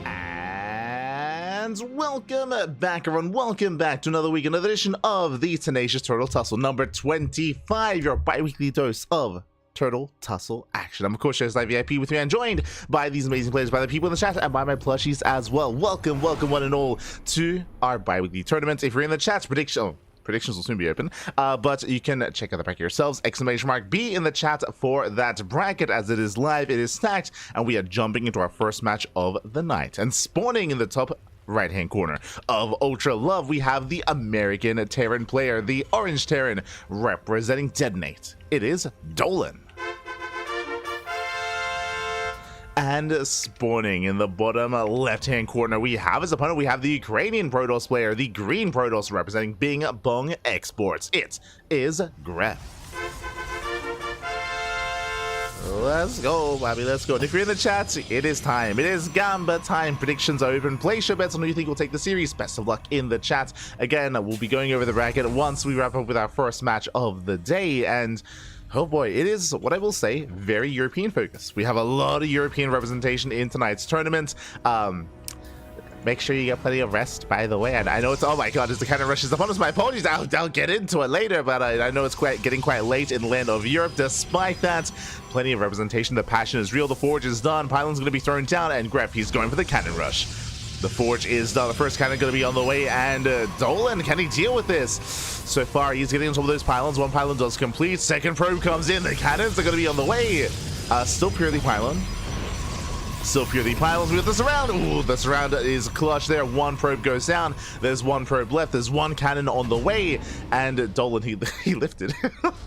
And welcome back, everyone. Welcome back to another week, another edition of the Tenacious Turtle Tussle number 25, your bi-weekly dose of Turtle Tussle action. I'm of course Live VIP with me and joined by these amazing players, by the people in the chat, and by my plushies as well. Welcome one and all to our bi-weekly tournament. If you're in the chat, predictions will soon be open, but you can check out the bracket yourselves. Exclamation mark B in the chat for that bracket, as it is live, it is stacked, and we are jumping into our first match of the night. And spawning in the top right hand corner of Ultra Love, we have the American Terran player, the Orange Terran, representing Detonate. It is Dolan. And spawning in the bottom left-hand corner, we have as opponent, we have the Ukrainian Protoss player, the Green Protoss, representing Bing Bong Exports. It is Gref. Let's go, Bobby, let's go. And if you're in the chat, it is time. It is Gamba time. Predictions are open. Place your bets on who you think will take the series. Best of luck in the chat. Again, we'll be going over the bracket once we wrap up with our first match of the day. And oh boy, it is, what I will say, very European focused. We have a lot of European representation in tonight's tournament. Make sure you get plenty of rest, by the way. And I know it's, oh my god, as the cannon rushes upon us, my apologies, I'll get into it later, but I know it's getting quite late in the land of Europe. Despite that, plenty of representation. The passion is real. The forge is done. Pylon's going to be thrown down, and Gref, he's going for the cannon rush. The forge is done. The first cannon going to be on the way, and Dolan, can he deal with this? So far, he's getting on top of those pylons. One pylon does complete. Second probe comes in. The cannons are going to be on the way. Still purely pylon. Still purely pylons with the surround. Ooh, the surround is clutch there. One probe goes down. There's one probe left. There's one cannon on the way. And Dolan, he lifted.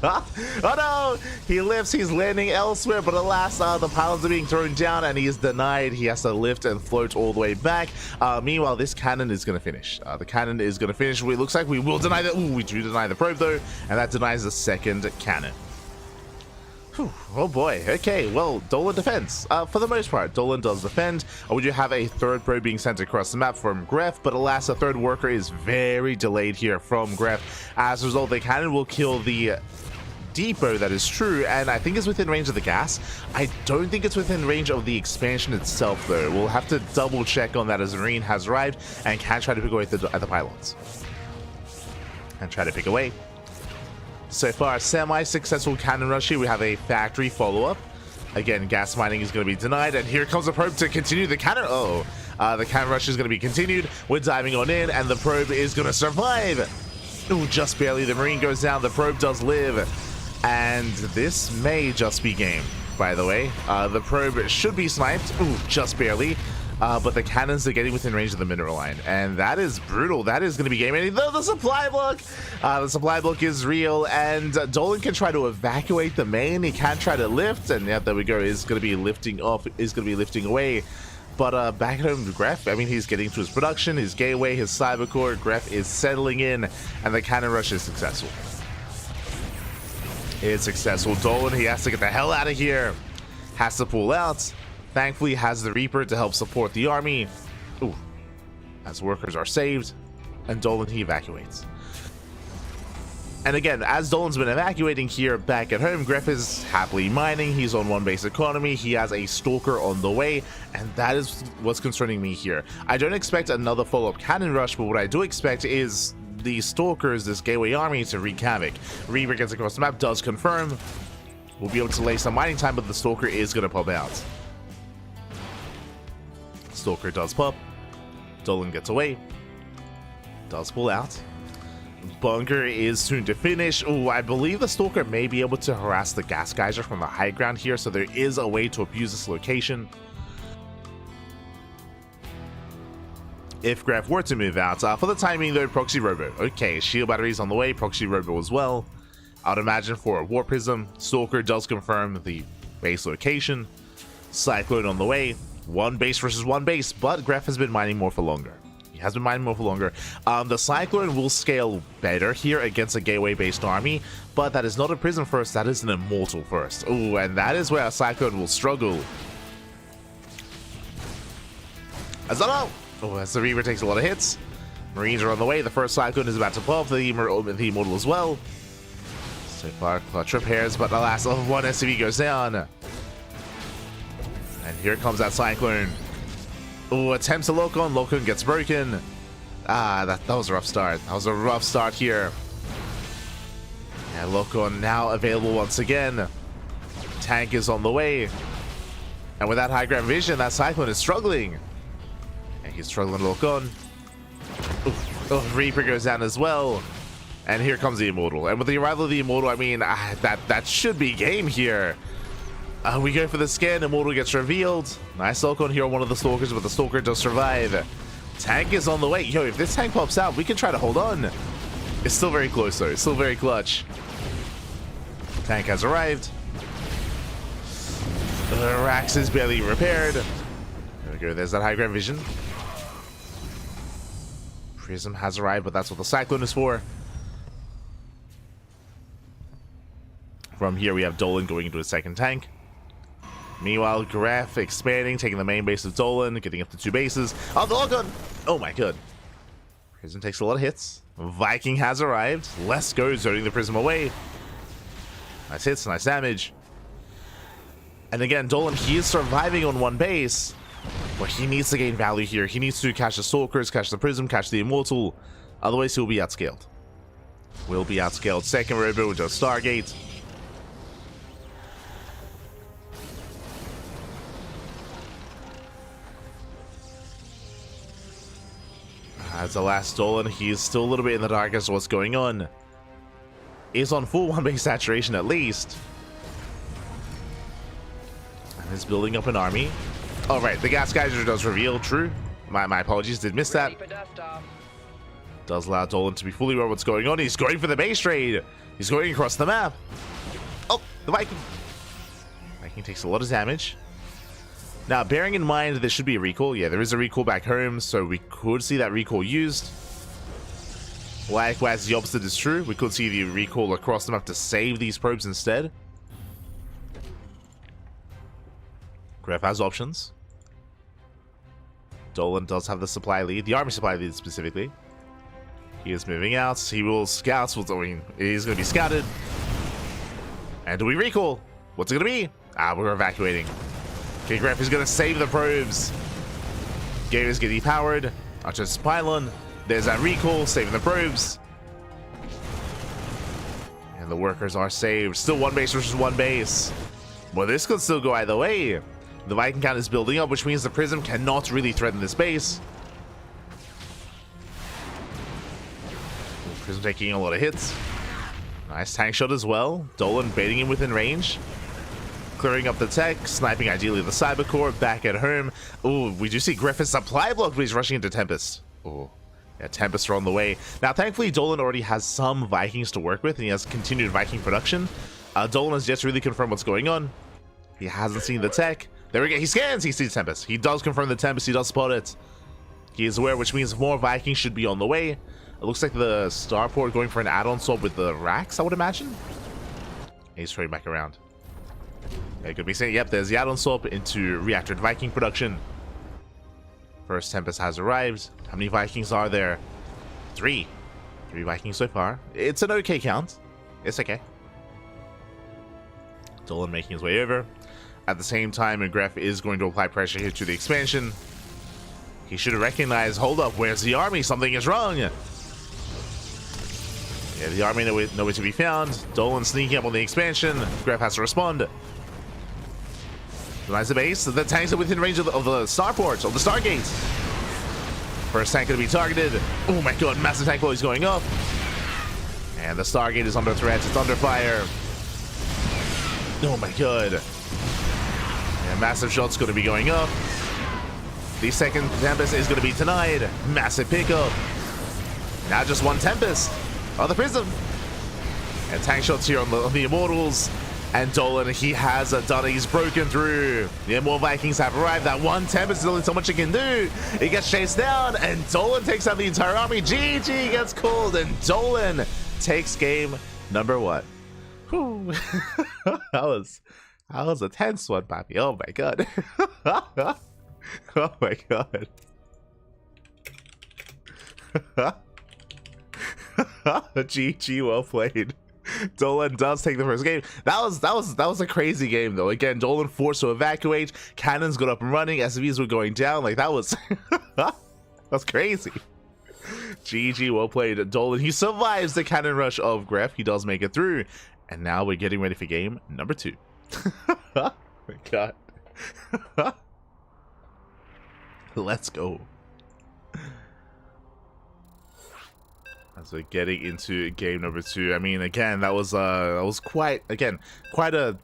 Oh no! He lifts. He's landing elsewhere. But alas, the pylons are being thrown down and he is denied. He has to lift and float all the way back. Meanwhile, this cannon is going to finish. The cannon is going to finish. It looks like we will deny that. Ooh, we do deny the probe though. And that denies the second cannon. Whew, oh boy, okay, well, Dolan defends. For the most part, Dolan does defend. We do have a third probe being sent across the map from Gref, but alas, the third worker is very delayed here from Gref. As a result, the cannon will kill the depot, that is true, and I think it's within range of the gas. I don't think it's within range of the expansion itself, though. We'll have to double check on that as Marine has arrived and can try to pick away at the pylons. And try to pick away. So far, semi-successful cannon rush here. We have a factory follow-up. Again, gas mining is going to be denied, and here comes the probe to continue the cannon. The cannon rush is going to be continued. We're diving on in, and the probe is going to survive. Ooh, just barely. The Marine goes down. The probe does live, and this may just be game, by the way. The probe should be sniped. Ooh, just barely. But the cannons are getting within range of the mineral line, and that is brutal. That is going to be game ending. The supply block, is real, and Dolan can try to evacuate the main. He can try to lift, and yeah, there we go. Is going to be lifting off. Is going to be lifting away. But back at home, Gref, I mean, he's getting to his production, his gateway, his cyber core. Gref is settling in, and the cannon rush is successful. It's successful. Dolan, he has to get the hell out of here. Has to pull out. Thankfully, has the Reaper to help support the army. Ooh, as workers are saved, and Dolan, he evacuates. And again, as Dolan's been evacuating here back at home, Gref is happily mining. He's on one base economy. He has a Stalker on the way, and that is what's concerning me here. I don't expect another follow-up cannon rush, but what I do expect is the Stalkers, this gateway army, to wreak havoc. Reaper gets across the map, does confirm. We'll be able to lay some mining time, but the Stalker is going to pop out. Stalker does pop. Dolan gets away. Does pull out. Bunker is soon to finish. Oh, I believe the Stalker may be able to harass the gas geyser from the high ground here, so there is a way to abuse this location. If Gref were to move out, for the time being though, Proxy Robo. Okay, shield batteries on the way, Proxy Robo as well. I'd imagine for a War Prism. Stalker does confirm the base location. Cyclone on the way. One base versus one base, but Gref has been mining more for longer. He has been mining more for longer. The Cyclone will scale better here against a gateway-based army, but that is not a Prism first, that is an Immortal first. Ooh, and that is where a Cyclone will struggle. As the Reaver takes a lot of hits. Marines are on the way. The first Cyclone is about to pop. The Immortal as well. So far, clutch repairs, but alas, one SCV goes down. And here comes that Cyclone. Oh, attempts to lock on. Lock on gets broken. Ah, that was a rough start. That was a rough start here. And lock on now available once again. Tank is on the way. And with that high ground vision, that Cyclone is struggling. And he's struggling to lock on. Oh, Reaper goes down as well. And here comes the Immortal. And with the arrival of the Immortal, I mean, that should be game here. We go for the scan. Immortal gets revealed. Nice lock on here on one of the Stalkers, but the Stalker does survive. Tank is on the way. Yo, if this tank pops out, we can try to hold on. It's still very close, though. It's still very clutch. Tank has arrived. Rax is barely repaired. There we go. There's that high ground vision. Prism has arrived, but that's what the Cyclone is for. From here, we have Dolan going into a second tank. Meanwhile, Graf expanding, taking the main base of Dolan, getting up to 2 bases. Oh, the lock-on! Oh my god. Prism takes a lot of hits. Viking has arrived. Let's go, zoning the Prism away. Nice hits, nice damage. And again, Dolan, he is surviving on 1 base. But he needs to gain value here. He needs to catch the Stalkers, catch the Prism, catch the Immortal. Otherwise, he'll be outscaled. Will be outscaled. Second Robo with just Stargate. As the last Dolan, he is still a little bit in the dark as to what's going on. Is on full 1 base saturation at least. And is building up an army. Oh right, the Gas Geyser does reveal, true. My apologies, did miss that. Does allow Dolan to be fully aware of what's going on. He's going for the base trade. He's going across the map. Oh, the Viking. Viking takes a lot of damage. Now, bearing in mind there should be a recall. Yeah, there is a recall back home, so we could see that recall used. Likewise, the opposite is true. We could see the recall across the map to save these probes instead. Gref has options. Dolan does have the supply lead, the army supply lead specifically. He is moving out. He will scout. I mean, he's going to be scouted. And do we recall? What's it going to be? Ah, we're evacuating. Okay, Gref is going to save the probes. Gate is getting powered. Archer's pylon. There's that recall, saving the probes. And the workers are saved. Still 1 base versus 1 base. Well, this could still go either way. The Viking count is building up, which means the Prism cannot really threaten this base. Prism taking a lot of hits. Nice tank shot as well. Dolan baiting him within range. Clearing up the tech, sniping ideally the cyber core, back at home. Oh, we do see Griffin's supply blocked, but he's rushing into Tempest. Oh, yeah, Tempest are on the way. Now, thankfully, Dolan already has some Vikings to work with, and he has continued Viking production. Dolan has yet to really confirm what's going on. He hasn't seen the tech. There we go. He scans. He sees Tempest. He does confirm the Tempest. He does spot it. He is aware, which means more Vikings should be on the way. It looks like the Starport going for an add-on swap with the Rax, I would imagine. He's straight back around. Yeah, could be saying, yep, there's the add-on swap into reactor Viking production. First Tempest has arrived. How many Vikings are there? 3. 3 Vikings so far. It's an okay count. It's okay. Dolan making his way over. At the same time, Gref is going to apply pressure here to the expansion. He should have recognized, hold up, where's the army? Something is wrong. Yeah, the army nowhere to be found. Dolan sneaking up on the expansion. Gref has to respond. Denies the base. The tanks are within range of the starports, of the Stargate. First tank going to be targeted. Oh my god, massive tank is going up. And the Stargate is under threat. It's under fire. Oh my god. Yeah, massive shots going to be going up. The second Tempest is going to be denied. Massive pickup. Now just 1 Tempest. Oh, the Prism. And tank shots here on the Immortals. And Dolan, he has done it. He's broken through. Yeah, more Vikings have arrived. That 1 Tempest is only so much he can do. He gets chased down, and Dolan takes out the entire army. GG gets called, and Dolan takes game number 1. Whew. that was a tense one, Papi. Oh my god. Oh my god. GG, well played. Dolan does take the first game. That was a crazy game though. Again, Dolan forced to evacuate. Cannons got up and running. SCVs were going down. Like that was that's crazy. GG, well played, Dolan. He survives the cannon rush of Gref. He does make it through, and now we're getting ready for game number 2. Oh my god. Let's go. As we're getting into game number 2, I mean, again, that was quite a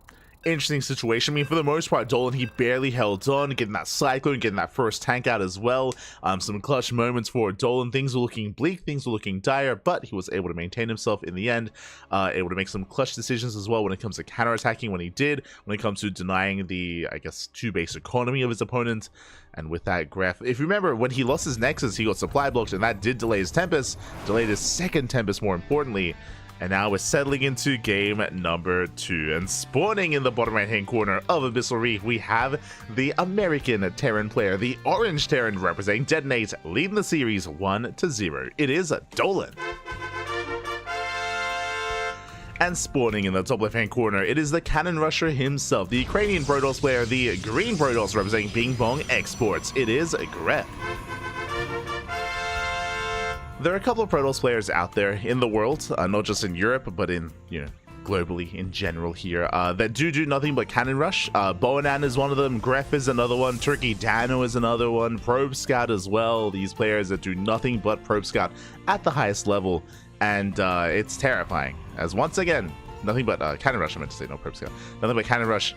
interesting situation. I mean, for the most part, Dolan, he barely held on, getting that cyclone, getting that first tank out as well. Some clutch moments for Dolan. Things were looking bleak, things were looking dire, but he was able to maintain himself in the end, able to make some clutch decisions as well when it comes to counterattacking when it comes to denying the, I guess, 2-base economy of his opponent. And with that, Gref, if you remember, when he lost his Nexus, he got supply blocked, and that did delay his Tempest, delayed his second Tempest more importantly. And now we're settling into game number 2. And spawning in the bottom right-hand corner of Abyssal Reef, we have the American Terran player, the Orange Terran representing Detonate, leading the series 1-0. It is Dolan. And spawning in the top left-hand corner, it is the Cannon Rusher himself, the Ukrainian Protoss player, the Green Protoss representing Bing Bong Exports. It is Gref. There are a couple of Protoss players out there in the world, not just in Europe, but in, globally in general here, that do nothing but Cannon Rush. Boanan is one of them, Gref is another one, Turkey Dano is another one, Probe Scout as well. These players that do nothing but Probe Scout at the highest level, and it's terrifying. As once again, nothing but Cannon Rush, I meant to say, no Probe Scout. Nothing but Cannon Rush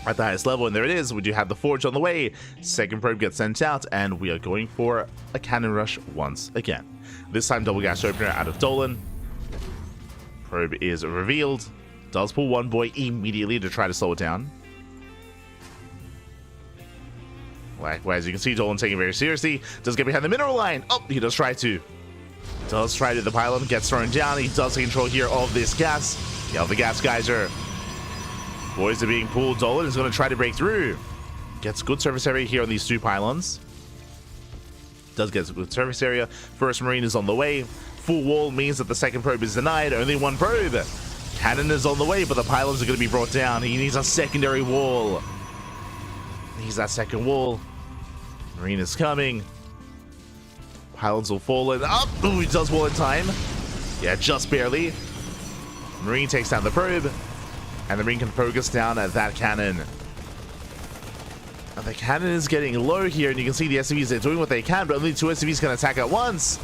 at the highest level, and there it is. We do have the Forge on the way. Second probe gets sent out, and we are going for a Cannon Rush once again. This time, double gas opener out of Dolan. Probe is revealed. Does pull one boy immediately to try to slow it down. Well, as you can see, Dolan taking it very seriously. Does get behind the mineral line. Oh, he does try to. Does try to the pylon, gets thrown down. He does take control here of this gas. Yeah, the gas geyser. Boys are being pulled. Dolan is going to try to break through. Gets good surface area here on these 2 pylons. Does get good surface area. First Marine is on the way. Full wall means that the second probe is denied. Only one probe. Cannon is on the way, but the pylons are going to be brought down. He needs a secondary wall. Needs that second wall. Marine is coming. Pylons will fall in. Up! Oh, he does wall in time. Yeah, just barely. Marine takes down the probe. And the Marine can focus down at that cannon. And the cannon is getting low here, and you can see the SCVs are doing what they can, but only 2 SCVs can attack at once.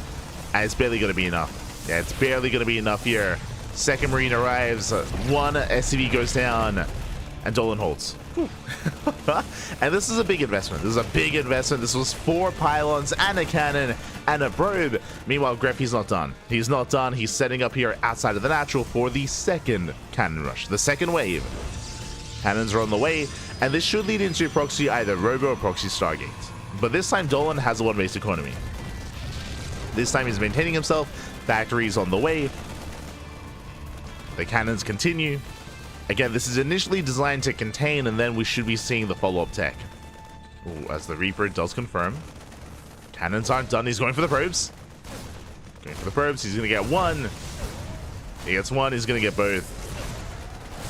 And it's barely going to be enough. Yeah, it's barely going to be enough here. Second Marine arrives. 1 SCV goes down. And Dolan holds. And this is a big investment. This is a big investment. This was 4 pylons and a cannon and a probe. Meanwhile, Gref, he's not done. He's not done. He's setting up here outside of the natural for the second cannon rush, the second wave. Cannons are on the way, and this should lead into proxy either Robo or proxy Stargate. But this time, Dolan has a 1-base economy. This time, he's maintaining himself. Factories on the way. The cannons continue. Again, this is initially designed to contain, and then we should be seeing the follow-up tech. Ooh, as the Reaper does confirm. Cannons aren't done. He's going for the probes. Going for the probes. He's going to get 1. He gets 1. He's going to get both.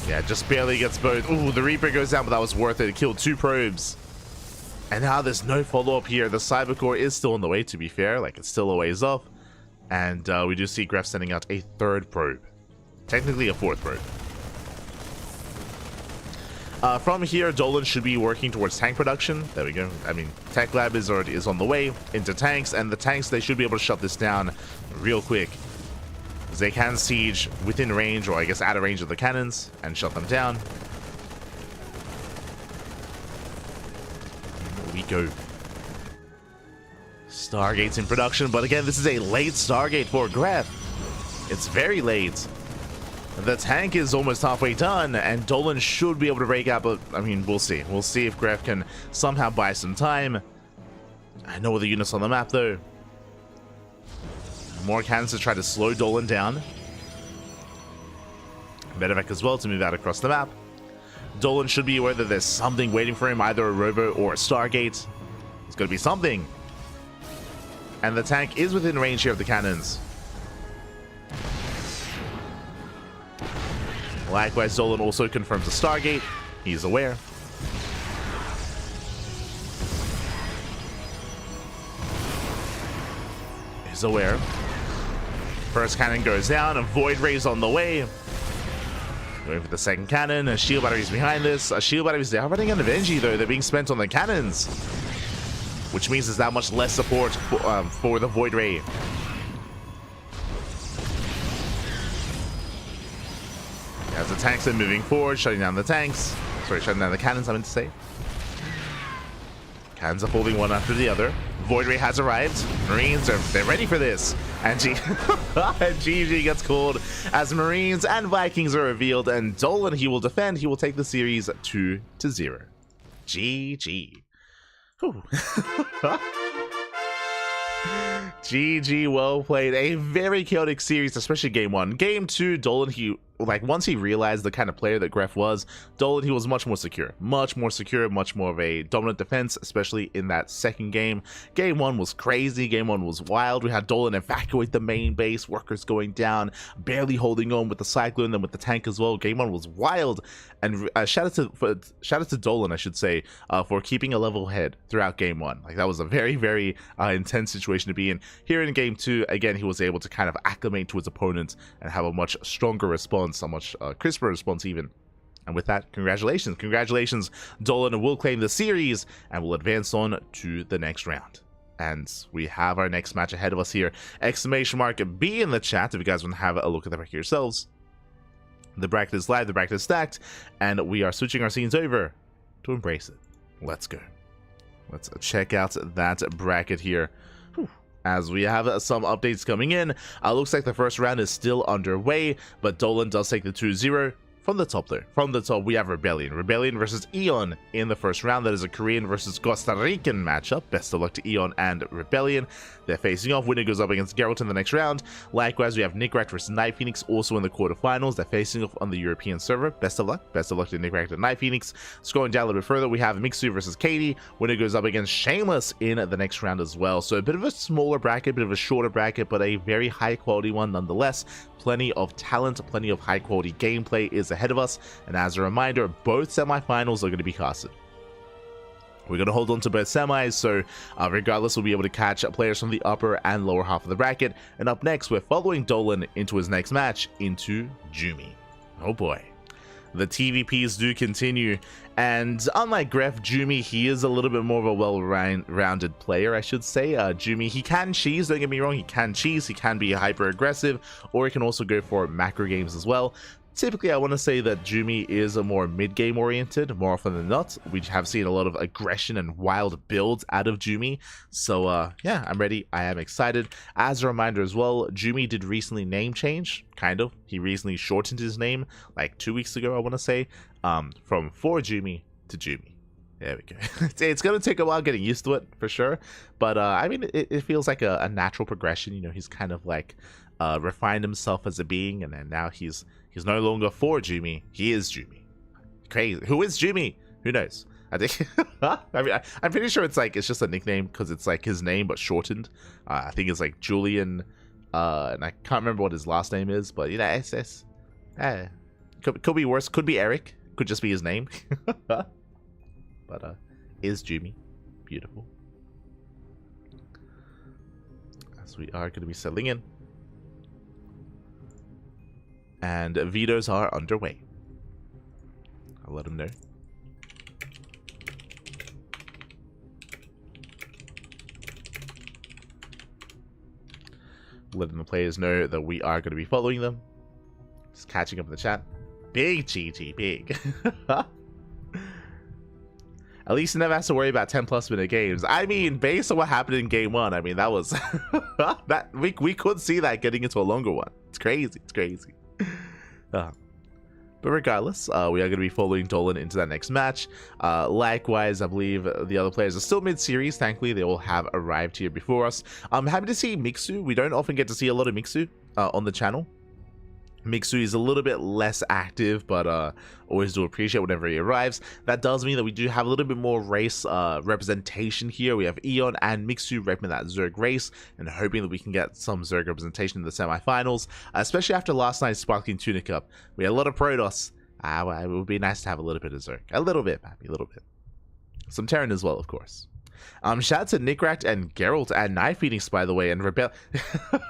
Yeah, just barely gets both. Ooh, the Reaper goes down, but that was worth it. It killed 2 probes. And now there's no follow-up here. The Cybercore is still on the way, to be fair. Like, it's still a ways off. And we do see Gref sending out a 3rd probe. Technically a 4th probe. From here, Dolan should be working towards tank production. There we go. I mean, Tech Lab is on the way into tanks, and the tanks, they should be able to shut this down real quick. Because they can siege within range, or I guess out of range of the cannons, and shut them down. Here we go. Stargate's in production, but again, this is a late Stargate for Gref. It's very late. The tank is almost halfway done, and Dolan should be able to break out, but, I mean, we'll see. We'll see if Gref can somehow buy some time. I know the units on the map, though. More cannons to try to slow Dolan down. Medevac as well to move out across the map. Dolan should be aware that there's something waiting for him, either a Robo or a Stargate. It's going to be something. And the tank is within range here of the cannons. Likewise, Dolan also confirms the Stargate. He's aware. He's aware. First cannon goes down, a Void Ray's on the way. Going for the second cannon, a shield battery's behind this. Shield batteries, they are running out of energy though, they're being spent on the cannons. Which means there's that much less support for the Void Ray. As the tanks are moving forward, shutting down the tanks. Sorry, shutting down the cannons, I meant to say. Cannons are falling one after the other. Void Ray has arrived. Marines they're ready for this. And GG gets called as Marines and Vikings are revealed. And Dolan, he will defend. He will take the series 2-0. GG. GG, well played. A very chaotic series, especially game 1. Game 2, Dolan, once he realized the kind of player that Gref was, Dolan, he was much more secure, much more of a dominant defense, especially in that second game. Game 1 was crazy, game 1 was wild. We had Dolan evacuate the main base, workers going down, barely holding on with the Cyclone, then with the tank as well. Game 1 was wild, and shout out to Dolan, I should say, for keeping a level head throughout game 1. Like, that was a very, very intense situation to be in. Here in game 2, again, he was able to kind of acclimate to his opponent and have a much stronger response, a much crisper response even. And with that, congratulations, Dolan will claim the series and will advance on to the next round. And we have our next match ahead of us here. Exclamation mark B in the chat if you guys want to have a look at the bracket yourselves. The bracket is live, the bracket is stacked, and we are switching our scenes over to embrace it. Let's go. Let's check out that bracket here. As we have some updates coming in. Looks like the first round is still underway, but Dolan does take the 2-0. From the top there, from the top, we have Rebellion versus Eon in the first round. That is a Korean versus Costa Rican matchup. Best of luck to Eon and Rebellion. They're facing off. Winner goes up against Gerald in the next round. Likewise, we have Nickrat versus Night Phoenix also in the quarterfinals. They're facing off on the European server. Best of luck to Nickrat and Night Phoenix. Scrolling down a little bit further, we have Mixu versus Katie. Winner goes up against Shameless in the next round as well. So a bit of a smaller bracket, bit of a shorter bracket, but a very high quality one nonetheless. Plenty of talent, plenty of high quality gameplay is ahead of us, and as a reminder, both semifinals are going to be casted. We're going to hold on to both semis, so regardless, we'll be able to catch players from the upper and lower half of the bracket. And up next, we're following Dolan into his next match, into Jumy. Oh boy. The TVPs do continue, and unlike Gref, Jumy, he is a little bit more of a well-rounded player, I should say. Jumy, he can cheese, don't get me wrong, he can cheese, he can be hyper-aggressive, or he can also go for macro games as well. Typically, I want to say that Jumy is a more mid-game oriented, more often than not. We have seen a lot of aggression and wild builds out of Jumy. So, yeah, I'm ready. I am excited. As a reminder as well, Jumy did recently name change, kind of. He recently shortened his name, like 2 weeks ago, I want to say, from For Jumy to Jumy. There we go. It's going to take a while getting used to it, for sure. But, I mean, it feels like a natural progression. You know, he's kind of like refined himself as a being, and then now he's no longer For Jumy. He is Jumy. Crazy. Who is Jumy? Who knows? I think. I mean, I'm pretty sure it's just a nickname because it's like his name but shortened. I think it's like Julian, and I can't remember what his last name is, but you know, SS. Could be worse. Could be Eric. Could just be his name. But is Jumy. Beautiful. As we are going to be settling in. And vetoes are underway. I'll let him know. Letting the players know that we are going to be following them. Just catching up in the chat. Big GG, big. At least he never has to worry about 10+ minute games. I mean, based on what happened in game 1, I mean, that was that we could see that getting into a longer one. It's crazy. It's crazy. But regardless, we are going to be following Dolan into that next match. Likewise, I believe the other players are still mid-series. Thankfully, they all have arrived here before us. I'm happy to see Mixu. We don't often get to see a lot of Mixu on the channel. Mixu is a little bit less active, but always do appreciate whenever he arrives. That does mean that we do have a little bit more race representation here. We have Eon and Mixu repping that Zerg race, and hoping that we can get some Zerg representation in the semifinals, especially after last night's Sparkling Tuna Cup. We had a lot of Protoss. It would be nice to have a little bit of Zerg. A little bit, Pappy, a little bit. Some Terran as well, of course. Shout out to Nickrat and Gerald and Knife Phoenix, by the way, and Rebel.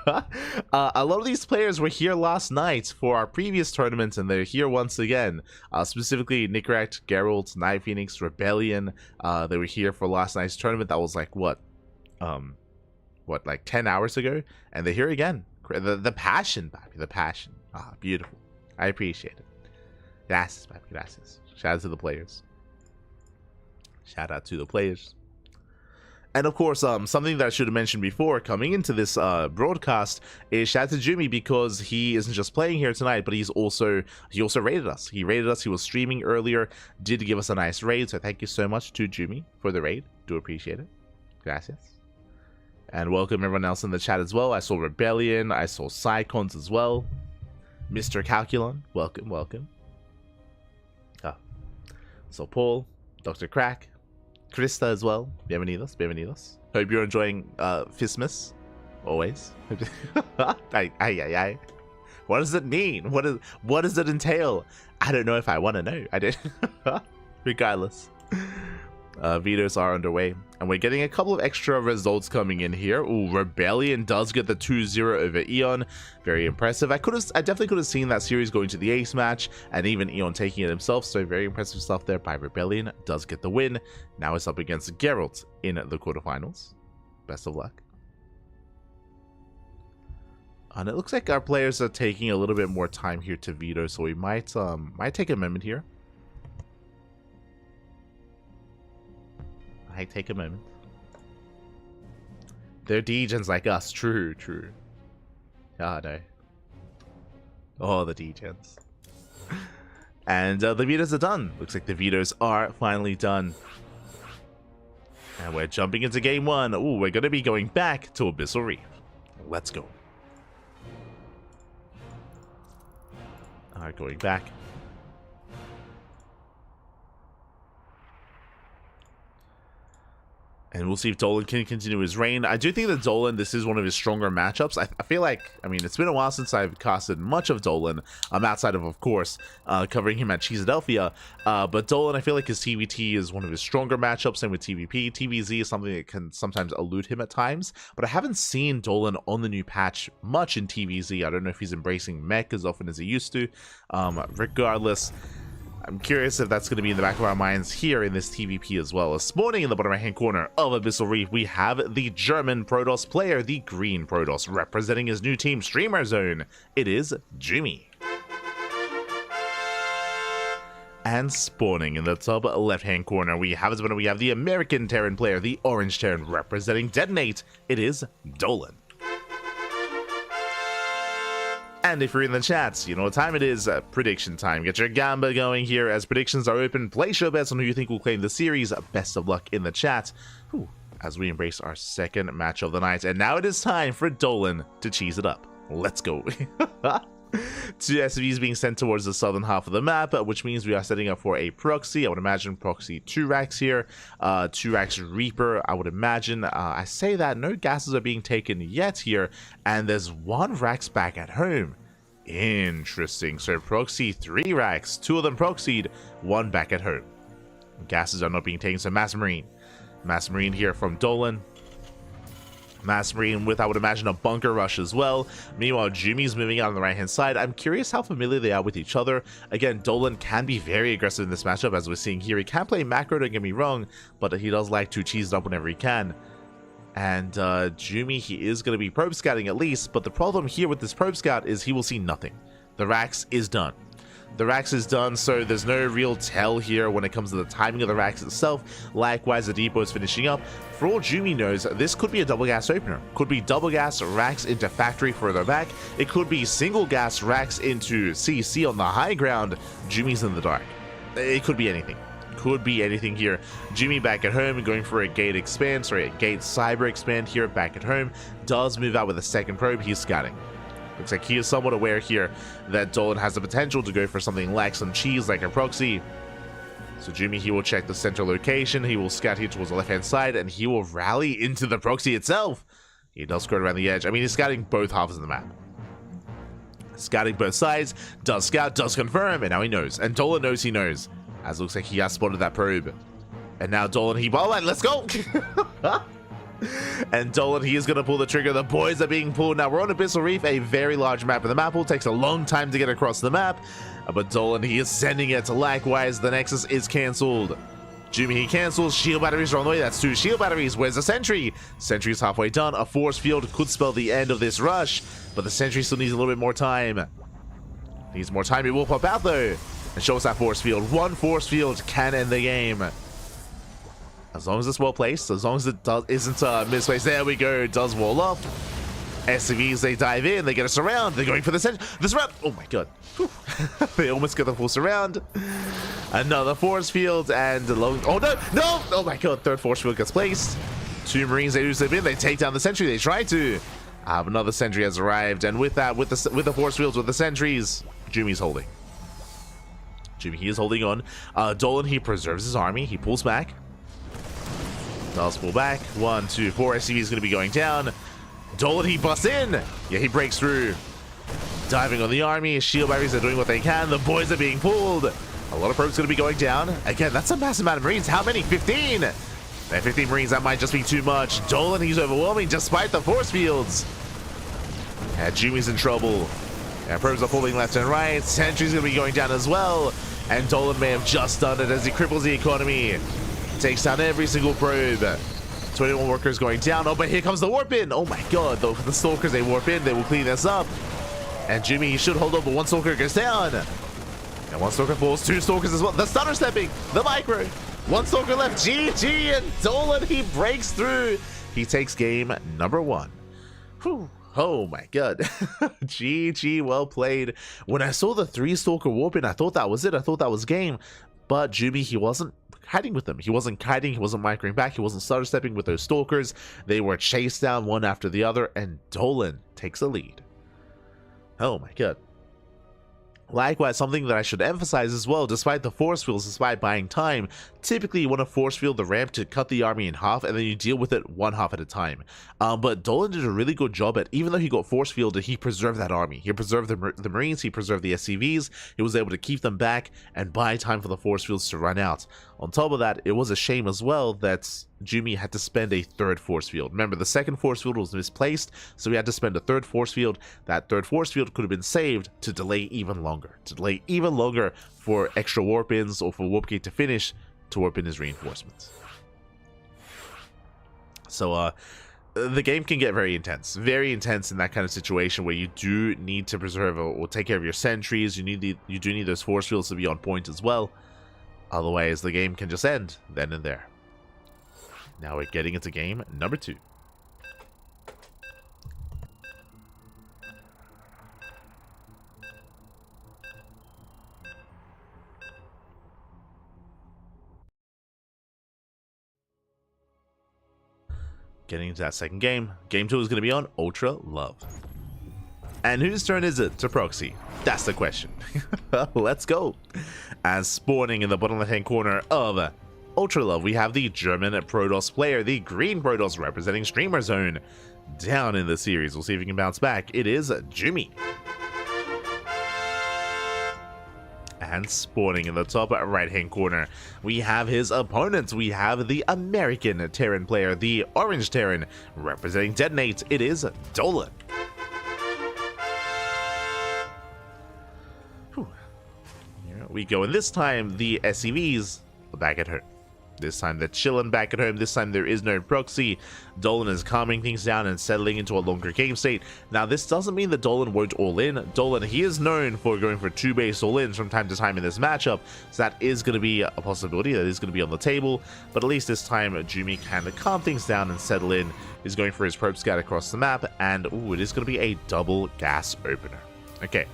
A lot of these players were here last night for our previous tournament, and they're here once again. Specifically, Nickrat, Gerald, Knife Phoenix, Rebellion. They were here for last night's tournament. That was like what, like 10 hours ago, and they're here again. The passion, Papi, the passion. Beautiful. I appreciate it. Gracias, Papi, gracias. Shout out to the players. Shout out to the players. And of course, something that I should have mentioned before coming into this broadcast is shout out to Jumy, because he isn't just playing here tonight, but he also raided us. He raided us. He was streaming earlier, did give us a nice raid. So thank you so much to Jumy for the raid. Do appreciate it. Gracias. And welcome everyone else in the chat as well. I saw Rebellion. I saw Psycons as well. Mr. Calculon, welcome, welcome. So Paul, Dr. Crack, Krista as well. Bienvenidos, bienvenidos. Hope you're enjoying Fistmas. Always. Ay. What does it mean? What does it entail? I don't know if I want to know. I did. Regardless. Vetoes are underway, and we're getting a couple of extra results coming in here. Ooh, Rebellion does get the 2-0 over Eon. Very impressive. I definitely could have seen that series going to the ace match, and even Eon taking it himself. So very impressive stuff there by Rebellion. Does get the win. Now it's up against Gerald in the quarterfinals. Best of luck. And it looks like our players are taking a little bit more time here to veto, so we might take a moment here. I take a moment. They're degens like us. True. Ah, no. Oh, the degens. And the vetoes are done. Looks like the vetoes are finally done. And we're jumping into game one. Ooh, we're going to be going back to Abyssal Reef. Let's go. Alright, going back. And we'll see if Dolan can continue his reign. I do think that Dolan, this is one of his stronger matchups. I feel like, I mean, it's been a while since I've casted much of Dolan, outside of course, covering him at Cheesadelphia. But Dolan, I feel like his TVT is one of his stronger matchups, same with TVP. TVZ is something that can sometimes elude him at times. But I haven't seen Dolan on the new patch much in TVZ. I don't know if he's embracing mech as often as he used to. Regardless, I'm curious if that's going to be in the back of our minds here in this TVP as well. Spawning in the bottom right hand corner of Abyssal Reef, we have the German Protoss player, the Green Protoss, representing his new team, Streamer Zone. It is Jumy. And spawning in the top left hand corner, we have the American Terran player, the Orange Terran, representing Detonate. It is Dolan. And if you're in the chats, you know what time it is. Prediction time. Get your gamba going here as predictions are open. Place your bets on who you think will claim the series. Best of luck in the chat. Ooh, as we embrace our second match of the night. And now it is time for Dolan to cheese it up. Let's go. Two SVs being sent towards the southern half of the map, which means we are setting up for a proxy. I would imagine proxy 2 racks here. 2 racks Reaper, I would imagine. I say that no gases are being taken yet here, and there's 1 racks back at home. Interesting. So proxy 3 racks, 2 of them proxied, 1 back at home. Gases are not being taken, so Mass Marine. Mass Marine here from Dolan. Mass Marine with, I would imagine, a bunker rush as well. Meanwhile, Jumy's moving out on the right-hand side. I'm curious how familiar they are with each other. Again, Dolan can be very aggressive in this matchup, as we're seeing here. He can play macro, don't get me wrong, but he does like to cheese it up whenever he can. And Jumy, he is going to be probe scouting at least, but the problem here with this probe scout is he will see nothing. The racks is done. The racks is done, so there's no real tell here when it comes to the timing of the racks itself. Likewise, the depot is finishing up. For all Jumy knows, this could be a double gas opener. Could be double gas racks into factory further back. It could be single gas racks into CC on the high ground. Jumy's in the dark. It could be anything. Could be anything here. Jumy back at home going for a gate expand, sorry, a gate cyber expand here back at home. Does move out with a second probe. He's scouting. Looks like he is somewhat aware here that Dolan has the potential to go for something like some cheese, like a proxy. So Jumy, he will check the central location, he will scout here towards the left-hand side, and he will rally into the proxy itself. He does skirt around the edge. I mean, he's scouting both halves of the map. Scouting both sides, does scout, does confirm, and now he knows. And Dolan knows he knows, as it looks like he has spotted that probe. And now Dolan, let's go! And Dolan, he is going to pull the trigger. The boys are being pulled. Now, we're on Abyssal Reef, a very large map, and the map will take a long time to get across the map. But Dolan, he is sending it. Likewise, the Nexus is cancelled. Jumy, he cancels. Shield batteries are on the way. That's 2 shield batteries. Where's the sentry? Sentry's halfway done. A force field could spell the end of this rush, but the sentry still needs a little bit more time. Needs more time. It will pop out, though, and show us that force field. One force field can end the game. As long as it's well placed, as long as it isn't misplaced. There we go. It does wall off. SCVs, they dive in. They get a surround. They're going for the surround. Oh my god. They almost get the full surround. Another force field and oh no, no! Oh my god. Third force field gets placed. 2 Marines, they do slip in. They take down the sentry. They try to. Another sentry has arrived, and with that, with the force fields, with the sentries, Jumy's holding. Jumy, he is holding on. Dolan, he preserves his army. He pulls back. Does pull back. 1, 2, 4 SCV is going to be going down. Dolan, he busts in. Yeah, he breaks through. Diving on the army. Shield batteries are doing what they can. The boys are being pulled. A lot of probes going to be going down. Again, that's a massive amount of Marines. How many? 15. That 15 Marines, that might just be too much. Dolan, he's overwhelming despite the force fields. And Jumy's in trouble. And probes are pulling left and right. Sentry's going to be going down as well. And Dolan may have just done it as he cripples the economy. Takes down every single probe. 21 workers going down. Oh, but here comes the warp in. Oh my god, the stalkers, they warp in. They will clean this up. And Jumy, he should hold on, but 1 stalker goes down. And 1 stalker falls. 2 stalkers as well. The stunner stepping. The micro. 1 stalker left. GG. And Dolan, he breaks through. He takes game number 1. Whew. Oh my god. GG, well played. When I saw the 3 stalker warp in, I thought that was it. I thought that was game. But Jumy, he wasn't hiding with them. He wasn't kiting, he wasn't microing back, he wasn't stutter stepping with those stalkers. They were chased down one after the other, and Dolan takes the lead. Oh my god. Likewise, something that I should emphasize as well, despite the force fields, despite buying time, typically you want to force field the ramp to cut the army in half, and then you deal with it 1 half at a time. But Dolan did a really good job at, even though he got force fielded, he preserved that army. He preserved the Marines, he preserved the SCVs, he was able to keep them back and buy time for the force fields to run out. On top of that, it was a shame as well that Jumy had to spend a 3rd force field. Remember, the 2nd force field was misplaced, so he had to spend a 3rd force field. That 3rd force field could have been saved to delay even longer. To delay even longer for extra warp-ins or for warp gate to finish to warp in his reinforcements. So, the game can get very intense in that kind of situation where you do need to preserve or take care of your sentries. You do need those force fields to be on point as well. Otherwise, the game can just end then and there. Now we're getting into game number 2. Getting into that second game. Game 2 is going to be on Ultra Love. And whose turn is it to proxy? That's the question. Let's go. As spawning in the bottom left-hand corner of Ultra Love, we have the German Protoss player, the green Protoss representing Streamer Zone. Down in the series, we'll see if he can bounce back. It is Jumy. And spawning in the top right-hand corner, we have his opponents. We have the American Terran player, the orange Terran, representing Detonate. It is Dolan. Whew. Here we go, and this time the SCVs are back at home. This time they're chilling back at home. This time there is no proxy. Dolan is calming things down and settling into a longer game state. Now, this doesn't mean that Dolan won't all in. Dolan, he is known for going for 2 base all-ins from time to time in this matchup, so that is going to be a possibility. That is going to be on the table, but at least this time Jumy can calm things down and settle in. He's going for his probe scout across the map, and ooh, it is going to be a double gas opener. Okay.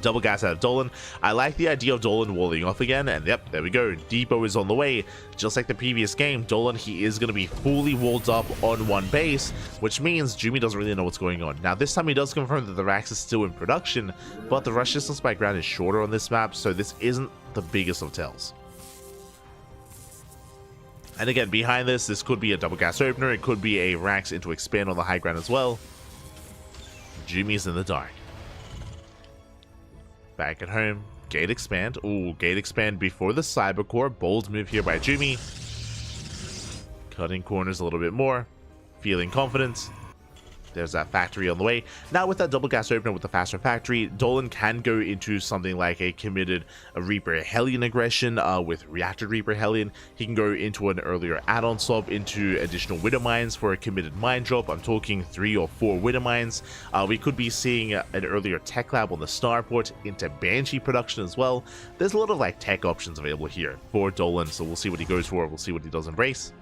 Double gas out of Dolan. I like the idea of Dolan walling off again, and yep, there we go. Depot is on the way. Just like the previous game, Dolan, he is going to be fully walled up on one base, which means Jumy doesn't really know what's going on. Now, this time he does confirm that the Rax is still in production, but the rush distance by ground is shorter on this map, so this isn't the biggest of tells. And again, behind this could be a double gas opener, it could be a Rax into expand on the high ground as well. Jumy's in the dark. Back at home, gate expand. Ooh, gate expand before the cybercore. Bold move here by Jumy. Cutting corners a little bit more. Feeling confident. There's that factory on the way. Now with that double gas opener with the faster factory, Dolan can go into something like a committed Reaper Hellion aggression with reacted Reaper Hellion. He can go into an earlier add-on swap into additional Widow Mines for a committed mine drop. I'm talking 3 or 4 Widow Mines. We could be seeing an earlier tech lab on the starport into Banshee production as well. There's a lot of like tech options available here for Dolan, so we'll see what he goes for. We'll see what he does embrace.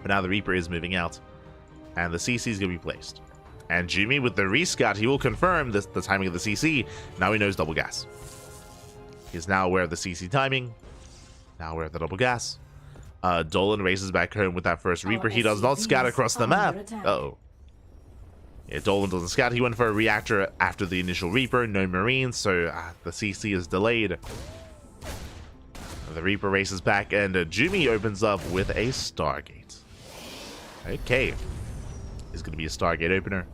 But now the Reaper is moving out. And the CC is going to be placed. And Jumy with the rescout, he will confirm the timing of the CC. Now he knows double gas. He's now aware of the CC timing. Now aware of the double gas. Dolan races back home with that first Reaper. He does not scout across the map. Uh-oh. Yeah, Dolan doesn't scout. He went for a reactor after the initial Reaper. No Marines, so the CC is delayed. The Reaper races back, and Jumy opens up with a Stargate. Okay. Is going to be a Stargate opener.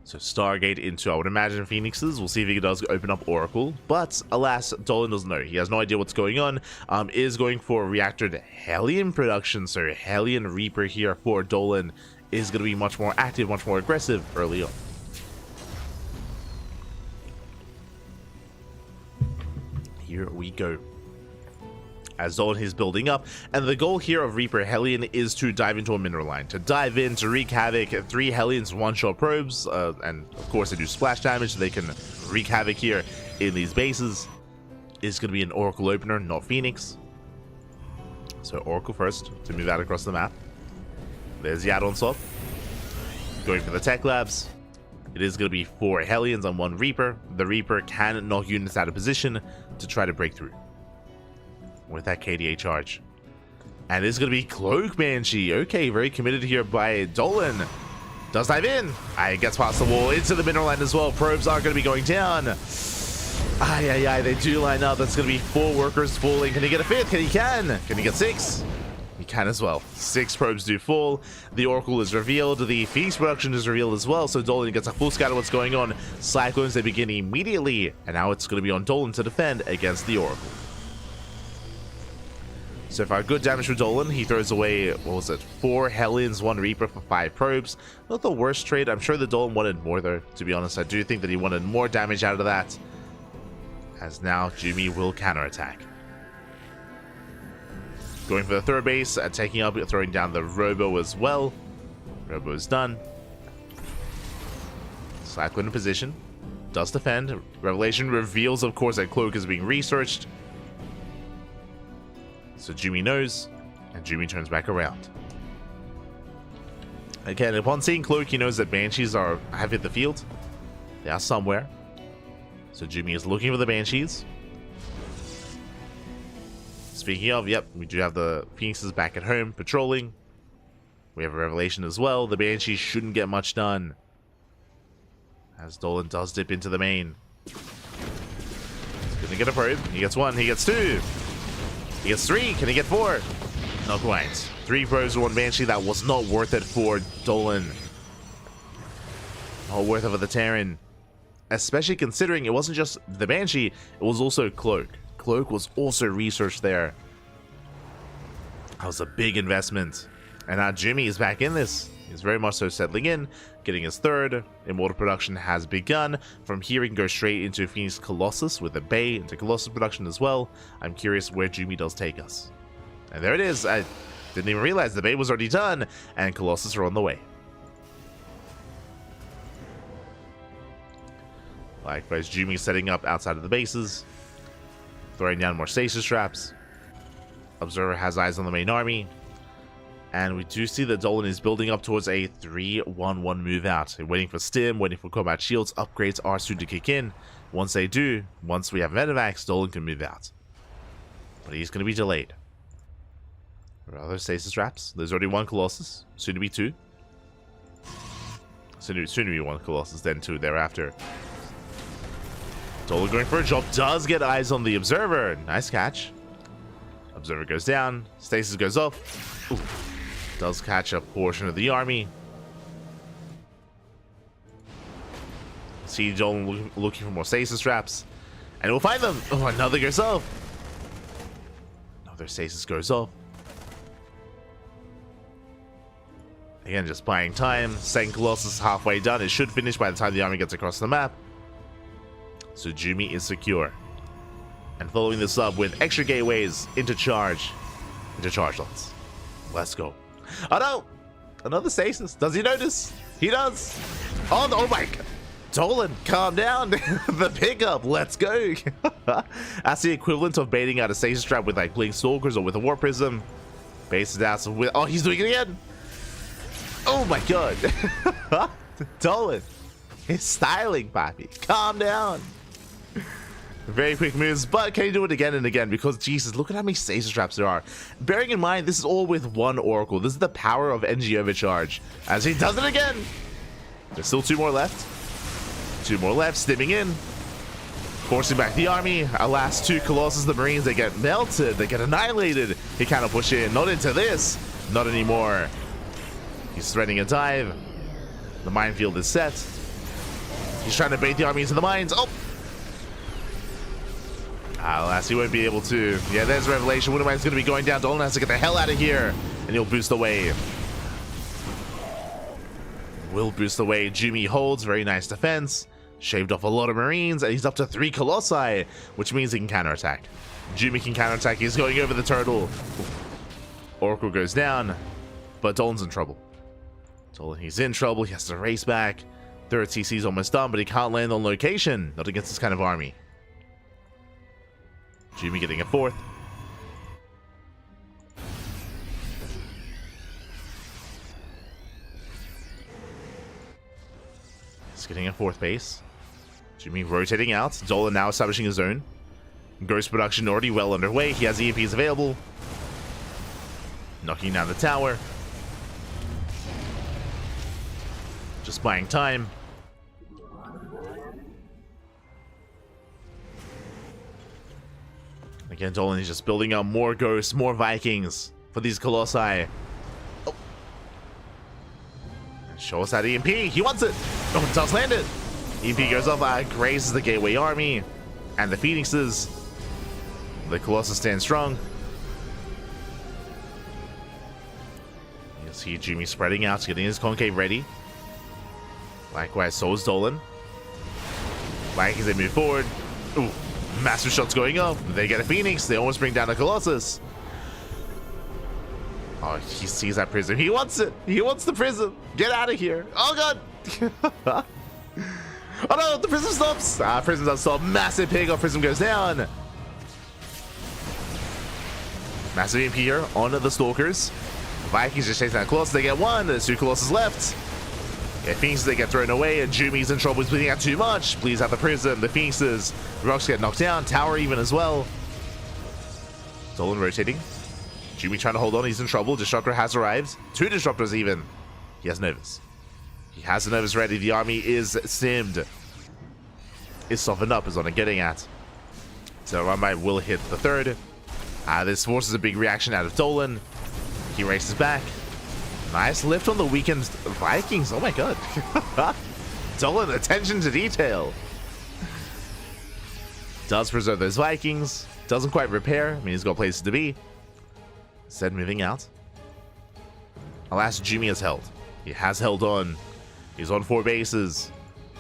So Stargate into, I would imagine, Phoenixes. We'll see if he does open up Oracle. But alas, Dolan doesn't know. He has no idea what's going on. Is going for reactored Hellion production. So Hellion Reaper here for Dolan is going to be much more active, much more aggressive early on. Here we go. As Dolan is building up, and the goal here of Reaper Hellion is to dive into a mineral line, to dive in, to wreak havoc. 3 Hellions, 1-shot probes, and of course they do splash damage, so they can wreak havoc here in these bases. Is going to be an Oracle opener, not Phoenix. So Oracle first to move out across the map. There's the add-on swap. Going for the tech labs. It is going to be 4 Hellions on 1 Reaper. The Reaper can knock units out of position to try to break through with that KDA charge. And this is going to be Cloak Banshee. Okay, very committed here by Dolan. Does dive in. Gets past the wall into the mineral line as well. Probes are going to be going down. They do line up. That's going to be 4 workers falling. Can he get a 5th? Can he get 6? He can as well. 6 probes do fall. The Oracle is revealed. The Phoenix production is revealed as well. So Dolan gets a full scout of what's going on. Cyclones, they begin immediately. And now it's going to be on Dolan to defend against the Oracle. So far, good damage for Dolan. He throws away, what was it, 4 Hellions, 1 Reaper for 5 probes. Not the worst trade. I'm sure the Dolan wanted more, though, to be honest. I do think that he wanted more damage out of that. As now, Jumy will counterattack. Going for the third base, taking up, throwing down the Robo as well. Robo is done. Cyclone in position. Does defend. Revelation reveals, of course, that Cloak is being researched. So Jumy knows, and Jumy turns back around. Again, upon seeing Cloak, he knows that Banshees have hit the field. They are somewhere. So Jumy is looking for the Banshees. Speaking of, yep, we do have the Phoenixes back at home patrolling. We have a Revelation as well. The Banshees shouldn't get much done, as Dolan does dip into the main. He's gonna get a probe. He gets 1, he gets 2. He gets 3. Can he get 4? Not quite. 3 probes for 1 Banshee. That was not worth it for Dolan. Not worth it for the Terran. Especially considering it wasn't just the Banshee, it was also Cloak. Cloak was also researched there. That was a big investment. And now Jumy is back in this. He's very much so settling in, getting his 3rd. Immortal production has begun. From here, he can go straight into Phoenix Colossus with a Bay into Colossus production as well. I'm curious where Jumy does take us. And there it is. I didn't even realize the Bay was already done, and Colossus are on the way. Likewise, Jumy setting up outside of the bases, throwing down more stasis traps. Observer has eyes on the main army. And we do see that Dolan is building up towards a 3-1-1 move out. They're waiting for stim, waiting for combat shields. Upgrades are soon to kick in. Once they do, once we have medevacs, Dolan can move out. But he's going to be delayed. There are other stasis traps. There's already one Colossus. Soon to be two. Soon to be one Colossus, then two thereafter. Dolan going for a drop. Does get eyes on the Observer. Nice catch. Observer goes down. Stasis goes up. Ooh. Does catch a portion of the army. See Dolan looking for more stasis traps. And we'll find them. Oh, another goes up. Another stasis goes up. Again, just buying time. Second Colossus halfway done. It should finish by the time the army gets across the map. So Jumy is secure. And following this up with extra gateways into charge lots. Let's go. Oh no! Another stasis. Does he notice? He does. Oh, oh my god. Dolan, calm down. The pickup. Let's go. That's the equivalent of baiting out a stasis trap with like Blink Stalkers or with a War Prism. Base it out with. Oh, he's doing it again. Oh my god. Dolan. He's styling, papi. Calm down. Very quick moves, but can you do it again and again? Because, Jesus, look at how many stasis traps there are. Bearing in mind, this is all with one Oracle. This is the power of NG overcharge. As he does it again. There's still two more left. Two more left, stimming in. Forcing back the army. Our last two Colossus, the Marines, they get melted. They get annihilated. He cannot push in. Not into this. Not anymore. He's threading a dive. The minefield is set. He's trying to bait the army into the mines. Oh! Alas, he won't be able to. Yeah, there's a revelation. Woodermine's going to be going down. Dolan has to get the hell out of here. And he'll boost away. Will boost away. Jumy holds. Very nice defense. Shaved off a lot of Marines. And he's up to 3 Colossi. Which means he can counterattack. Jumy can counterattack. He's going over the turtle. Oracle goes down. But Dolan's in trouble. Dolan, he's in trouble. He has to race back. Third TC's almost done. But he can't land on location. Not against this kind of army. Jumy getting a fourth. He's getting a fourth base. Jumy rotating out. Dolan now establishing his own. Ghost production already well underway. He has EMPs available. Knocking down the tower. Just buying time. Again, Dolan is just building up more ghosts, more Vikings for these Colossi. Oh. Show us that EMP. He wants it. Oh, it does land it. EMP goes up, grazes the Gateway Army and the Phoenixes. The Colossus stand strong. You see Jumy spreading out, getting his concave ready. Likewise, so is Dolan. Vikings, they move forward. Ooh. Massive shots going up. They get a Phoenix. They almost bring down a Colossus. Oh, he sees that prism. He wants it. He wants the prism. Get out of here. Oh, God. Oh, no. The prism stops. Prism does stop. Massive pig off. Prism goes down. Massive EMP here on the Stalkers. Vikings just chasing that Colossus. They get one. There's 2 Colossus left. Yeah, Phoenixes, they get thrown away, and Jumy's in trouble. He's bleeding out too much. Please have the prism. The Phoenixes. Rocks get knocked down. Tower even as well. Dolan rotating. Jumy trying to hold on. He's in trouble. Disruptor has arrived. 2 Disruptors even. He has Novas. He has the Novas ready. The army is simmed. Is softened up is what I'm getting at. So Runby will hit the 3rd. This forces a big reaction out of Dolan. He races back. Nice lift on the weakened Vikings. Oh my god. Dolan, attention to detail. Does preserve those Vikings. Doesn't quite repair. I mean, he's got places to be. Instead, moving out. Alas, Jumy has held. He has held on. He's on 4 bases.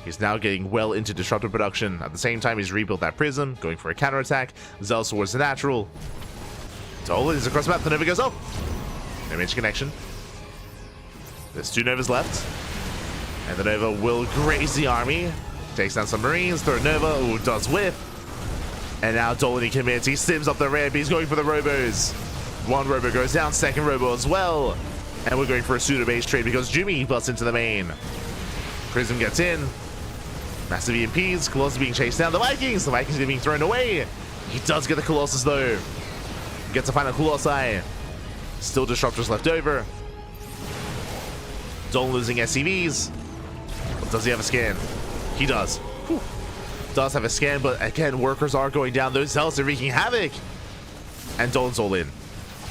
He's now getting well into disruptor production. At the same time, he's rebuilt that prism, going for a counterattack. Zealous towards the natural. Dolan is across the map. The Nova goes up. No major connection. There's 2 Novas left. And the Nova will graze the army. Takes down some Marines. Third Nova. Ooh, does whiff. And now Dolan, he commits. He sims up the ramp. He's going for the Robos. 1 Robo goes down. 2nd Robo as well. And we're going for a pseudo base trade because Jumy busts into the main. Prism gets in. Massive EMPs. Colossus being chased down. The Vikings are being thrown away. He does get the Colossus though. Gets a final Colossi. Still disruptors left over. Dolan losing SCVs. Does he have a scan? He does. Whew. Does have a scan, but again, workers are going down. Those cells are wreaking havoc. And Dolan's all in.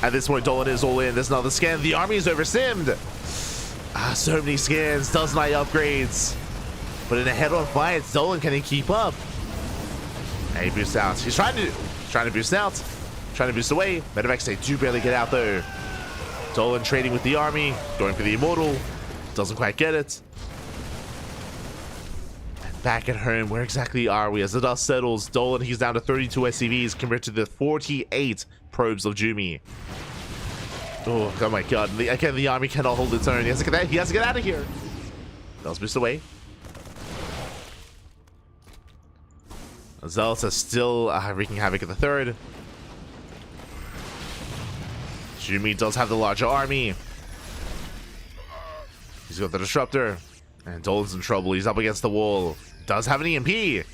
At this point, Dolan is all in. There's another scan. The army is oversimmed. So many scans. Does 9 upgrades. But in a head-on fight, Dolan, can he keep up? And he boosts out. He's trying to boost out. Trying to boost away. Medevacs, they do barely get out though. Dolan trading with the army. Going for the Immortal. Doesn't quite get it. And back at home, where exactly are we? As the dust settles, Dolan, he's down to 32 SCVs compared to the 48 probes of Jumy. Oh my god. Again, the army cannot hold its own. He has to get out of here. Does boost away. Zealots are still wreaking havoc at the third. Jumy does have the larger army. He's got the disruptor. And Dolan's in trouble. He's up against the wall. Does have an EMP. He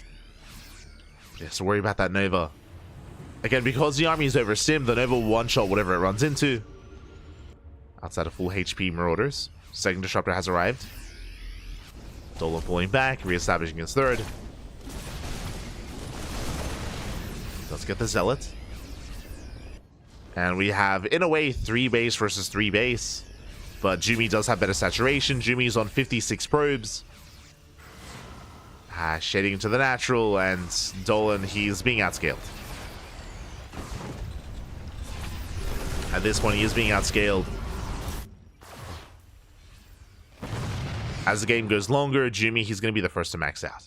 has to worry about that Nova. Again, because the army is over sim, the Nova one-shot whatever it runs into. Outside of full HP Marauders. Second disruptor has arrived. Dolan pulling back, re-establishing his third. Let's get the Zealot. And we have, in a way, 3 base versus 3 base. But Jumy does have better saturation. Jumy's on 56 probes. Shading into the natural, and Dolan, he's being outscaled. At this point, he is being outscaled. As the game goes longer, Jumy, he's going to be the first to max out.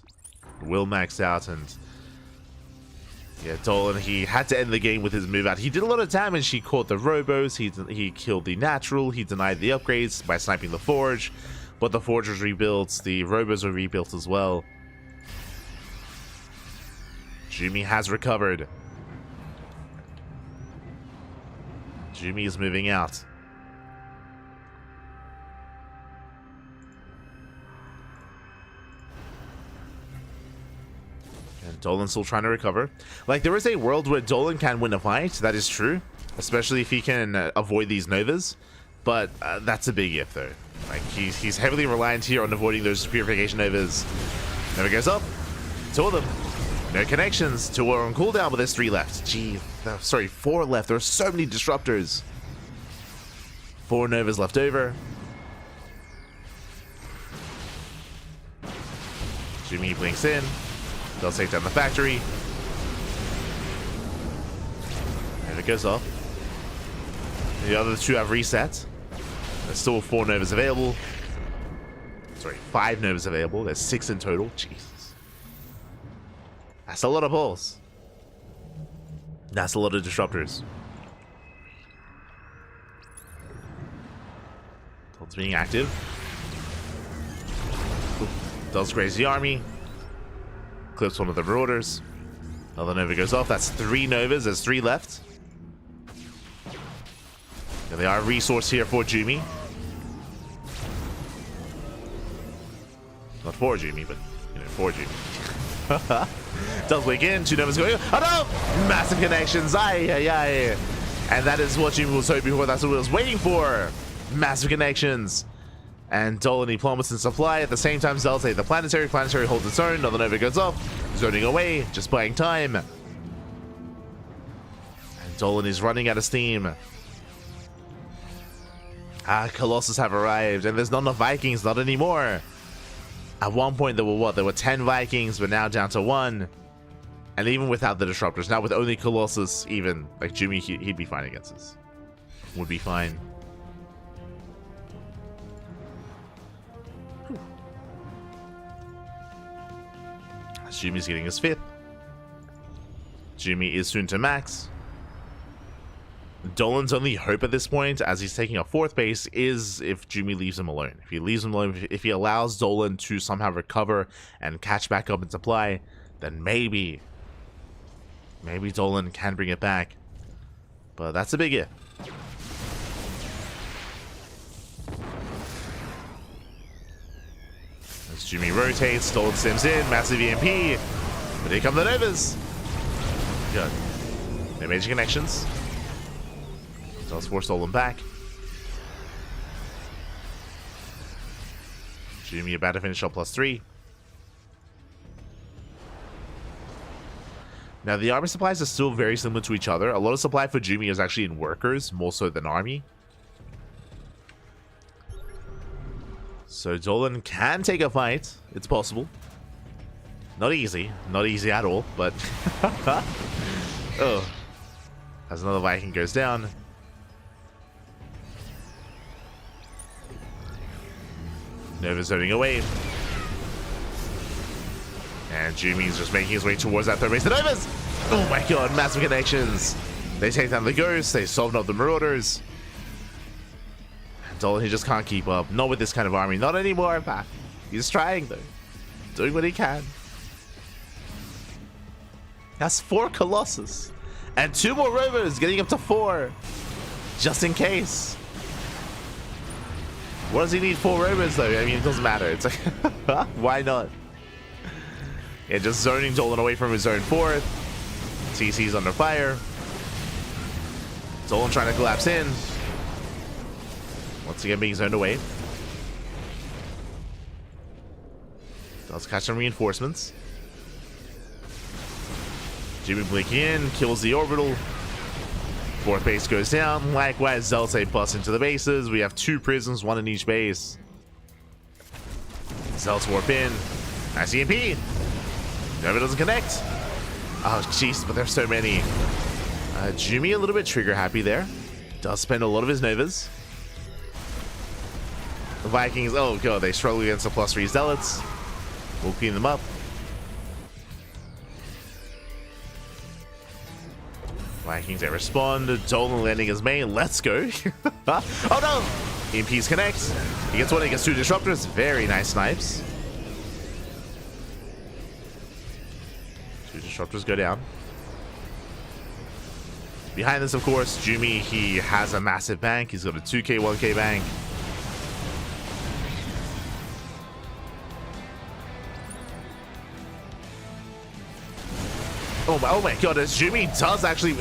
Will max out, and yeah, Dolan, he had to end the game with his move out. He did a lot of damage. He caught the Robos, he killed the Natural, he denied the upgrades by sniping the Forge, but the Forge was rebuilt, the Robos were rebuilt as well. Jumy has recovered. Jumy is moving out. And Dolan's still trying to recover. Like, there is a world where Dolan can win a fight. That is true. Especially if he can avoid these Novas. But that's a big if, though. Like, he's heavily reliant here on avoiding those Purification Novas. Nova goes up. 2 of them. No connections. 2 are on cooldown, but there's 3 left. Gee, sorry, 4 left. There are so many disruptors. 4 Novas left over. Jumy blinks in. They'll take down the factory. And it goes off. The other 2 have reset. There's still 4 Novas available. Sorry, 5 Novas available. There's 6 in total. Jesus. That's a lot of balls. That's a lot of disruptors. It's being active. Does graze the army. Clips one of the Marauders. Another Nova goes off. That's 3 Novas. There's 3 left. And they are a resource here for Jumy. Not for Jumy, but, you know, for Jumy. Does wake in. 2 Novas going. Oh no! Massive connections. Aye, aye, aye. And that is what Jumy was hoping for. That's what he was waiting for. Massive connections. And Dolan diplomas in supply. At the same time, Zelda, the planetary holds its own. Another Nova goes off. Zoning away. Just buying time. And Dolan is running out of steam. Colossus have arrived. And there's not enough Vikings. Not anymore. At one point, there were what? There were 10 Vikings, but now down to 1. And even without the disruptors, now with only Colossus, even, like Jumy, he'd be fine against this. Would be fine. Jumy's getting his 5th. Jumy is soon to max. Dolan's only hope at this point, as he's taking a 4th base, is if Jumy leaves him alone. If he leaves him alone, if he allows Dolan to somehow recover and catch back up in supply, then maybe Dolan can bring it back. But that's a big if. Jumy rotates, Dolan sims in, massive EMP. But here come the Novas. Good. No major connections. Does force Dolan back. Jumy about to finish up +3. Now, the army supplies are still very similar to each other. A lot of supply for Jumy is actually in workers, more so than army. So Dolan can take a fight. It's possible. Not easy. Not easy at all, but... oh. As another Viking goes down. Nova zoning away. And Jumy's just making his way towards that third base. The Novas! Oh my god, massive connections. They take down the Ghosts. They solve up the Marauders. Dolan, he just can't keep up. Not with this kind of army. Not anymore, Pat. He's trying, though. Doing what he can. That's 4 Colossus. And 2 more Rovers, getting up to 4. Just in case. What does he need 4 Rovers, though? I mean, it doesn't matter. It's like, why not? Yeah, just zoning Dolan away from his zone 4th. CC's under fire. Dolan trying to collapse in. Once again being zoned away. Does catch some reinforcements. Jumy blinking in, kills the orbital. 4th base goes down. Likewise, Zealot's bust into the bases. We have 2 prisons, 1 in each base. Zealots warp in. Nice EMP. Nova doesn't connect. Oh, jeez, but there's so many. Jumy a little bit trigger happy there. Does spend a lot of his Novas. The Vikings, oh god, they struggle against the +3 Zealots. We'll clean them up. Vikings, they respond. Dolan landing his main. Let's go. Oh no! EMPs connect. He gets 1, he gets 2 disruptors. Very nice snipes. 2 disruptors go down. Behind this, of course, Jumy, he has a massive bank. He's got a 2k, 1k bank. Oh my god, as Jumy does actually...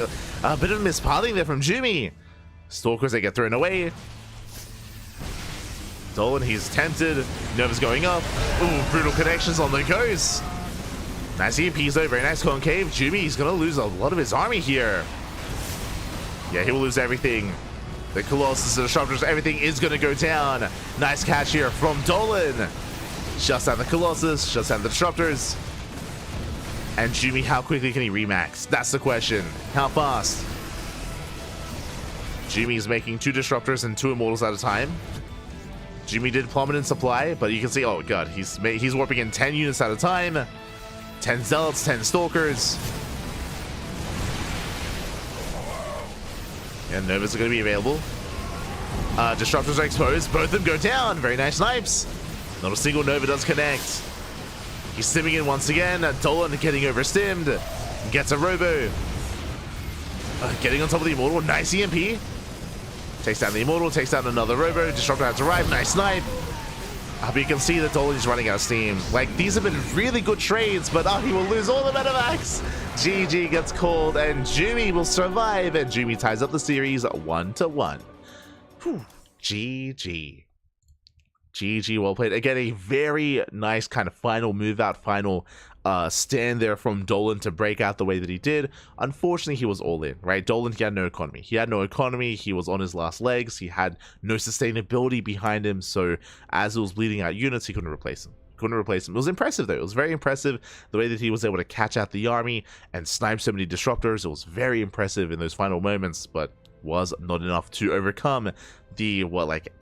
a bit of mispathing there from Jumy. Stalkers, they get thrown away. Dolan, he's tempted. Nova's going up. Ooh, brutal connections on the Ghost. Nice EMPs though, very nice concave. Jumy, he's going to lose a lot of his army here. Yeah, he will lose everything. The Colossus, the Disruptors, everything is going to go down. Nice catch here from Dolan. Shuts down the Colossus, shuts down the Disruptors. And Jumy, how quickly can he remax? That's the question. How fast? Jumy's making 2 Disruptors and 2 Immortals at a time. Jumy did plummet in supply, but you can see, oh god, he's warping in 10 units at a time. 10 Zealots, 10 Stalkers. And Novas are going to be available. Disruptors are exposed. Both of them go down. Very nice snipes. Not a single Nova does connect. He's stimming in once again. Dolan getting overstimmed. Gets a Robo. Getting on top of the Immortal. Nice EMP. Takes down the Immortal. Takes down another Robo. Disruptor has arrived. Nice snipe. But you can see that Dolan is running out of steam. Like, these have been really good trades, but he will lose all the Metavacs. GG gets called, and Jumy will survive, and Jumy ties up the series 1-1. Whew. GG. GG, well played. Again, a very nice kind of final move out, final stand there from Dolan to break out the way that he did. Unfortunately, he was all in, right? Dolan, he had no economy. He was on his last legs. He had no sustainability behind him. So as it was bleeding out units, he couldn't replace him. It was impressive, though. It was very impressive the way that he was able to catch out the army and snipe so many disruptors. It was very impressive in those final moments, but was not enough to overcome the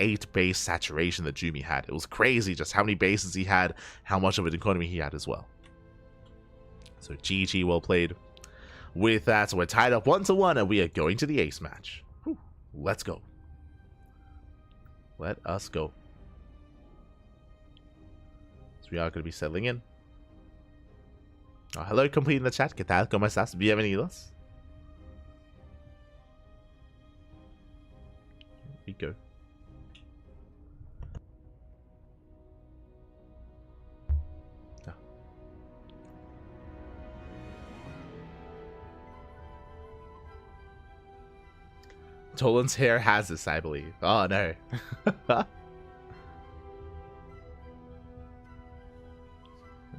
8 base saturation that Jumy had. It was crazy just how many bases he had, how much of an economy he had as well. So GG, well played. With that, we're tied up 1-1, and we are going to the ace match. Whew. Let's go. Let us go. So we are going to be settling in. Oh, hello, complete in the chat. ¿Qué tal? ¿Cómo estás? Bienvenidos. Here we go. Dolan's hair has this, I believe. Oh, no. Here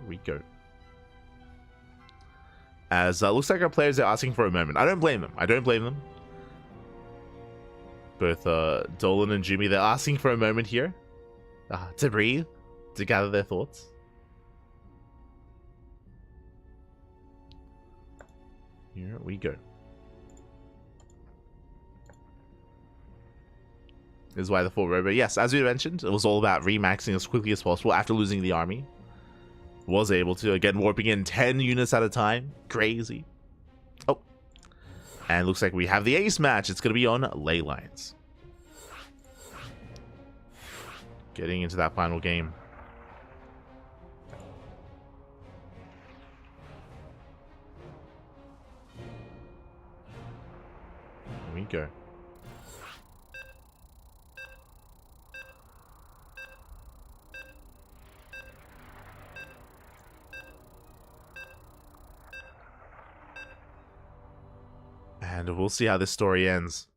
we go. As looks like our players are asking for a moment. I don't blame them. I don't blame them. Both Dolan and Jumy, they're asking for a moment here. To breathe. To gather their thoughts. Here we go. This is why the full robo. Yes, as we mentioned, it was all about remaxing as quickly as possible after losing the army. Was able to, again, warping in 10 units at a time. Crazy. Oh. And looks like we have the ace match. It's going to be on ley lines. Getting into that final game. Here we go. And we'll see how this story ends.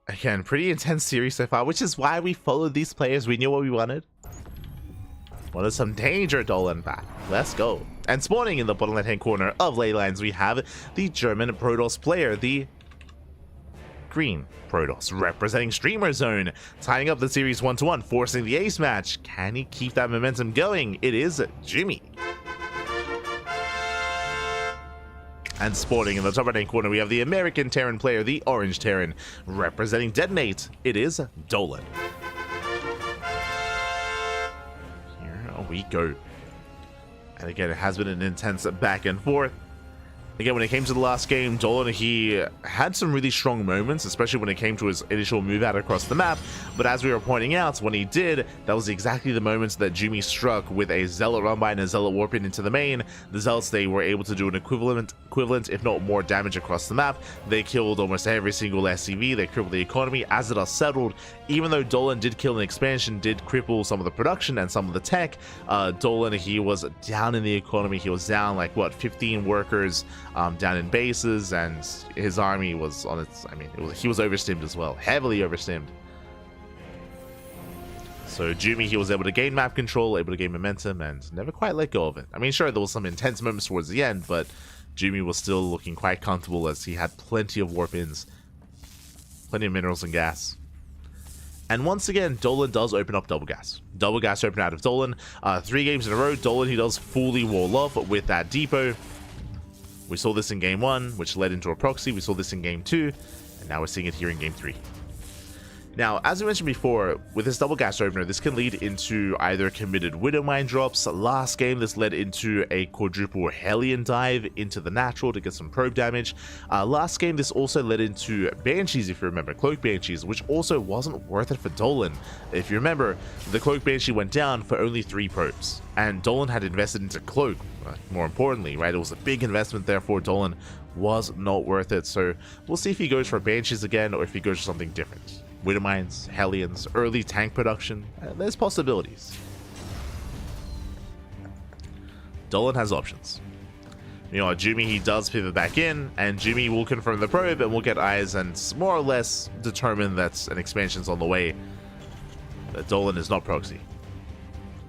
Again, pretty intense series so far, which is why we followed these players. We knew what we wanted. Wanted some danger, Dolan back. Let's go. And spawning in the bottom left-hand corner of ley lines, we have the German Protoss player, the green Protoss, representing Streamer Zone, tying up the series 1-1, forcing the ace match. Can he keep that momentum going? It is Jumy. And spawning in the top right-hand corner, we have the American Terran player, the Orange Terran, representing Detonate. It is Dolan. Here we go. And again, it has been an intense back and forth. Again, when it came to the last game, Dolan, he had some really strong moments, especially when it came to his initial move out across the map. But as we were pointing out, when he did, that was exactly the moments that Jumy struck with a Zealot run by and a Zealot warp into the main. The Zealots, they were able to do an equivalent, if not more, damage across the map. They killed almost every single SCV, they crippled the economy. As it are settled, even though Dolan did kill an expansion, did cripple some of the production and some of the tech, Dolan, he was down in the economy. He was down like, what, 15 workers, down in bases, and his army was on its, I mean, he was overstimmed as well, heavily overstimmed. So Jumy, he was able to gain map control, able to gain momentum, and never quite let go of it. I mean, sure, there was some intense moments towards the end, but Jumy was still looking quite comfortable as he had plenty of warp-ins, plenty of minerals and gas. And once again, Dolan does open up double gas. Double gas open out of Dolan. 3 games in a row, Dolan, he does fully wall off with that depot. We saw this in game 1, which led into a proxy. We saw this in game 2, and now we're seeing it here in game 3. Now, as I mentioned before, with this double gas opener, this can lead into either committed Widow Mine drops. Last game, this led into a quadruple Hellion dive into the natural to get some probe damage. Last game, this also led into Banshees, if you remember, Cloak Banshees, which also wasn't worth it for Dolan. If you remember, the Cloak Banshee went down for only 3 probes, and Dolan had invested into Cloak, more importantly, right? It was a big investment there for Dolan, was not worth it. So we'll see if he goes for Banshees again, or if he goes for something different. Widow Mines, Hellions, early tank production, there's possibilities. Dolan has options. You know, Jumy, he does pivot back in, and Jumy will confirm the probe, and we'll get eyes and more or less determine that an expansion's on the way. That Dolan is not proxy.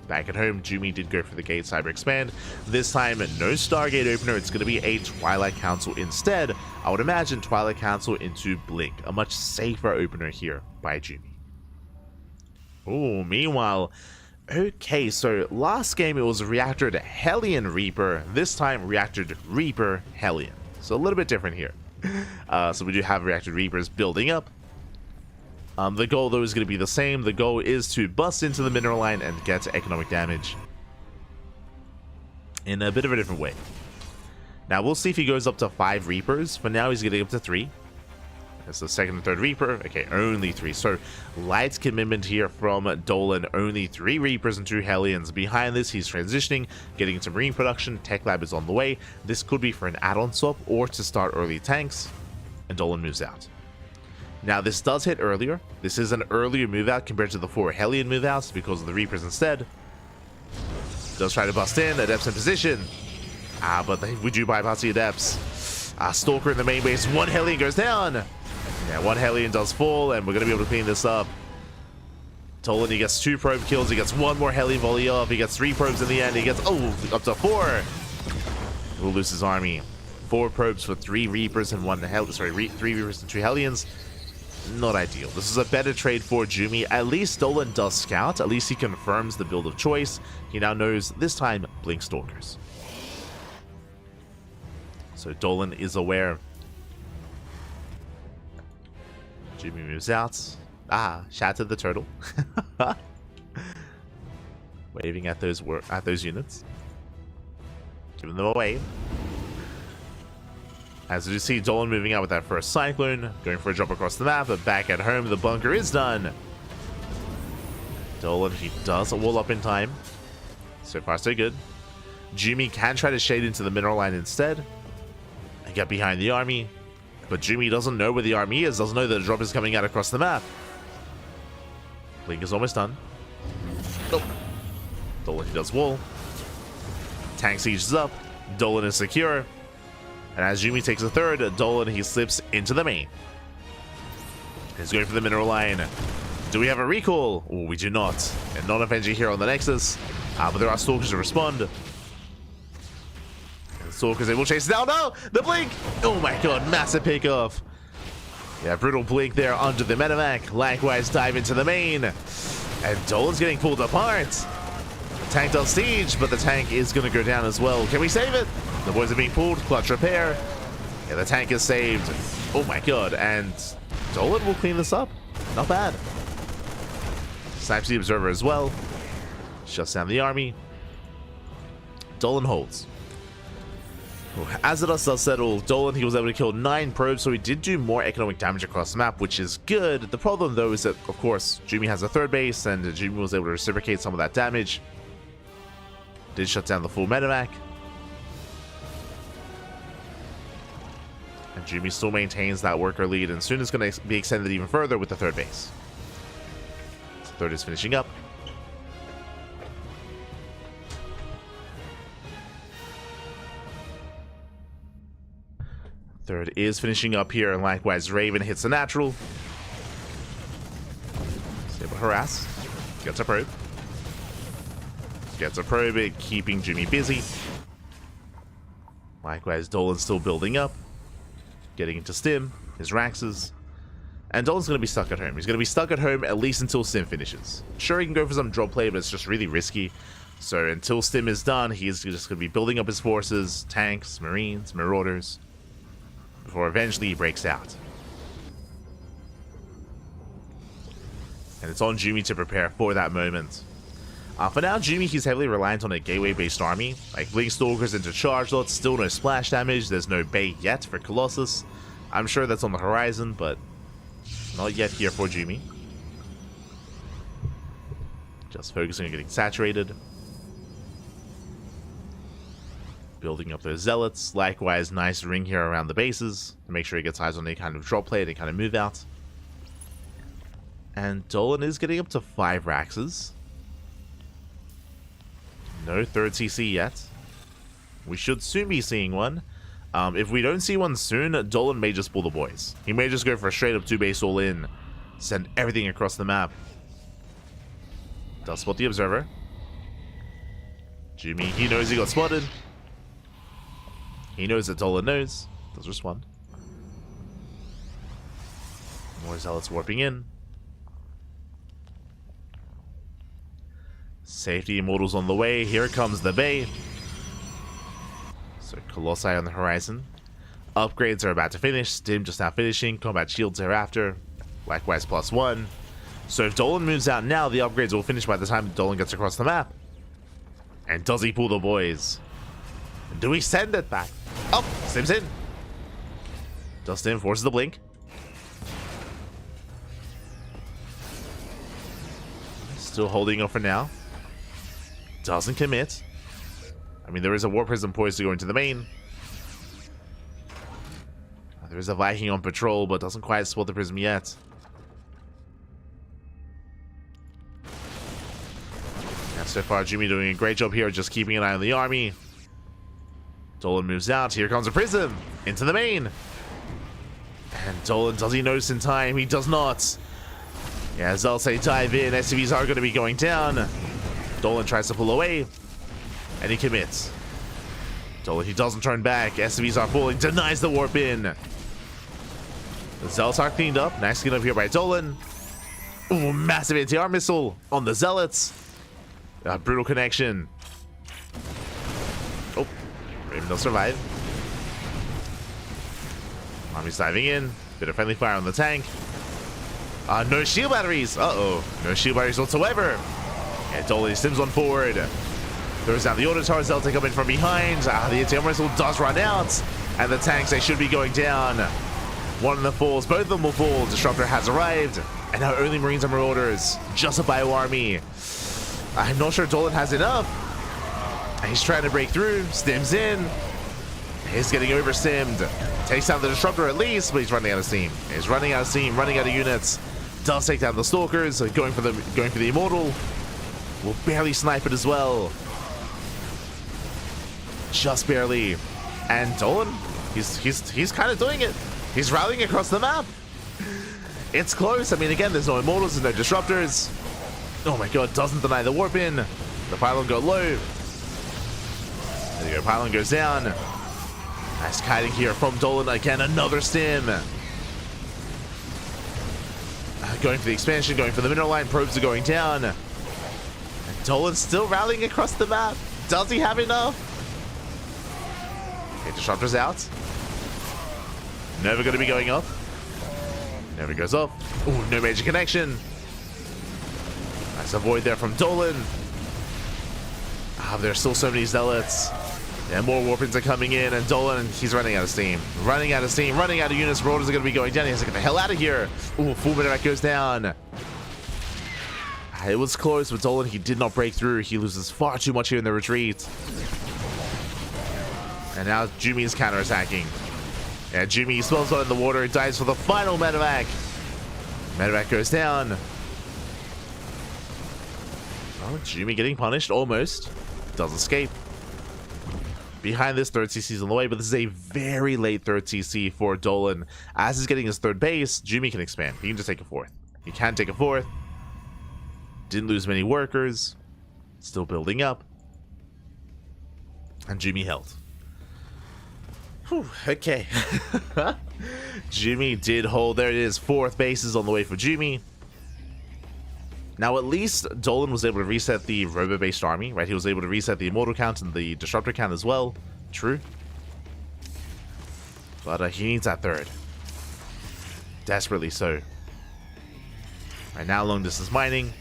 Back at home, Jumy did go for the Gate Cyber Expand. This time, no Stargate opener. It's going to be a Twilight Council instead. I would imagine Twilight Council into Blink. A much safer opener here by Jumy. Oh, meanwhile, okay, so last game it was Reactored Hellion Reaper. This time, Reactored Reaper Hellion. So a little bit different here. So we do have Reactored Reapers building up. The goal, though, is going to be the same. The goal is to bust into the mineral line and get economic damage in a bit of a different way. Now, we'll see if he goes up to 5 Reapers. For now, he's getting up to 3. That's the second and third Reaper. Okay, only 3. So, light commitment here from Dolan. Only 3 Reapers and 2 Hellions. Behind this, he's transitioning, getting into Marine production. Tech Lab is on the way. This could be for an add-on swap or to start early tanks. And Dolan moves out. Now, this does hit earlier. This is an earlier move out compared to the 4 Hellion move outs because of the Reapers instead. Does try to bust in. Adepts in position. But we do bypass the Adepts. Stalker in the main base. 1 Hellion goes down. Yeah, one Hellion does fall, and we're going to be able to clean this up. Dolan, he gets 2 probe kills. He gets 1 more Hellion volley off. He gets 3 probes in the end. He gets, up to 4. We'll lose his army. 4 probes for 3 Reapers and 1 Hell. Sorry, 3 Reapers and 2 Hellions. Not ideal. This is a better trade for Jumy. At least Dolan does scout. At least he confirms the build of choice. He now knows this time Blink Stalkers. So Dolan is aware. Jumy moves out. Shattered the turtle. Waving at those units. Giving them away. As you see, Dolan moving out with that first Cyclone, going for a drop across the map, but back at home, the bunker is done. Dolan, he does a wall up in time. So far, so good. Jumy can try to shade into the mineral line instead and get behind the army, but Jumy doesn't know where the army is, doesn't know that a drop is coming out across the map. Blink is almost done. Dolan, he does wall. Tank siege is up. Dolan is secure. And as Jumy takes a third, Dolan, he slips into the main. He's going for the mineral line. Do we have a recall? Oh, we do not. And non-Avenger here on the Nexus. But there are Stalkers to respond. And Stalkers, they will chase it down. No! The Blink! Oh my god, massive pickoff. Yeah, brutal Blink there under the Medivac. Likewise, dive into the main. And Dolan's getting pulled apart. The tank does siege, but the tank is going to go down as well. Can we save it? The boys are being pulled. Clutch repair. Yeah, the tank is saved. Oh my god. And Dolan will clean this up. Not bad. Snipes the Observer as well. Shuts down the army. Dolan holds. As the dust does settle, Dolan, he was able to kill 9 probes, so he did do more economic damage across the map, which is good. The problem, though, is that, of course, Jumy has a 3rd base, and Jumy was able to reciprocate some of that damage. Did shut down the full Medivac. And Jumy still maintains that worker lead, and soon it's going to be extended even further with the 3rd base. So 3rd is finishing up. Third is finishing up here, and likewise Raven hits the natural. Stable harass. Gets a probe. Gets a probe, keeping Jumy busy. Likewise, Dolan's still building up. Getting into Stim, his Raxes. And Dolan's going to be stuck at home. He's going to be stuck at home at least until Stim finishes. Sure, he can go for some drop play, but it's just really risky. So until Stim is done, he's just going to be building up his forces, tanks, Marines, Marauders, before eventually he breaks out. And it's on Jumy to prepare for that moment. For now, Jumy, he's heavily reliant on a gateway-based army. Like Blink Stalkers into charge lots, still no splash damage, there's no bait yet for Colossus. I'm sure that's on the horizon, but not yet here for Jumy. Just focusing on getting saturated. Building up those zealots. Likewise, nice ring here around the bases to make sure he gets eyes on any kind of drop play, any kind of move out. And Dolan is getting up to 5 Raxes. No 3rd CC yet. We should soon be seeing one. If we don't see one soon, Dolan may just pull the boys. He may just go for a straight up 2 base all in. Send everything across the map. Does spot the Observer. Jumy, he knows he got spotted. He knows that Dolan knows. Does respond. More zealots warping in. Safety Immortals on the way. Here comes the Bay. So Colossi on the horizon. Upgrades are about to finish. Stim just now finishing. Combat shields thereafter. Likewise +1. So if Dolan moves out now, the upgrades will finish by the time Dolan gets across the map. And does he pull the boys? Do we send it back? Oh, Stim's in. Does Stim forces the blink. Still holding up for now. Doesn't commit. I mean, there is a War Prism poised to go into the main. There is a Viking on patrol, but doesn't quite spot the Prism yet. And so far, Jumy doing a great job here, just keeping an eye on the army. Dolan moves out. Here comes a Prism into the main. And Dolan, does he notice in time? He does not. Yeah, as I'll say, dive in. SCVs are going to be going down. Dolan tries to pull away. And he commits. Dolan, he doesn't turn back. SCVs are falling. Denies the warp in. The Zealots are cleaned up. Nice clean up here by Dolan. Ooh, massive anti-arm missile on the Zealots. Brutal connection. Oh, Raven will survive. Army's diving in. Bit of friendly fire on the tank. No shield batteries. Uh-oh. No shield batteries whatsoever. And Dolan sims on forward. Throws down the auto turrets. They'll take up in from behind. The anti-arm missile does run out. And the tanks, they should be going down. One of them falls. Both of them will fall. Disruptor has arrived. And now only Marines and Marauders. Just a bio army. I'm not sure Dolan has enough. He's trying to break through. Stims in. He's getting over-stimmed. Takes down the Disruptor at least, but he's running out of steam. He's running out of steam, running out of units. Does take down the Stalkers. Going for the Immortal. Will barely snipe it as well. Just barely. And Dolan, he's kind of doing it. He's rallying across the map. It's close. I mean, again, there's no Immortals, there's no Disruptors. Oh my god, doesn't deny the warp in. The pylon go low. There you go, pylon goes down. Nice kiting here from Dolan. Again, another stim. Going for the expansion, going for the mineral line. Probes are going down. And Dolan's still rallying across the map. Does he have enough? Okay, Disruptor's out. Never going to be going up. Never goes up. Ooh, no major connection. Nice avoid there from Dolan. There's still so many Zealots. And more Warpins are coming in, and Dolan, he's running out of steam. Running out of steam, running out of units. Marauders are going to be going down. He has to get the hell out of here. Ooh, full minute goes down. It was close, but Dolan, he did not break through. He loses far too much here in the retreat. And now Jumy is counterattacking. Yeah, Jumy spells out in the water. Dies for the final medevac. Medevac goes down. Oh, Jumy getting punished, almost. Does escape. Behind this, third CC is on the way, but this is a very late third CC for Dolan. As he's getting his third base, Jumy can expand. He can just take a fourth. He can take a fourth. Didn't lose many workers. Still building up. And Jumy held. Whew, okay. Jumy did hold. There it is. Fourth base is on the way for Jumy. Now, at least Dolan was able to reset the robo-based army, right? He was able to reset the Immortal count and the Disruptor count as well. True. But he needs that third. Desperately so. Right now, long distance mining.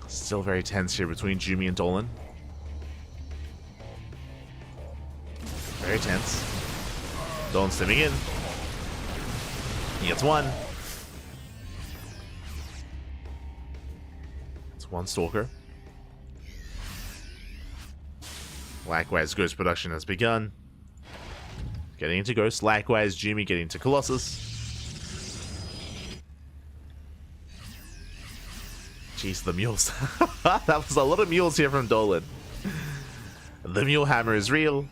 Still very tense here between Jumy and Dolan. Very tense. Dolan stimming in. He gets one. It's one Stalker. Likewise, Ghost production has begun. Getting into Ghost. Likewise, Jumy getting to Colossus. Jeez, the mules. That was a lot of mules here from Dolan. The mule hammer is real.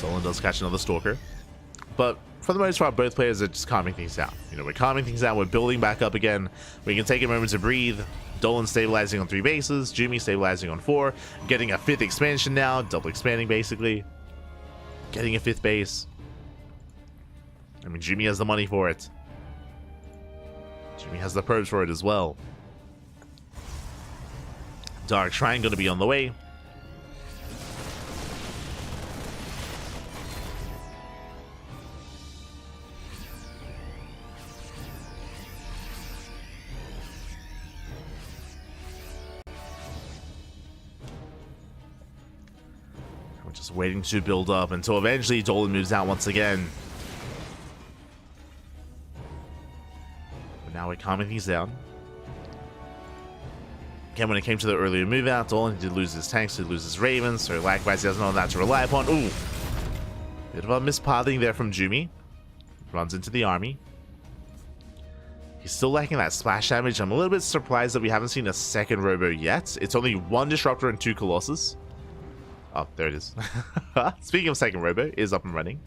Dolan does catch another Stalker. But for the most part, both players are just calming things down. You know, we're calming things down. We're building back up again. We can take a moment to breathe. Dolan stabilizing on 3 bases. Jumy stabilizing on 4. Getting a 5th expansion now. Double expanding, basically. Getting a 5th base. I mean, Jumy has the money for it. Jumy has the probes for it as well. Dark Shrine going to be on the way. We're just waiting to build up until eventually Dolan moves out once again. But now we're calming things down. Again, when it came to the earlier move out, Dolan did lose his tanks, did lose his ravens, so likewise he has none of that to rely upon. Ooh! Bit of a mispathing there from Jumy. Runs into the army. He's still lacking that splash damage. I'm a little bit surprised that we haven't seen a second Robo yet. It's only 1 Disruptor and 2 Colossus. Oh, there it is. Speaking of second Robo, it is up and running.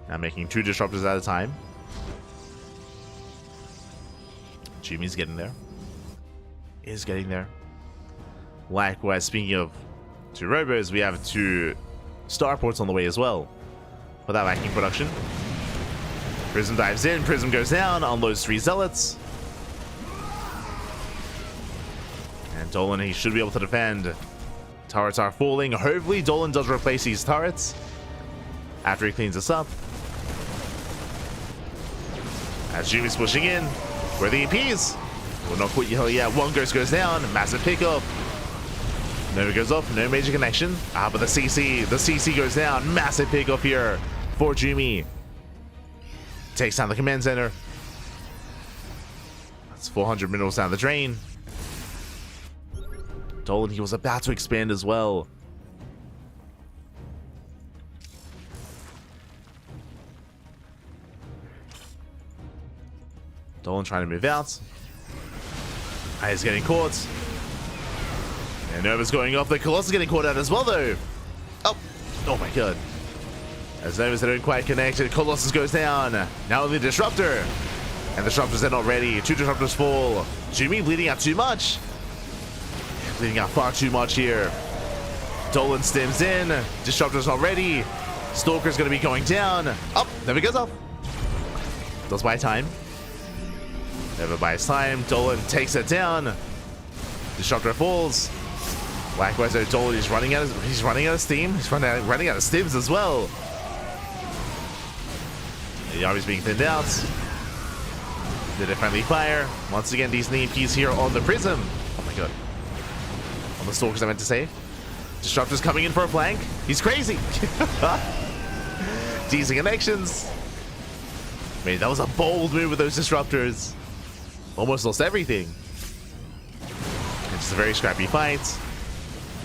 Now making 2 Disruptors at a time. Jumy's getting there. Is getting there. Likewise, speaking of 2 Robos, we have 2 Starports on the way as well. For that Viking production. Prism dives in, Prism goes down, unloads 3 Zealots. And Dolan, he should be able to defend. Turrets are falling. Hopefully Dolan does replace these turrets after he cleans this up. As Jumy's pushing in. Where are the EPs? Will not quit. Oh yeah, 1 Ghost goes down. Massive pickup. Nova goes off. No major connection. But the CC goes down. Massive pickup here for Jumy. Takes down the command center. That's 400 minerals down the drain. Dolan, he was about to expand as well. Dolan trying to move out. He's getting caught. And Nova's going off. The Colossus getting caught out as well, though. Oh my god. As Nova's don't quite connected, Colossus goes down. Now only Disruptor. And the Disruptors are not ready. 2 Disruptors fall. Jumy bleeding out too much. Bleeding out far too much here. Dolan stems in. Disruptor's not ready. Stalker's going to be going down. Nova goes off. Does buy time. Nova buys time. Dolan takes it down. Disruptor falls. Likewise, though, Dolan is running out of steam. He's running out of stims as well. The army's being thinned out. Did a friendly fire. Once again, these EMPs here on the Prism. Oh my god. On the Stalkers, I meant to say. Disruptor's coming in for a flank. He's crazy. Teasing connections. Man, that was a bold move with those Disruptors. Almost lost everything. It's just a very scrappy fight.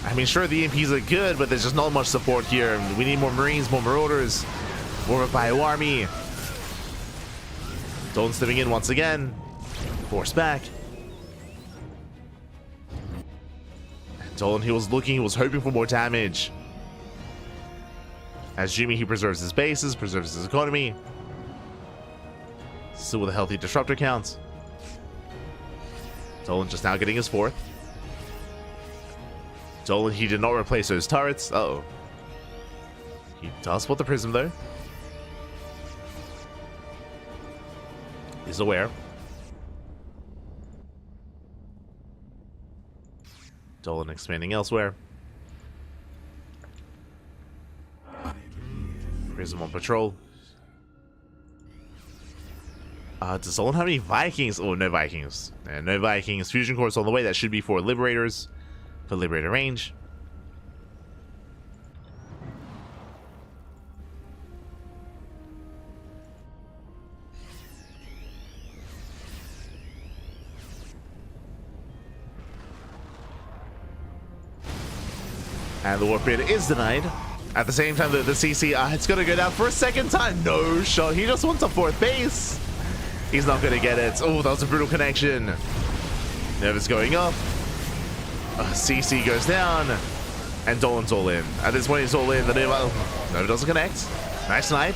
I mean, sure, the EMPs are good, but there's just not much support here. We need more Marines, more Marauders, more of a bio army. Dolan stepping in once again. Force back. And Dolan, he was hoping for more damage. As Jumy, he preserves his bases, preserves his economy. Still with a healthy Disruptor count. Dolan just now getting his 4th. Dolan, he did not replace those turrets. Uh-oh. He does spot the Prism, though. He's aware. Dolan expanding elsewhere. Prism on patrol. Does Dolan have any Vikings? Oh, no Vikings. And no Vikings. Fusion Core's on the way. That should be for Liberators. For Liberator range. And the Warp Bid is denied. At the same time, the CC, it's going to go down for a second time. No shot. He just wants a 4th base. He's not going to get it. Oh, that was a brutal connection. Nova's going up. CC goes down. And Dolan's all in. At this point, he's all in. The Nova doesn't connect. Nice snipe.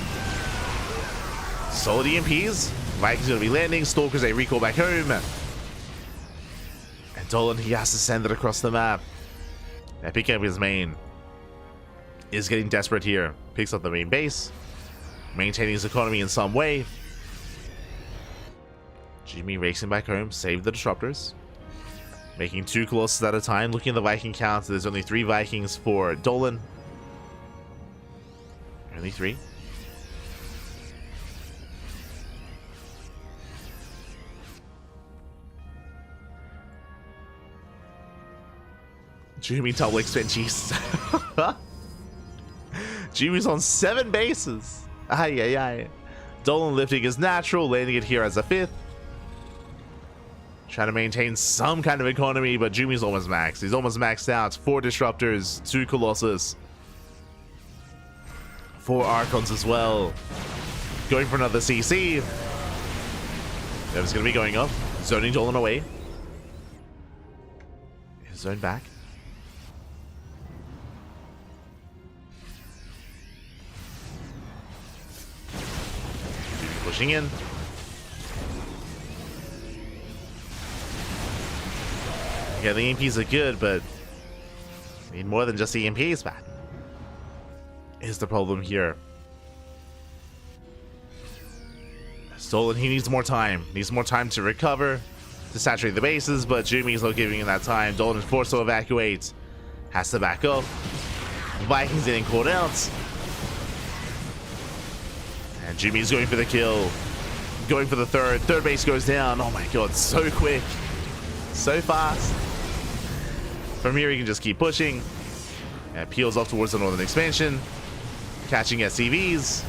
Solid EMPs. Vikings going to be landing. Stalkers, a recall back home. And Dolan, he has to send it across the map. Now, picking up his main. Is getting desperate here. Picks up the main base. Maintaining his economy in some way. Jumy racing back home. Save the Disruptors. Making 2 Colossus at a time. Looking at the Viking count, there's only 3 Vikings for Dolan. Only 3. Jumy double expand, jeez. Jumy's on 7 bases. Ay. Dolan lifting is natural, landing it here as a 5th. Trying to maintain some kind of economy, but Jumy's almost maxed. He's almost maxed out. 4 Disruptors, 2 Colossus, 4 Archons as well. Going for another CC. Never's going to be going off. Zoning Dolan away. Zone back. Pushing in. Yeah, the EMPs are good, but we need more than just the EMPs back. Is the problem here. Dolan, he needs more time. Needs more time to recover, to saturate the bases, but Jumy's not giving him that time. Dolan is forced to evacuate. Has to back up. Vikings getting caught out. And Jumy's going for the kill. Going for the third. Third base goes down. Oh my god, so quick. So fast. From here, he can just keep pushing. And peels off towards the northern expansion. Catching SCVs.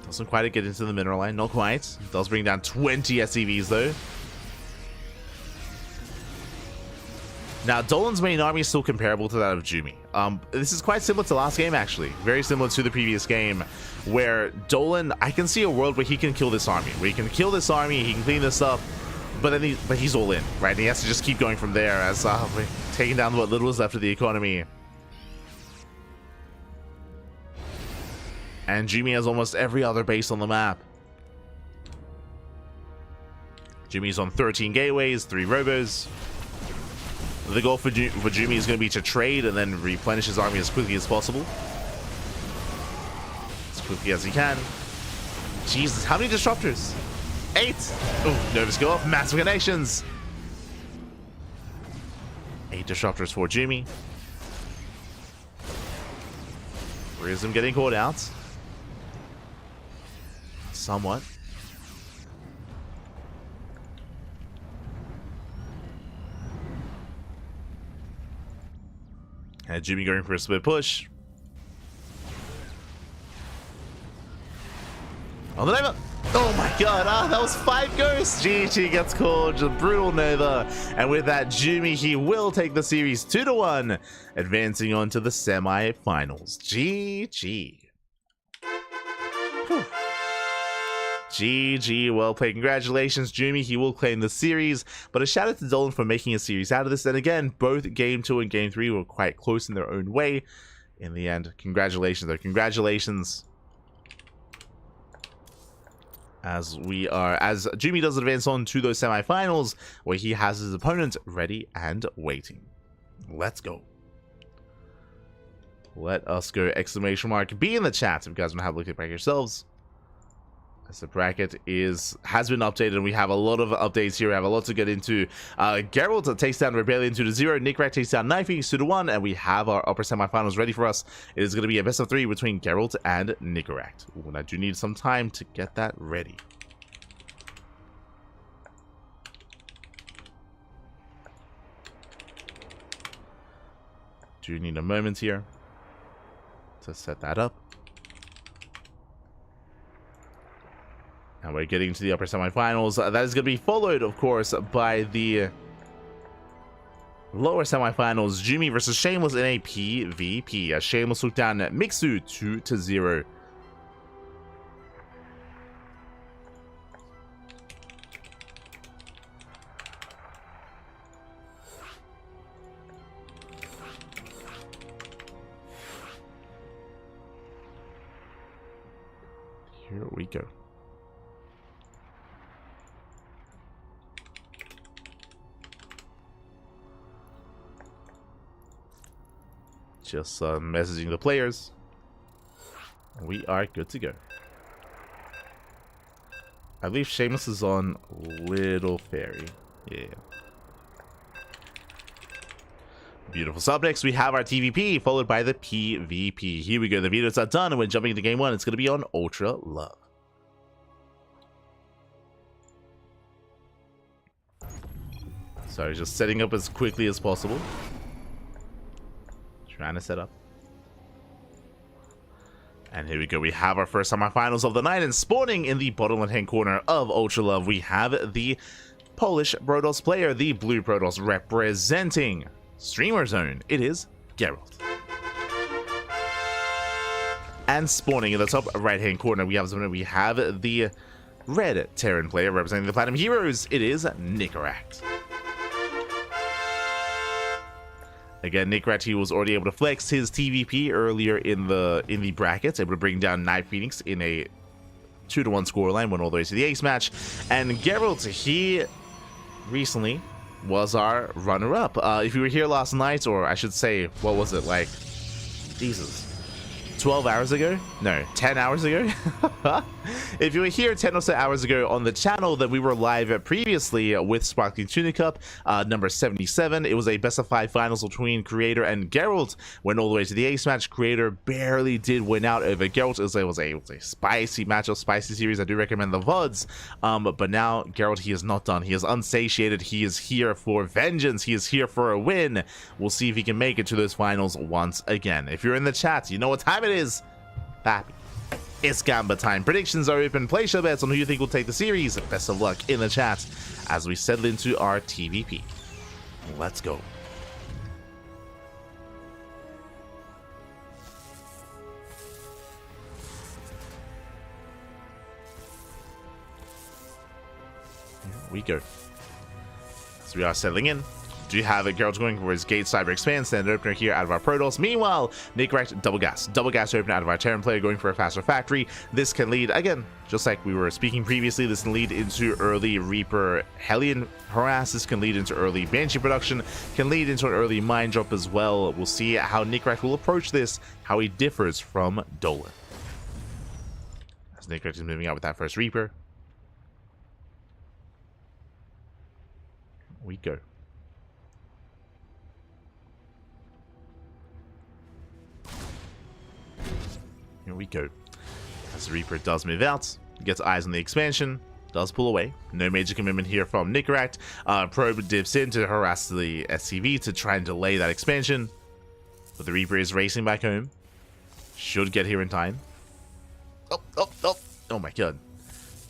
Doesn't quite get into the mineral line. Not quite. Does bring down 20 SCVs though. Now, Dolan's main army is still comparable to that of Jumy. This is quite similar to last game, actually. Very similar to the previous game, where Dolan, I can see a world where he can kill this army. Where he can kill this army, he can clean this up, but then he's all in, right? And he has to just keep going from there as we're taking down what little is left of the economy. And Jumy has almost every other base on the map. Jumy's on 13 gateways, 3 robos. The goal for Jumy is going to be to trade and then replenish his army as quickly as possible. As quickly as he can. Jesus, how many disruptors? 8! Oh, nervous go off. Massive connections. 8 disruptors for Jumy. 3 of them getting caught out. Somewhat. And Jumy going for a split push. On the Nova! Oh my god, that was 5 ghosts! GG gets called, just brutal Nova. And with that, Jumy, he will take the series 2-1, advancing on to the semi-finals. GG. Whew. GG, well played. Congratulations, Jumy. He will claim the series. But a shout out to Dolan for making a series out of this. And again, both Game 2 and Game 3 were quite close in their own way. In the end, congratulations, though. Congratulations. As Jumy does advance on to those semifinals, where he has his opponent ready and waiting. Let's go. Let us go! Exclamation mark. Be in the chat if you guys want to have a look at it by yourselves. As the bracket has been updated, and we have a lot of updates here. We have a lot to get into. Gerald takes down Rebellion 2-0. Nickrat takes down Knifey 2-1, and we have our upper semifinals ready for us. It is going to be a best of 3 between Gerald and Nickrat. And I do need some time to get that ready. Do need a moment here to set that up. And we're getting to the upper semifinals. That is going to be followed, of course, by the lower semifinals. Jumy versus Shameless in a PvP. As Shameless took down Mixu 2-0. Here we go. Just messaging the players. We are good to go. I believe Shameless is on Little Fairy. Yeah. Beautiful. So up next, we have our TVP, followed by the PvP. Here we go. The videos are done, and we're jumping into Game 1. It's going to be on Ultra Love. Sorry, just setting up as quickly as possible. Trying to set up. And here we go. We have our first semifinals of the night, and spawning in the bottom left-hand corner of Ultra Love, we have the Polish Protoss player, the Blue Protoss, representing Streamer Zone. It is Gerald. And spawning in the top right-hand corner, we have the red Terran player representing the Platinum Heroes. It is Nickracht. Again, Nickracht, he was already able to flex his TVP earlier in the brackets, able to bring down Night Phoenix in a 2-1 scoreline, went all the way to the ace match. And Gerald, he recently was our runner-up. If you were here last night, or I should say, what was it, like, Jesus, 12 hours ago? No, 10 hours ago? If you were here 10 or so hours ago on the channel, then we were live previously with Sparkling Tuna Cup, number 77. It was a best of 5 finals between Creator and Gerald. Went all the way to the ace match. Creator barely did win out over Gerald. It was a spicy matchup, spicy series. I do recommend the VODs. But now Gerald, he is not done. He is unsatiated. He is here for vengeance. He is here for a win. We'll see if he can make it to those finals once again. If you're in the chat, you know what time it is. Pappy. It's Gamba time. Predictions are open. Place your bets on who you think will take the series. Best of luck in the chat as we settle into our TVP. Let's go. Here we go. So we are settling in. Do you have a Gerald going for his Gate Cyber Expand, standard opener here out of our Protoss. Meanwhile, Nickracht double gas opener out of our Terran player, going for a faster factory. This can lead, again, just like we were speaking previously, this can lead into early Reaper Hellion harass. This can lead into early Banshee production, can lead into an early mine drop as well. We'll see how Nickracht will approach this, how he differs from Dolan. As Nickracht is moving out with that first Reaper. We go. Here we go. As the Reaper does move out, gets eyes on the expansion, does pull away. No major commitment here from Nickracht. Probe dips in to harass the SCV to try and delay that expansion. But the Reaper is racing back home. Should get here in time. Oh my god.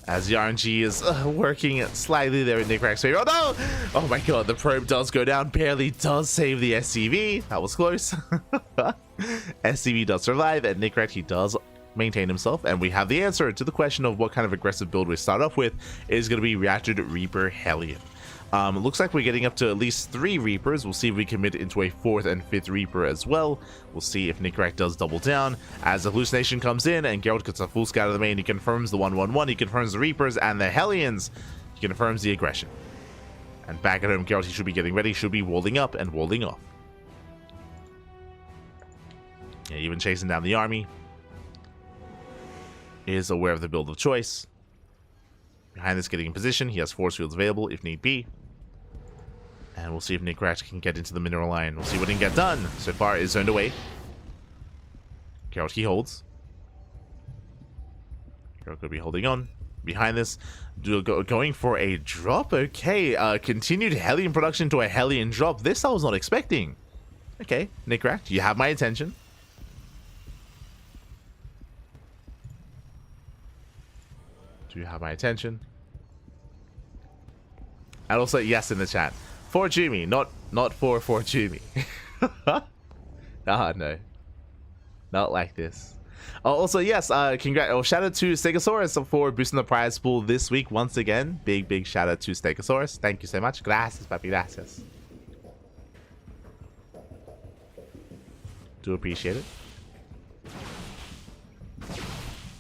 As the RNG is working slightly there in Nickracht's favor. Oh no! Oh my god, the probe does go down. Barely does save the SCV. That was close. SCV does survive, and Nickracht, he does maintain himself. And we have the answer to the question of what kind of aggressive build we start off with. It is going to be Reacted Reaper Hellion. It looks like we're getting up to at least 3 Reapers. We'll see if we commit into a 4th and 5th Reaper as well. We'll see if Nickracht does double down. As the hallucination comes in and Gerald gets a full scout of the main, he confirms the 1-1-1, he confirms the Reapers and the Hellions. He confirms the aggression. And back at home, Gerald, he should be getting ready, should be walling up and walling off. Yeah, even chasing down the army. Is aware of the build of choice. Behind this, getting in position. He has force fields available if need be. And we'll see if Nickracht can get into the mineral line. We'll see what he can get done. So far, is zoned away. Gerald, he holds. Gerald could be holding on. Behind this, going for a drop. Okay, continued Hellion production to a Hellion drop. This I was not expecting. Okay, Nickracht, you have my attention. Do you have my attention? And also yes in the chat. For Jumy, not for Jumy. Ah, no. Not like this. Also, yes, shout out to Stegosaurus for boosting the prize pool this week once again. Big shout out to Stegosaurus. Thank you so much. Gracias, papi, gracias. Do appreciate it.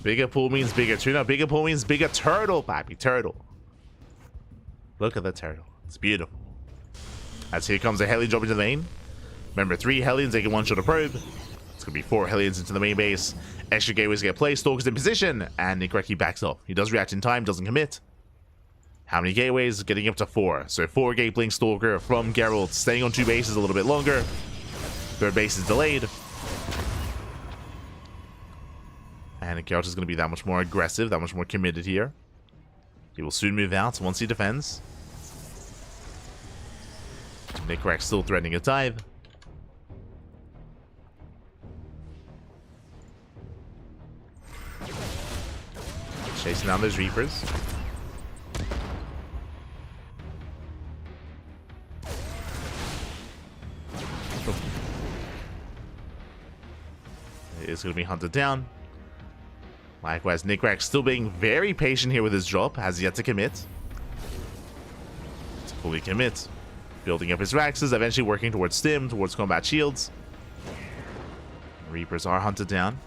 Bigger pool means bigger tuna. Bigger pool means bigger turtle, papi, turtle. Look at the turtle. It's beautiful. As here comes a Hellion drop into the main. Remember, 3 Hellions, they can one-shot a probe. It's going to be 4 Hellions into the main base. Extra gateways get placed. Stalker's in position. And Nickracht backs off. He does react in time, doesn't commit. How many gateways? Getting up to 4. So 4 gate blink Stalker from Gerald. Staying on 2 bases a little bit longer. 3rd base is delayed. And Gerald is going to be that much more aggressive, that much more committed here. He will soon move out once he defends. Nickracht still threatening a dive. Chasing down those Reapers. It is going to be hunted down. Likewise, Nikrak still being very patient here with his drop, has yet to commit. To fully commit. Building up his Raxes, eventually working towards Stim, towards combat shields. Reapers are hunted down.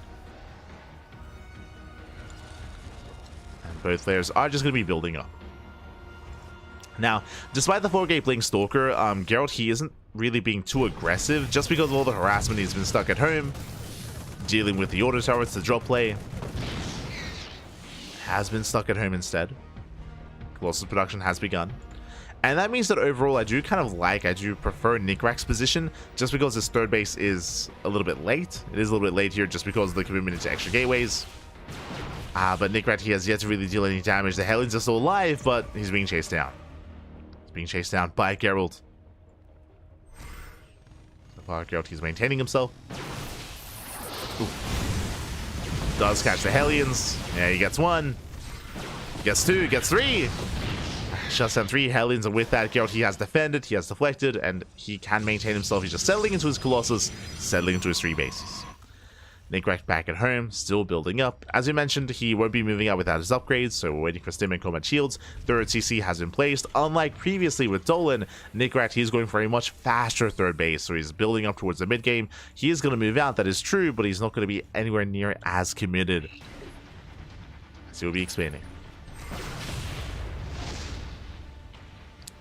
And both players are just going to be building up. Now, despite the 4-gate Blink Stalker, Gerald, he isn't really being too aggressive, just because of all the harassment he's been stuck at home. Dealing with the auto turrets, the drop play. Has been stuck at home instead. Colossus production has begun. And that means that overall I do prefer Nikrak's position, just because his third base is a little bit late. It is a little bit late here just because of the commitment into extra gateways. But Nikrak, he has yet to really deal any damage. The Hellions are still alive, but he's being chased down. He's being chased down by Gerald. So far, Gerald, he's maintaining himself. Ooh. Does catch the Hellions. Yeah, he gets one. Gets two, gets three. Shuts down 3 Hellions, and with that, Gerald, he has defended, he has deflected, and he can maintain himself. He's just settling into his Colossus, settling into his 3 bases. Nikrak back at home, still building up. As we mentioned, he won't be moving out without his upgrades, so we're waiting for Stim and combat shields. Third CC has been placed. Unlike previously with Dolan, Nikrak, he's going for a much faster third base, so he's building up towards the mid game. He is going to move out, that is true, but he's not going to be anywhere near as committed. So he'll be expanding.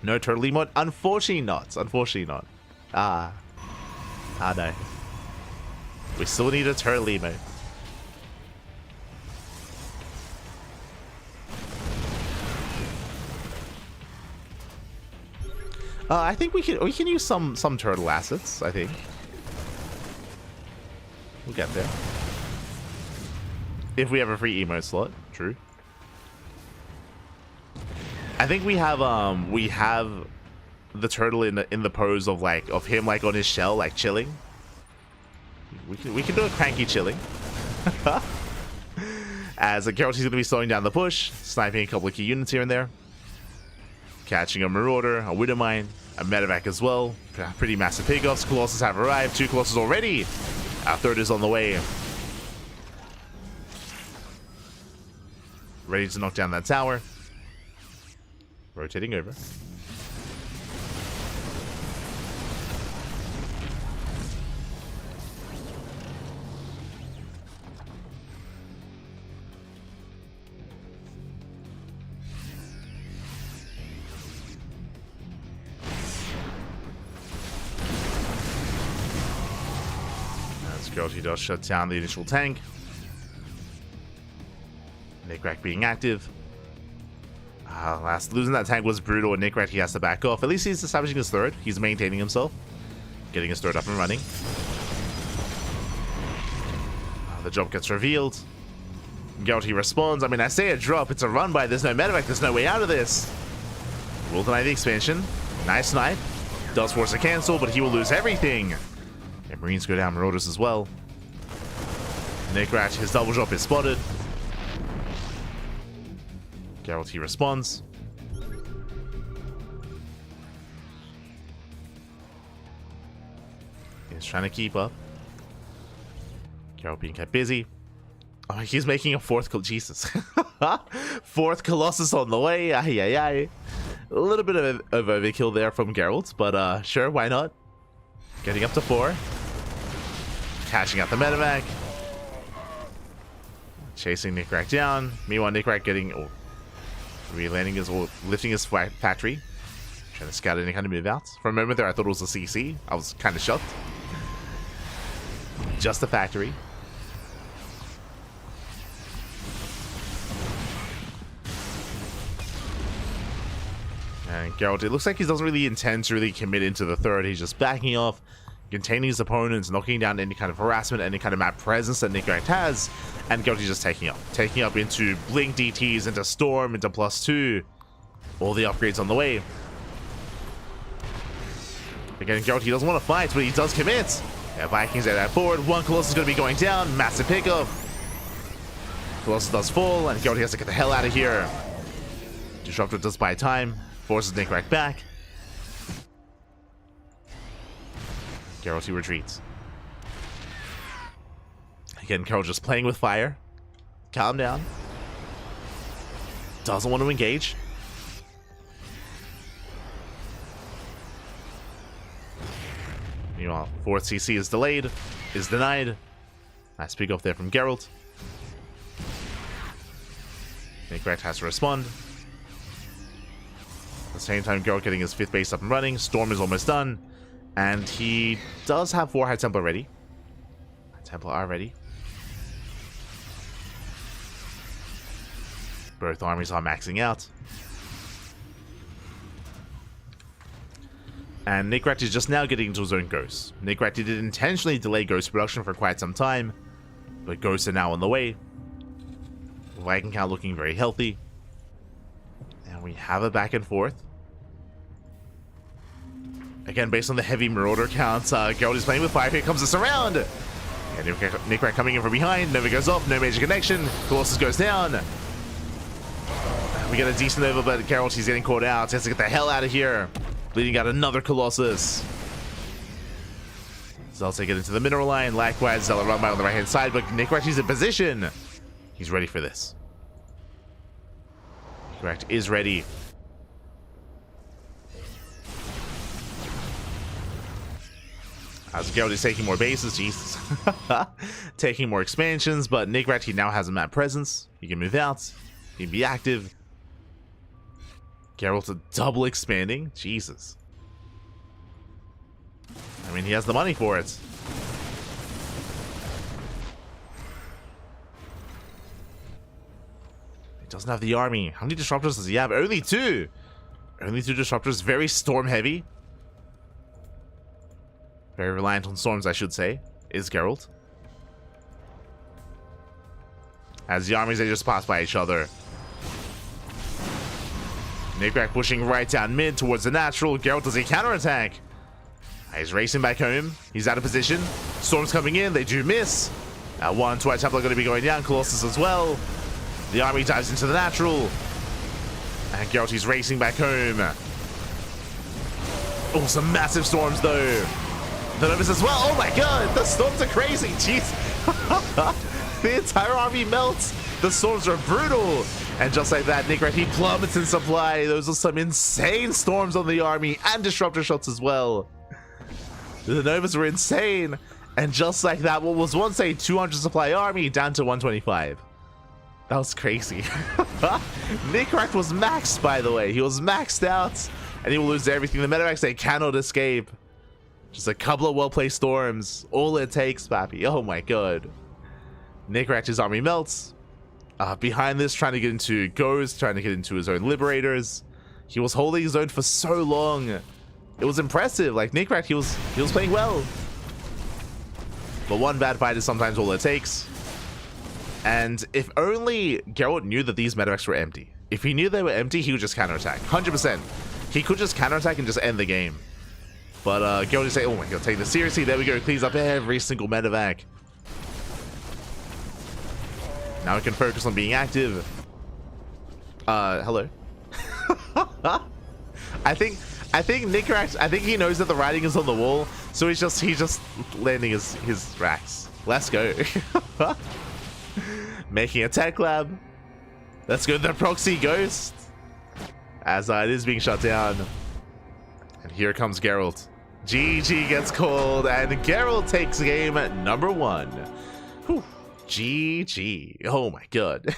No turtle emote? Unfortunately not. Unfortunately not. No. We still need a turtle emote. I think we can use some turtle assets, I think. We'll get there. If we have a free emote slot, true. I think we have the turtle in the pose of him on his shell, like chilling. We can do a CranKy chilling. As Gerald, he's gonna be slowing down the push, sniping a couple of key units here and there, catching a Marauder, a Widowmine, a Medevac as well. Pretty massive pickoffs. Colossus have arrived. 2 Colossus already. Our third is on the way. Ready to knock down that tower. Rotating over. As Gerald, he does shut down the initial tank. Nikrak being active. Losing that tank was brutal, and Nikrak, he has to back off. At least he's establishing his third. He's maintaining himself. Getting his third up and running. The drop gets revealed. Gerald, he responds. I mean, I say a drop. It's a run by. There's no medevac. There's no way out of this. Will deny the expansion. Nice snipe. Does force a cancel, but he will lose everything. And Marines go down. Marauders as well. Nikrak, his double drop is spotted. Gerald, he responds. He's trying to keep up. Gerald being kept busy. Oh, he's making a 4th Jesus. 4th Colossus on the way. Ay, ay, ay. A little bit of overkill there from Gerald, but sure, why not? Getting up to 4. Catching out the medevac. Chasing Nikrak down. Meanwhile, Nikrak getting... Oh, re-landing his, or lifting his factory. Trying to scout any kind of move outs. For a moment there, I thought it was a CC. I was kind of shocked. Just a factory. And Gerald, it looks like he doesn't really intend to really commit into the third. He's just backing off, containing his opponents, knocking down any kind of harassment, any kind of map presence that Nikrak has, and Gerald is just taking up into Blink DTs, into Storm, into +2, all the upgrades on the way. Again, Gerald, he doesn't want to fight, but he does commit. Yeah, Vikings at that board. 1 Colossus is going to be going down, massive pickup. Colossus does fall, and Gerald has to get the hell out of here. Disruptor does buy time, forces Nikrak back. Gerald, he retreats. Again, Gerald just playing with fire. calm down. Doesn't want to engage. Meanwhile, 4th CC is delayed, is denied. Nice pick off there from Gerald. Incorrect has to respond. At the same time, Gerald getting his 5th base up and running. Storm is almost done. And he does have 4 High Templar ready. High Templar are ready. Both armies are maxing out. And Nickrat is just now getting into his own Ghosts. Nickrat did intentionally delay Ghost production for quite some time, but Ghosts are now on the way. Viking count looking very healthy. And we have a back and forth. Again, based on the heavy Marauder counts, Gerald is playing with fire. Here comes the surround. And Nickrat coming in from behind. Nova goes off, no major connection. Colossus goes down. We get a decent Nova, but Gerald, he's getting caught out. He has to get the hell out of here. Bleeding out another Colossus. Zell take it into the mineral line. Likewise, Zell run by on the right hand side, but Nickrat is in position. He's ready for this. Nickrat is ready. As Gerald is taking more bases, Jesus. Taking more expansions, but Nickrat, he now has a map presence. He can move out. He can be active. Gerald's a double expanding. Jesus. I mean, he has the money for it. He doesn't have the army. How many disruptors does he have? Only 2. Only 2 disruptors. Very storm heavy. Very reliant on storms, I should say, is Gerald. As the armies, they just pass by each other. Nickrat pushing right down mid towards the natural. Gerald does a counterattack. He's racing back home. He's out of position. Storms coming in. They do miss. 1, 2 Templar going to be going down. Colossus as well. The army dives into the natural. And Gerald, he's racing back home. Oh, some massive storms though. The Novus as well. Oh my god, the storms are crazy. Jeez. The entire army melts. The storms are brutal. And just like that, Nickrat, he plummets in supply. Those are some insane storms on the army and disruptor shots as well. The Novas were insane. And just like that, what was once a 200 supply army down to 125. That was crazy. Nickrat was maxed, by the way. He was maxed out. And he will lose everything. The Medivacs, they cannot escape. Just a couple of well-placed storms. All it takes, Pappy. Oh my god. Nickrat's army melts. Behind this, trying to get into Ghost, trying to get into his own Liberators. He was holding his own for so long. It was impressive. Like, Nickrat, he was playing well. But one bad fight is sometimes all it takes. And if only Gerald knew that these Medivacs were empty. If he knew they were empty, he would just counterattack. 100%. He could just counterattack and just end the game. But Gerald is saying, oh my god, take this seriously. There we go. Cleans up every single Medivac. Now we can focus on being active. Hello. I think Nickrat, I think he knows that the writing is on the wall, so he's just landing his racks. Let's go. Making a tech lab. Let's go to the proxy Ghost. As it is being shut down. And here comes Gerald. GG gets called, and Gerald takes game number 1. Whew. GG. Oh my god.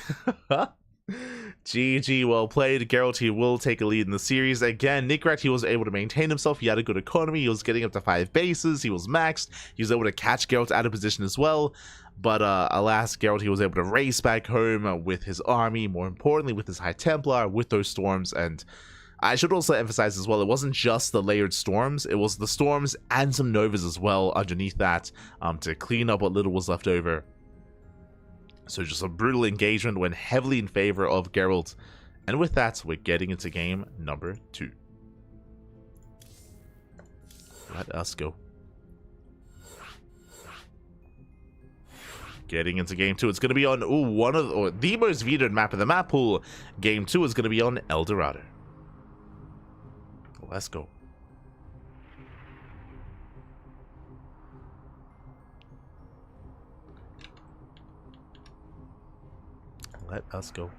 GG, well played. Gerald, he will take a lead in the series. Again, Nickrat, he was able to maintain himself. He had a good economy. He was getting up to 5 bases. He was maxed. He was able to catch Gerald out of position as well. But alas, Gerald, he was able to race back home with his army. More importantly, with his High Templar, with those storms. And I should also emphasize as well, it wasn't just the layered storms. It was the storms and some Novas as well underneath that to clean up what little was left over. So just a brutal engagement went heavily in favor of Gerald. And with that, we're getting into game number 2. Let us go. Getting into game 2. It's going to be on the most vetoed map in the map pool. Game 2 is going to be on El Dorado. Let's go. Let us go.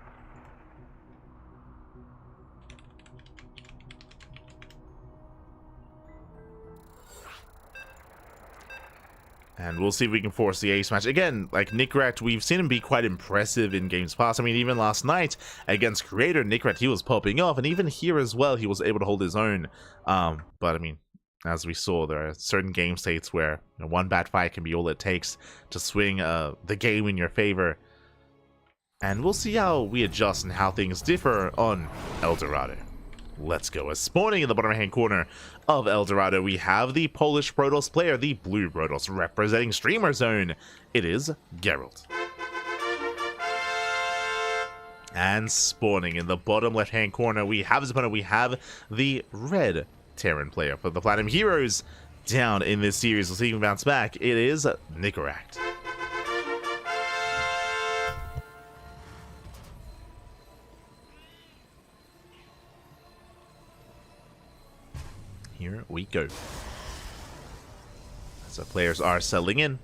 And we'll see if we can force the ace match. Again, like Nickrat, we've seen him be quite impressive in games past. I mean, even last night against Creator, Nickrat, he was popping off. And even here as well, he was able to hold his own. But I mean, as we saw, there are certain game states where one bad fight can be all it takes to swing the game in your favor. And we'll see how we adjust and how things differ on El Dorado. Let's go. As spawning in the bottom right-hand corner of El Dorado, we have the Polish Protoss player, the Blue Protoss, representing Streamer Zone. It is Gerald. And spawning in the bottom left-hand corner, we have his opponent. We have the Red Terran player for the Platinum Heroes down in this series. We'll see if he can bounce back. It is Nickrat. Here we go. So players are settling in.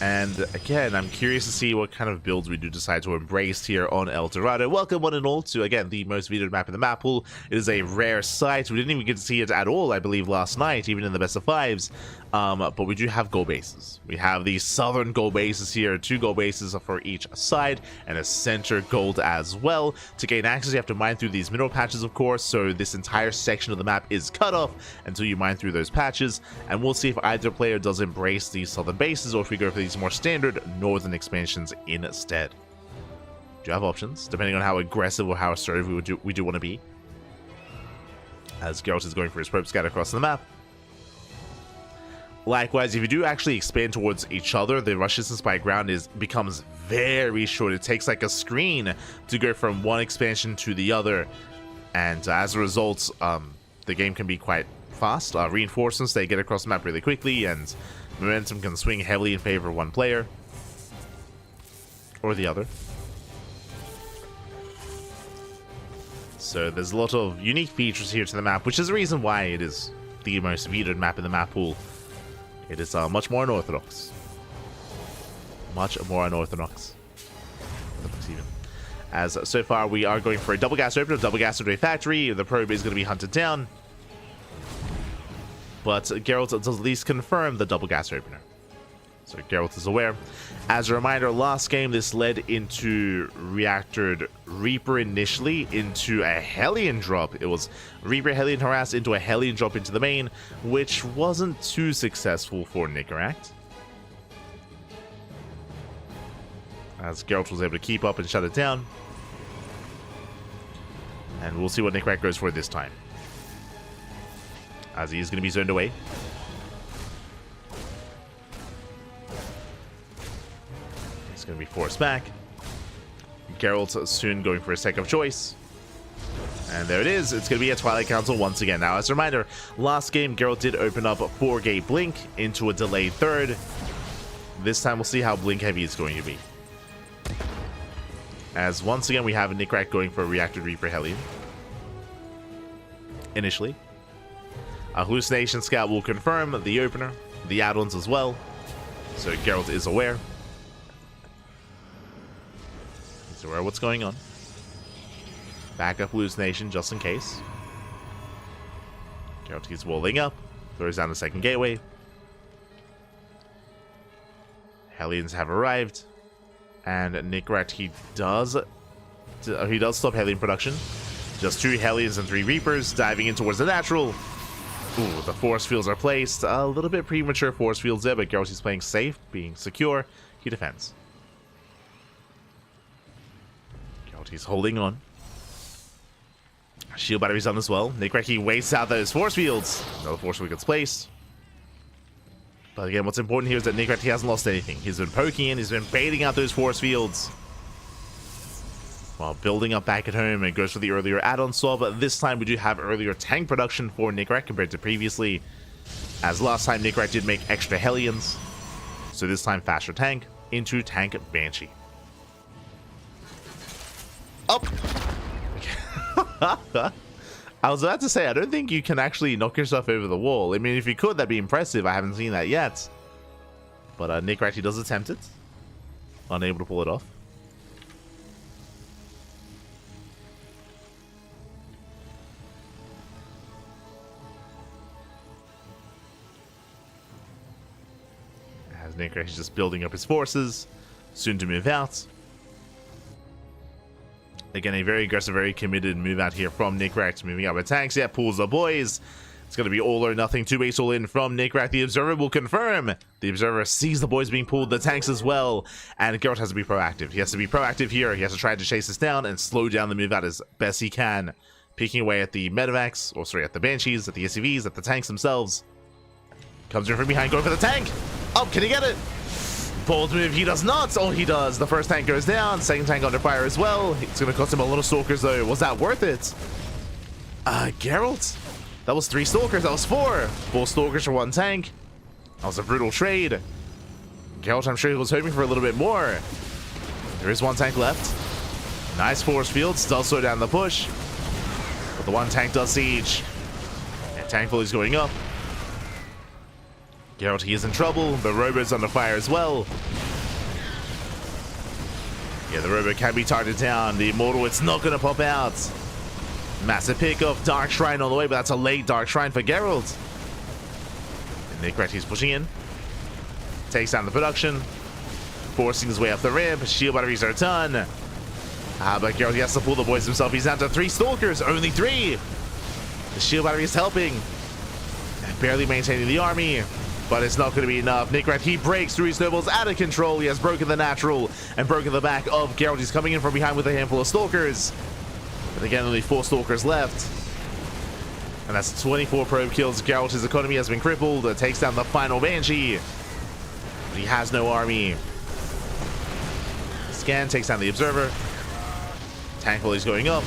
And again, I'm curious to see what kind of builds we do decide to embrace here on El Dorado. Welcome one and all to, again, the most vetoed map in the map pool. It is a rare sight. We didn't even get to see it at all, I believe, last night, even in the best of fives. But we do have gold bases. We have the southern gold bases here, 2 gold bases for each side, and a center gold as well. To gain access, you have to mine through these mineral patches, of course, so this entire section of the map is cut off until you mine through those patches, and we'll see if either player does embrace these southern bases, or if we go for these more standard northern expansions instead. Do you have options, depending on how aggressive or how assertive we do want to be. As Gerald is going for his probe scout across the map. Likewise, if you do actually expand towards each other, the rush distance by ground becomes very short. It takes like a screen to go from one expansion to the other, and as a result, the game can be quite fast. Reinforcements, they get across the map really quickly, and momentum can swing heavily in favor of one player or the other. So there's a lot of unique features here to the map, which is the reason why it is the most vetoed map in the map pool. It is much more unorthodox. Much more unorthodox. Even. As so far, we are going for a double gas opener, double gas into a factory. The probe is going to be hunted down. But Gerald does at least confirm the double gas opener. So Gerald is aware. As a reminder, last game this led into Reactored Reaper initially into a Hellion drop. It was Reaper Hellion harass into a Hellion drop into the main, which wasn't too successful for Nickrat. As Gerald was able to keep up and shut it down. And we'll see what Nickrat goes for this time. As he is going to be zoned away. He's going to be forced back. Gerald's soon going for a second choice. And there it is. It's going to be a Twilight Council once again. Now, as a reminder, last game, Gerald did open up a 4-gate Blink into a delayed third. This time, we'll see how Blink heavy it's going to be. As once again, we have Nickrat going for a Reactored Reaper Hellion. Initially. A Hallucination Scout will confirm the opener, the add-ons as well. So Gerald is aware. He's aware of what's going on. Backup Hallucination just in case. Gerald keeps walling up. Throws down the second gateway. Hellions have arrived. And Nickrat, he does stop Hellion production. Just 2 Hellions and 3 Reapers diving in towards the natural. Ooh, the force fields are placed. A little bit premature force fields there, but Gerald is playing safe, being secure. He defends. Gerald is holding on. Shield batteries on as well. Nickrat, he wastes out those force fields. Another force field gets placed. But again, what's important here is that Nickrat, he hasn't lost anything. He's been poking in, he's been baiting out those force fields. While building up back at home, it goes for the earlier add-on swap, but this time we do have earlier tank production for Nickrat compared to previously. As last time, Nickrat did make extra Hellions. So this time, faster tank into tank Banshee. Up! I was about to say, I don't think you can actually knock yourself over the wall. I mean, if you could, that'd be impressive. I haven't seen that yet. But Nickrat, he does attempt it. Unable to pull it off. Nickrat is just building up his forces, soon to move out. Again, a very aggressive, very committed move out here from Nickrat, moving out with tanks. Yeah, pulls the boys. It's going to be all or nothing. 2-base all in from Nickrat. The Observer will confirm. The Observer sees the boys being pulled, the tanks as well. And Gerald has to be proactive. He has to be proactive here. He has to try to chase this down and slow down the move out as best he can. Picking away at the Medivacs, or sorry, at the Banshees, at the SCVs, at the tanks themselves. Comes in from behind, going for the tank. Oh, can he get it? Bold move, he does not. Oh, he does. The first tank goes down. Second tank under fire as well. It's going to cost him a lot of Stalkers, though. Was that worth it? Gerald? That was 3 Stalkers. That was 4. 4 Stalkers for 1 tank. That was a brutal trade. Gerald, I'm sure he was hoping for a little bit more. There is 1 tank left. Nice force fields. Does slow down the push. But the 1 tank does siege. And Tankful is going up. Gerald, he is in trouble. The Robo's under fire as well. Yeah, the Robo can be targeted down. The Immortal, it's not going to pop out. Massive pick of Dark Shrine on the way, but that's a late Dark Shrine for Gerald. And Nickrat, he's pushing in. Takes down the production. Forcing his way up the ramp. Shield batteries are done. But Gerald, he has to pull the boys himself. He's down to 3 Stalkers. Only 3. The shield battery is helping. And barely maintaining the army. But it's not going to be enough. Nickrat, he breaks through his snowballs out of control. He has broken the natural and broken the back of Gerald. He's coming in from behind with a handful of Stalkers. But again, only 4 Stalkers left. And that's 24 probe kills. Gerald, his economy has been crippled. It takes down the final Banshee. But he has no army. Scan takes down the Observer. Tankful is going up.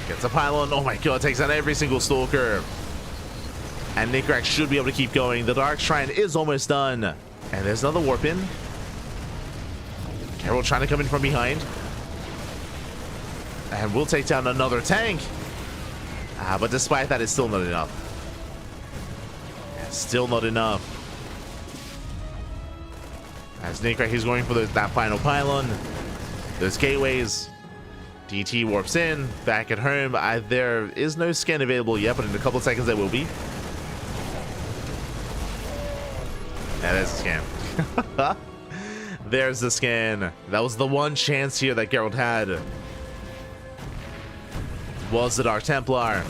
Gets a pylon. Oh my god, takes down every single Stalker. And Nickrat should be able to keep going. The Dark Shrine is almost done. And there's another warp in. Gerald trying to come in from behind. And we'll take down another tank. But despite that, it's still not enough. Still not enough. As Nickrat, he's going for that final pylon. Those gateways. DT warps in. Back at home. There is no scan available yet, but in a couple seconds there will be. Yeah, there's the scan. There's the scan. That was the one chance here that Gerald had. Was the Dark Templar.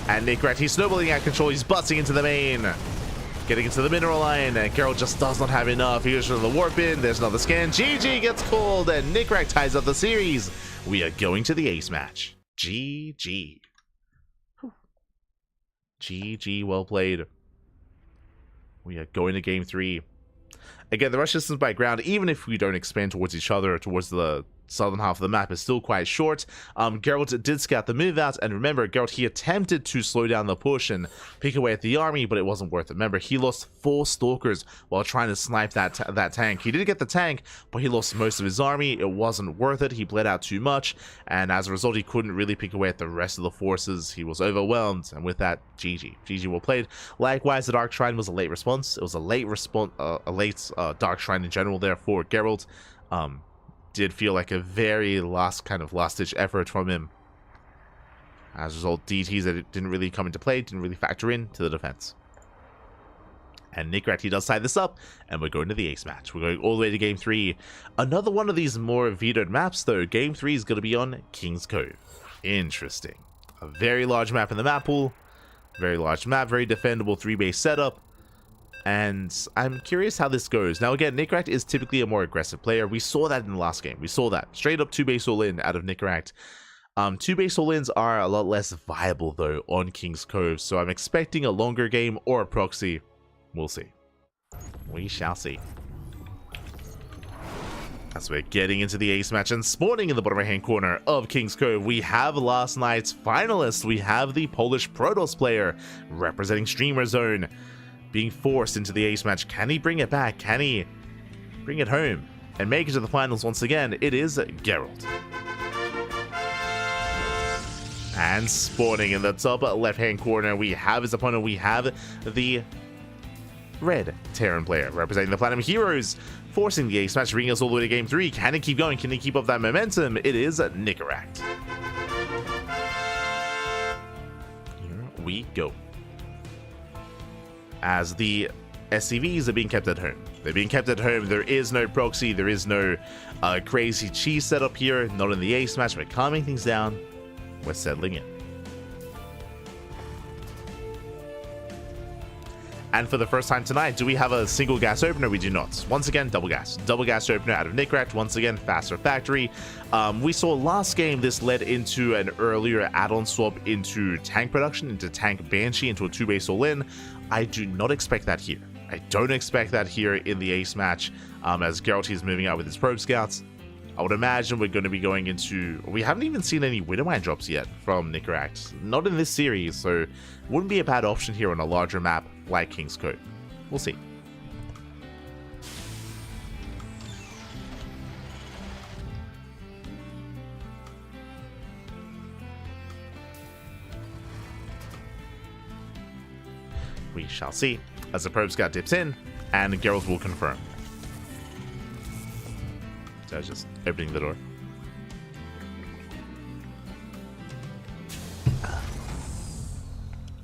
And Nickrat, he's snowballing out control. He's busting into the main. Getting into the mineral line. And Gerald just does not have enough. He goes for the warp in. There's another scan. GG gets called. And Nickrat ties up the series. We are going to the ace match. GG. GG, well played. We are going to game 3. Again, the rush distance by ground, even if we don't expand towards each other, towards the southern half of the map, is still quite short. Gerald did scout the move out, and remember, Gerald, he attempted to slow down the push and pick away at the army, but it wasn't worth it. Remember, he lost 4 Stalkers while trying to snipe that tank. He did get the tank, but he lost most of his army. It wasn't worth it. He bled out too much, and as a result, he couldn't really pick away at the rest of the forces. He was overwhelmed, and with that, GG. GG well played. Likewise, the Dark Shrine was a late response. It was a late response, Dark Shrine in general there for Gerald. Did feel like a very last-ditch effort from him. As a result, DTs that didn't really come into play, didn't really factor in to the defense. And Nickrat, he does tie this up, and we're going to the ace match. We're going all the way to game 3. Another one of these more vetoed maps, though. Game 3 is going to be on King's Cove. Interesting. A very large map in the map pool. Very large map, very defendable 3-base setup. And I'm curious how this goes. Now again, Nickrat is typically a more aggressive player. We saw that in the last game. We saw that. Straight up 2-base all-in out of Nickrat. 2-base all-ins are a lot less viable though on King's Cove. So I'm expecting a longer game or a proxy. We'll see. We shall see. As we're getting into the ace match and spawning in the bottom right hand corner of King's Cove, we have last night's finalists. We have the Polish Protoss player representing Streamer Zone, being forced into the ace match. Can he bring it back? Can he bring it home and make it to the finals once again? It is Gerald. And spawning in the top left-hand corner, we have his opponent. We have the red Terran player representing the Platinum Heroes, forcing the ace match, bringing us all the way to game 3. Can he keep going? Can he keep up that momentum? It is Nickrat. Here we go. As the SCVs are being kept at home. They're being kept at home. There is no proxy. There is no crazy cheese setup here. Not in the ace match. We're calming things down. We're settling in. And for the first time tonight, do we have a single gas opener? We do not. Once again, double gas. Double gas opener out of Nickracht. Once again, faster factory. We saw last game this led into an earlier add-on swap into tank production, into tank Banshee, into a 2-base all-in. I do not expect that here. I don't expect that here in the ace match as Gerald is moving out with his probe scouts. I would imagine we're going to be going into... We haven't even seen any Widowmine drops yet from Nickracht. Not in this series, so wouldn't be a bad option here on a larger map like King's Cove. We'll see. We shall see as the probe scout dips in and Gerald will confirm. So I was just opening the door.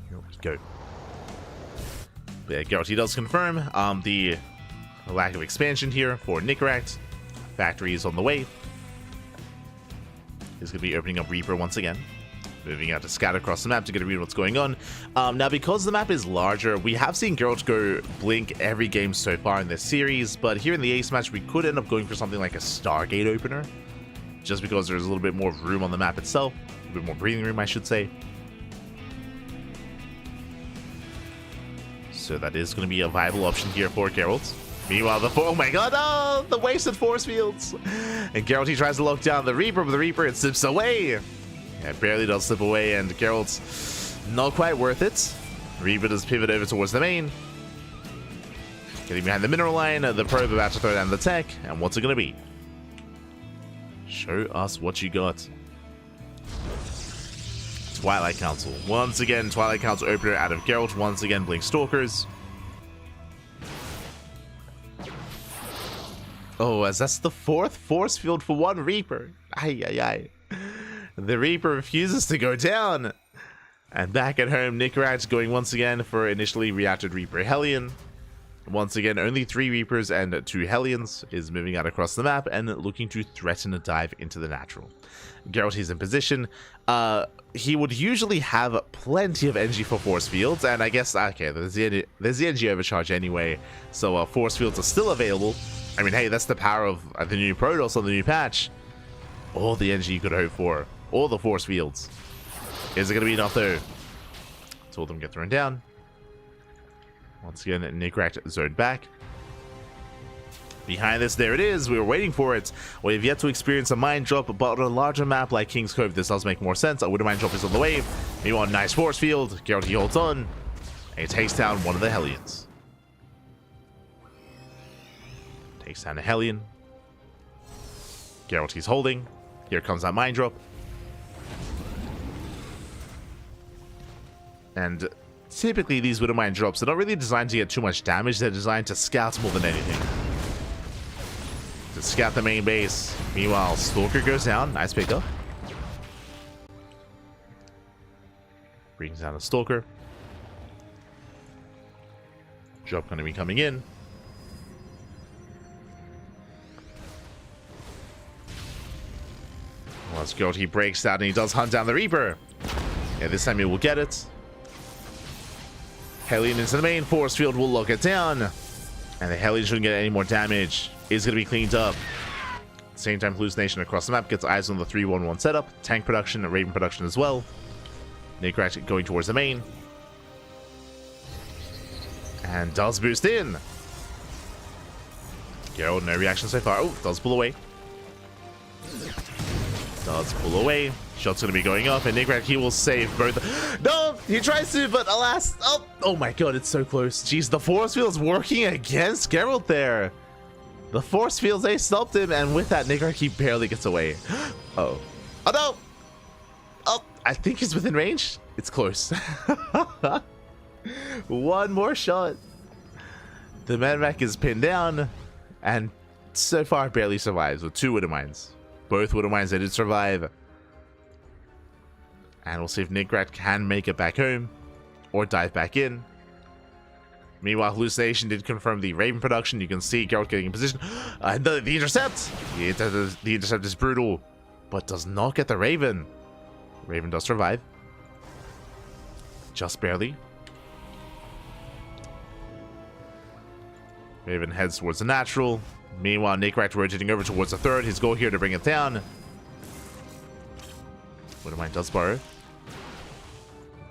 Here we go. But yeah, Gerald, he does confirm the lack of expansion here for Nickracht. Factory is on the way. He's going to be opening up Reaper once again. Moving out to scout across the map to get a read what's going on. Now, because the map is larger, we have seen Gerald go blink every game so far in this series, but here in the ace match, we could end up going for something like a Stargate opener, just because there's a little bit more room on the map itself, a bit more breathing room, I should say. So that is going to be a viable option here for Gerald. Meanwhile, oh my god, oh, the wasted force fields! And Gerald, he tries to lock down the Reaper, but the Reaper, it slips away. Yeah, it barely does slip away, and Gerald's not quite worth it. Reaper does pivot over towards the main. Getting behind the mineral line, the probe about to throw down the tech, and what's it going to be? Show us what you got. Twilight Council. Once again, Twilight Council opener out of Gerald. Once again, Blink Stalkers. Oh, as that's the 4th force field for one Reaper. Ay, ay, ay. The Reaper refuses to go down. And back at home, Nickracht going once again for initially reacted Reaper Hellion. Once again, only 3 Reapers and 2 Hellions is moving out across the map and looking to threaten a dive into the natural. Gerald is in position. He would usually have plenty of energy for force fields, and I guess, okay, there's the energy overcharge anyway, so force fields are still available. I mean, hey, that's the power of the new Protoss on the new patch. All the energy you could hope for. All the force fields. Is it going to be enough, though? Two of them get thrown down. Once again, Nickracht zoned back. Behind this, there it is. We were waiting for it. We have yet to experience a mine drop, but on a larger map like King's Cove, this does make more sense. A Widowmine drop is on the way. Meanwhile, nice force field. Gerald, he holds on. And he takes down one of the Hellions. Takes down a Hellion. Gerald, he's holding. Here comes that mine drop. And typically these Widowmine drops are not really designed to get too much damage. They're designed to scout more than anything. To scout the main base. Meanwhile, Stalker goes down. Nice pickup. Brings down a Stalker. Drop going to be coming in. Once Gerald, he breaks out and he does hunt down the Reaper. Yeah, this time he will get it. Hellion into the main. Force field will lock it down. And the Hellion shouldn't get any more damage. Is going to be cleaned up. Same time, Hallucination across the map gets eyes on the 3-1-1 setup. Tank production, Raven production as well. Nickracht going towards the main. And does boost in. Gerald, no reaction so far. Oh, does pull away. Does pull away. Shot's going to be going up, and Nickracht, he will save both. No, he tries to, but alas. Oh my god, it's so close. Jeez, the force field's working against Gerald there. The force fields, they stopped him, and with that, Nickracht, he barely gets away. Oh no. Oh, I think he's within range. It's close. One more shot. The Manvac is pinned down, and so far barely survives with 2 Widowmines. Both Widowmines, they did survive. And we'll see if Nickracht can make it back home or dive back in. Meanwhile, Hallucination did confirm the Raven production. You can see Gerald getting in position. The intercept! The intercept is brutal, but does not get the Raven. Raven does survive. Just barely. Raven heads towards the natural. Meanwhile, Nickrack rotating over towards the third. His goal here to bring it down. Widowmine does borrow.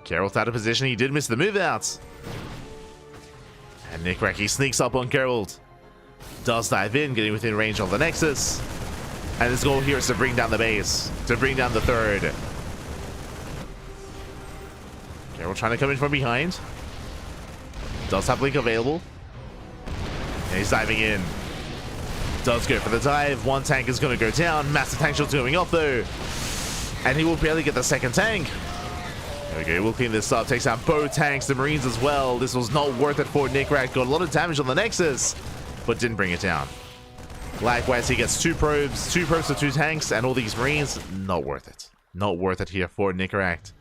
Gerald's out of position. He did miss the move out. And Nickrack, he sneaks up on Gerald. Does dive in, getting within range of the Nexus. And his goal here is to bring down the base. To bring down the third. Gerald trying to come in from behind. Does have Blink available. And he's diving in. Does go for the dive. One tank is going to go down. Massive tank shot's going off though. And he will barely get the second tank. There we go. We'll clean this up. Takes out both tanks, the Marines as well. This was not worth it for Nickrack. Got a lot of damage on the Nexus, but didn't bring it down. Likewise, he gets two probes to two tanks, and all these Marines. Not worth it. Not worth it here for Nickrack.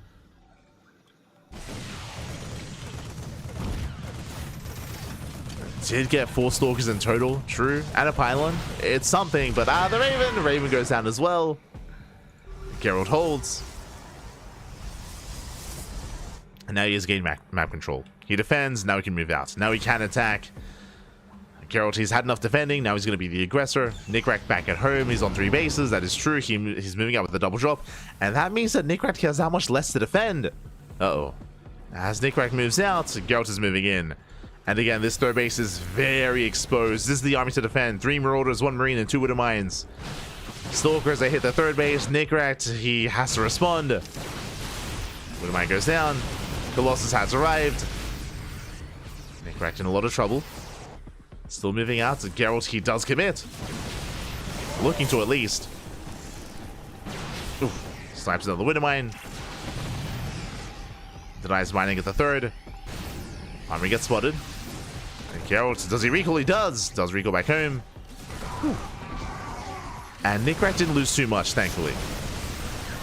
Did get 4 Stalkers in total, true, and a Pylon. It's something, but the Raven goes down as well. Gerald holds. And now he has gained map control. He defends, now he can move out. Now he can attack. Gerald, he's had enough defending, now he's going to be the aggressor. Nickrack back at home, he's on 3 bases, that is true. He's moving out with the double drop. And that means that Nickrack has that much less to defend. Uh-oh. As Nickrack moves out, Gerald is moving in. And again, this third base is very exposed. This is the army to defend. 3 Marauders, 1 Marine, and 2 Widowmines. Stalkers, they hit the third base. Nickrack, he has to respond. Widowmine goes down. Colossus has arrived. Nickrack in a lot of trouble. Still moving out. Gerald, he does commit. Looking to at least. Oof. Snipes another Widowmine. Denies mining at the third. Army gets spotted. And Gerald, does he recall? He does. Does recall back home. Whew. And Nickrack didn't lose too much, thankfully.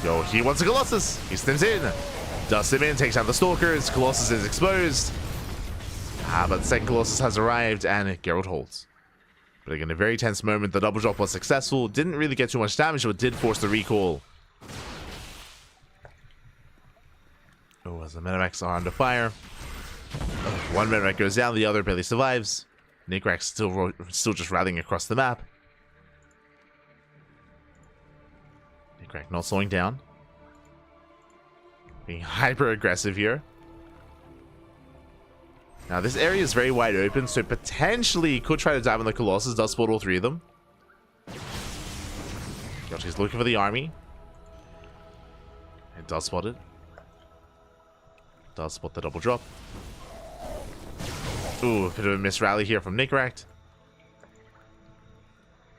Yo, he wants a Colossus. He stims in. Does him in, takes out the Stalkers. Colossus is exposed. But the second Colossus has arrived, and Gerald holds. But again, a very tense moment. The double drop was successful. Didn't really get too much damage, but did force the recall. Oh, as the Medivacs are under fire. One Medivac goes down, the other barely survives. Nickrack still just rallying across the map. Nickrack not slowing down. Being hyper aggressive here. Now this area is very wide open, so potentially could try to dive on the Colossus. Does spot all 3 of them. He's looking for the army. It does spot it. Does spot the double drop. Ooh, a bit of a miss rally here from Nickrack.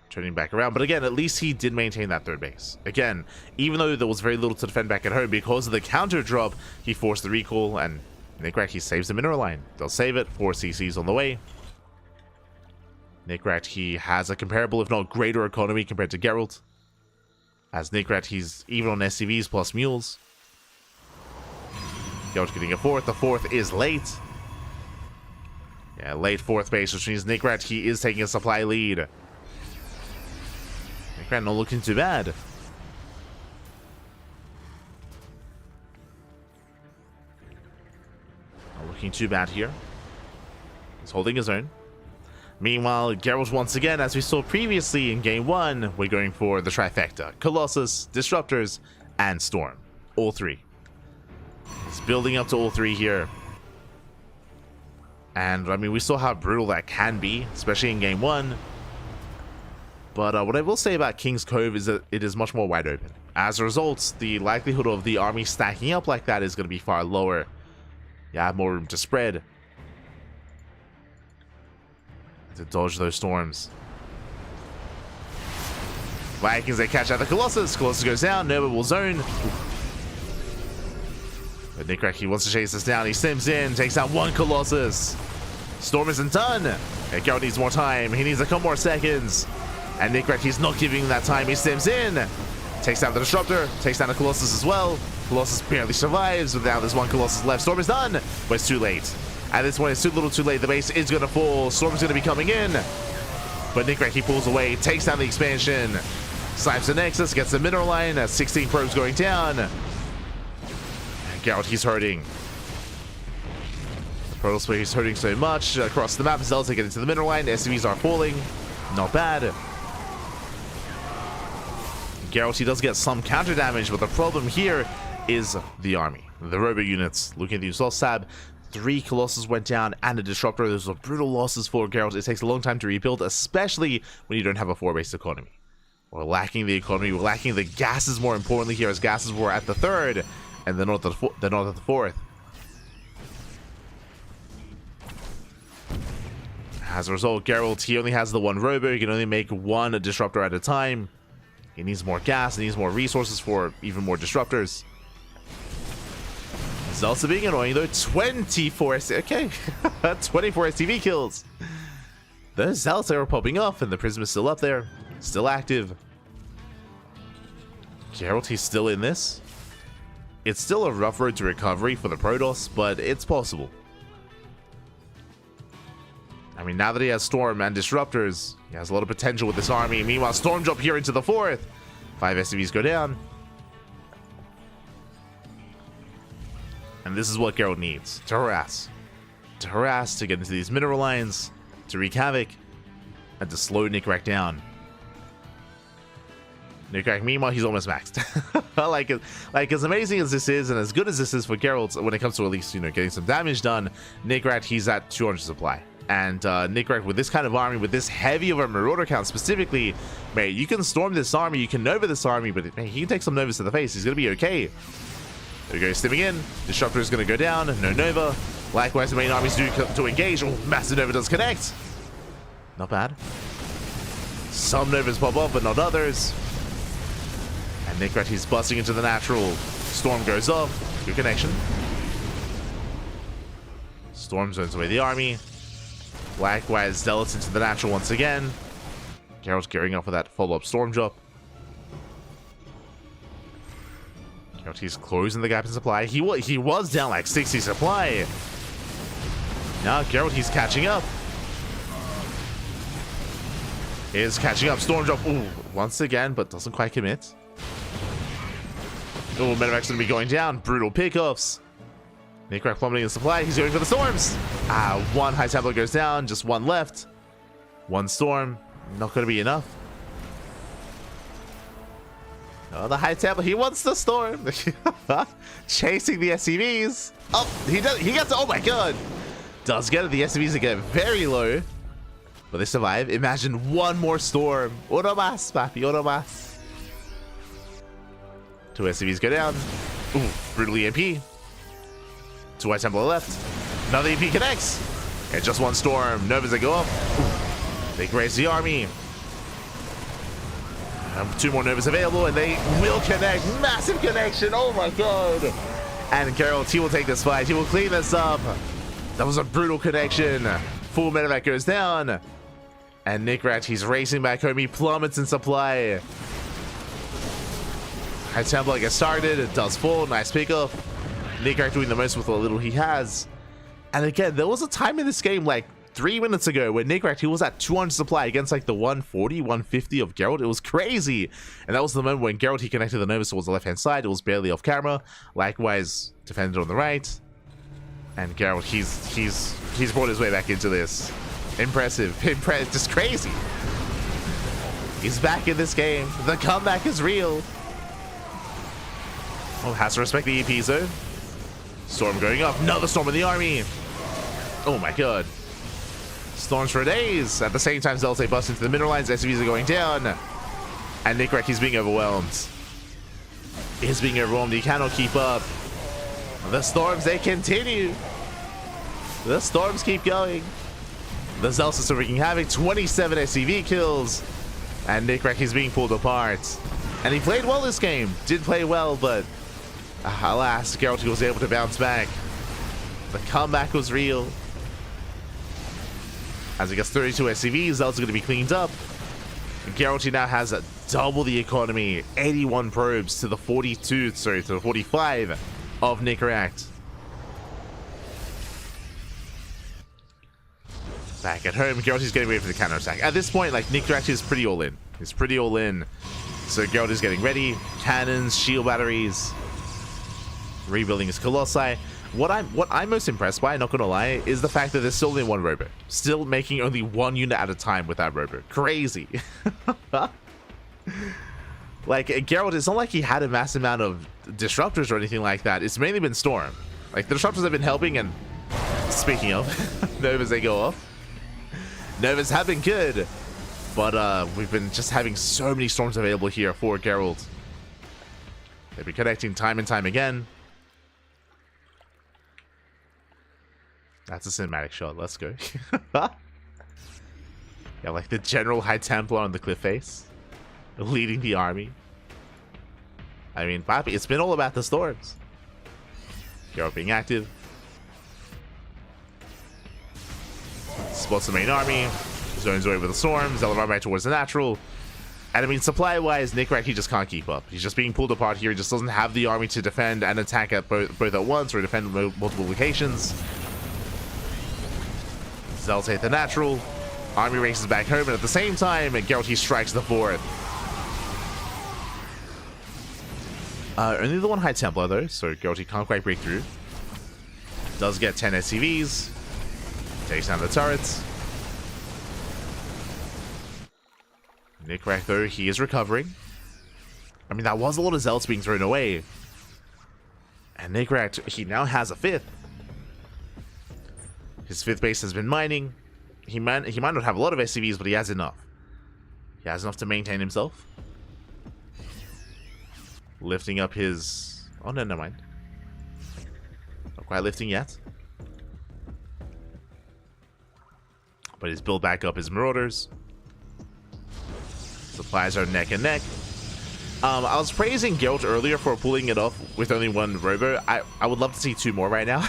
Turning back around, but again, at least he did maintain that third base. Again, even though there was very little to defend back at home, because of the counter drop, he forced the recall, and Nickrack, he saves the mineral line. They'll save it. 4 CCs on the way. Nickrack, he has a comparable, if not greater, economy compared to Gerald. As Nickrack, he's even on SCVs plus mules. Gerald getting a 4th. The 4th is late. Yeah, late 4th base, which means Nickrack, he is taking a supply lead. Nickrack not looking too bad. Not looking too bad here. He's holding his own. Meanwhile, Gerald once again, as we saw previously in game 1, we're going for the trifecta. Colossus, Disruptors, and Storm. All 3. He's building up to all 3 here. And, I mean, we saw how brutal that can be, especially in game 1. But what I will say about King's Cove is that it is much more wide open. As a result, the likelihood of the army stacking up like that is going to be far lower. You have more room to spread. To dodge those storms. Vikings, they catch out the Colossus. Colossus goes down. Nova will zone. But Nickrack, he wants to chase this down. He sims in, takes out 1 Colossus. Storm isn't done. And Gerald needs more time. He needs a couple more seconds. And Nickrack, he's not giving him that time. He sims in. Takes down the Disruptor. Takes down the Colossus as well. Colossus barely survives. But now there's 1 Colossus left. Storm is done. But it's too late. At this point, it's too little too late. The base is going to fall. Storm's going to be coming in. But CranKy pulls away, takes down the expansion. Snipes the Nexus, gets the mineral line. 16 probes going down. And Gerald, he's hurting. The Protoss player is hurting so much. Across the map, Zelda get into the mineral line. SCVs are falling. Not bad. Gerald, he does get some counter damage, but the problem here is the army. The robo units. Looking at the Usos tab, 3 Colossus went down and a Disruptor. Those are brutal losses for Gerald. It takes a long time to rebuild, especially when you don't have a 4-base economy. We're lacking the economy. We're lacking the gases, more importantly here, as gases were at the 3rd and they're not at the 4th. As a result, Gerald, he only has the 1 robo. He can only make 1 Disruptor at a time. He needs more gas. He needs more resources for even more Disruptors. Zelda being annoying though. 24 okay. 24 STV kills. The Zelda are popping off and the Prism is still up there. Still active. Gerald, he's still in this. It's still a rough road to recovery for the Protoss, but it's possible. I mean, now that he has Storm and Disruptors, he has a lot of potential with this army. Meanwhile, Storm drop here into the 4th. 5 SCVs go down. And this is what Gerald needs. To harass. To harass, to get into these mineral lines, to wreak havoc, and to slow Nickrack down. Nickrack, meanwhile, he's almost maxed. like as amazing as this is, and as good as this is for Gerald, when it comes to at least, you know, getting some damage done, Nickrack, he's at 200 supply. And Nickrack, with this kind of army, with this heavy of a Marauder count specifically, mate, you can storm this army, you can Nova this army, but man, he can take some Novas to the face. He's going to be okay. There we go, stimming in. Disruptor is going to go down. No Nova. Likewise, the main armies do to engage. Oh, massive Nova does connect. Not bad. Some Novas pop off, but not others. And Nickrack, he's busting into the natural. Storm goes off. Good connection. Storm zones away the army. Likewise, Zealots into the natural once again. Gerald's gearing up for that follow-up Storm drop. Gerald, he's closing the gap in supply. He was down like 60 supply. Now Gerald, he's catching up. Is catching up. Storm drop. Ooh, once again, but doesn't quite commit. Oh, Medevac's gonna be going down. Brutal pickoffs. Nickrack plummeting in supply. He's going for the storms. 1 High Templar goes down. Just 1 left. 1 storm. Not gonna be enough. Oh, the High Templar. He wants the storm. Chasing the SCVs. Oh, he does. He gets it. Oh my god. Does get it. The SCVs are getting very low. But they survive. Imagine 1 more storm. Uno más, papi. Uno más. 2 SCVs go down. Ooh, brutal EMP. 2 High Templar left. Another EMP connects. And just 1 storm. Novas that go up. Ooh. They graze the army. 2 more Novas available, and they will connect. Massive connection. Oh my god. And Gerald, he will take this fight. He will clean this up. That was a brutal connection. Full medevac goes down. And Nickrack, he's racing back home. He plummets in supply. High Templar gets started. It does fall. Nice pickup. Nickrack doing the most with what little he has. And again, there was a time in this game like 3 minutes ago where Nickrack, he was at 200 supply against like the 140, 150 of Gerald. It was crazy. And that was the moment when Gerald, he connected the Novus towards the left-hand side. It was barely off camera. Likewise, defended on the right. And Gerald, he's brought his way back into this. Impressive. Just crazy. He's back in this game. The comeback is real. Oh, has to respect the EP zone. Storm going up. Another storm in the army. Oh my god. Storms for days. At the same time, Zelda busts into the mineral lines. SCVs are going down. And Nickrack, he's being overwhelmed. He's being overwhelmed. He cannot keep up. The storms, they continue. The storms keep going. The Zelda are wreaking havoc. 27 SCV kills. And Nickrack is being pulled apart. And he played well this game. Did play well, but alas, Gerald was able to bounce back. The comeback was real. As he gets 32 SCVs, Zelda's going to be cleaned up. Gerald now has double the economy. 81 probes to the 45 of Nickrack. Back at home, Gerald is getting ready for the counterattack. At this point, like, Nick actually is pretty all in. He's pretty all in. So Gerald is getting ready. Cannons, shield batteries. Rebuilding his Colossi. What I'm most impressed by, not gonna lie, is the fact that there's still only one robo. Still making only one unit at a time with that robo. Crazy. Like, Gerald, it's not like he had a massive amount of disruptors or anything like that. It's mainly been Storm. Like, the disruptors have been helping, and speaking of, Novas, they go off. Novas have been good, but we've been just having so many Storms available here for Gerald. They've been connecting time and time again. That's a cinematic shot. Let's go. Yeah, like the General High Templar on the cliff face, leading the army. I mean, Papi, it's been all about the storms. Gerald being active. Spots the main army. Zones away with the storms. They'll run back towards the natural. And I mean, supply-wise, Nick he just can't keep up. He's just being pulled apart here. He just doesn't have the army to defend and attack at both at once or defend multiple locations. They'll take the natural. Army races back home, and at the same time, Gerald strikes the fourth. Only the one High Templar though, so Gerald can't quite break through. Does get 10 SCVs. Takes down the turrets. Nick though, he is recovering. I mean, that was a lot of Zealots being thrown away. And Nick he now has a fifth. His fifth base has been mining. He might not have a lot of SCVs, but he has enough. He has enough to maintain himself. Lifting up his... Oh, no, never mind. Not quite lifting yet. But he's built back up his Marauders. Supplies are neck and neck. I was praising Gerald earlier for pulling it off with only one robo. I would love to see two more right now.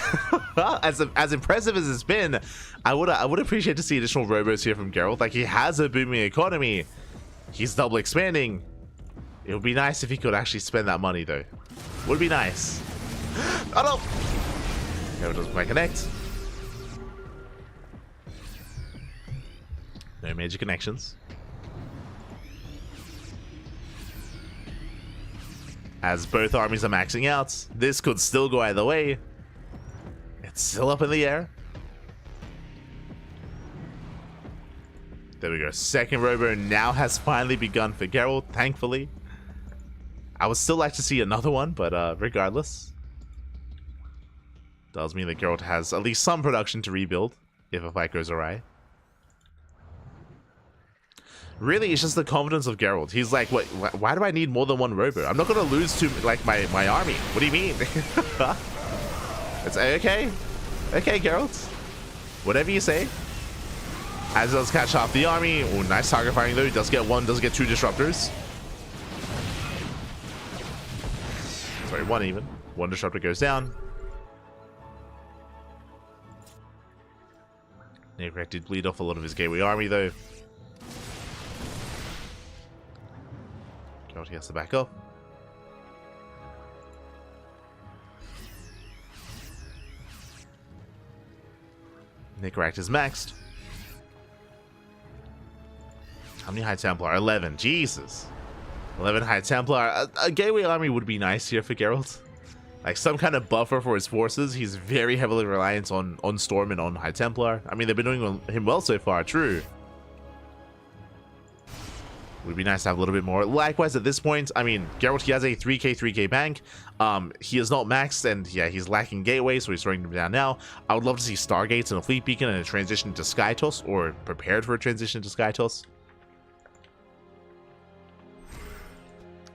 as impressive as it's been, I would appreciate to see additional robos here from Gerald. Like, he has a booming economy. He's double expanding. It would be nice if he could actually spend that money though. Would be nice. Oh no! Gerald doesn't quite connect. No major connections. As both armies are maxing out, this could still go either way. It's still up in the air. There we go. Second robo now has finally begun for Gerald, thankfully. I would still like to see another one, but regardless. Does mean that Gerald has at least some production to rebuild if a fight goes awry. Really, it's just the confidence of Gerald. He's like, what? Why do I need more than one robo? I'm not going to lose to like my army. What do you mean? It's okay. Okay, Gerald. Whatever you say. As does catch off the army. Oh, nice target firing though. He does get one, does get two disruptors. Sorry, one even. One disruptor goes down. Nick did bleed off a lot of his gateway army though. He has to back up. Nick is maxed. How many High Templar? 11. Jesus. 11 High Templar. A gateway army would be nice here for Gerald. Like some kind of buffer for his forces. He's very heavily reliant on Storm and on High Templar. I mean, they've been doing him well so far, true. Would be nice to have a little bit more. Likewise, at this point, I mean, Gerald, he has a 3k bank. He is not maxed, and yeah, he's lacking gateway, so he's throwing them down now. I would love to see Stargates and a Fleet Beacon and a transition to Sky Toss, or prepared for a transition to Sky Toss.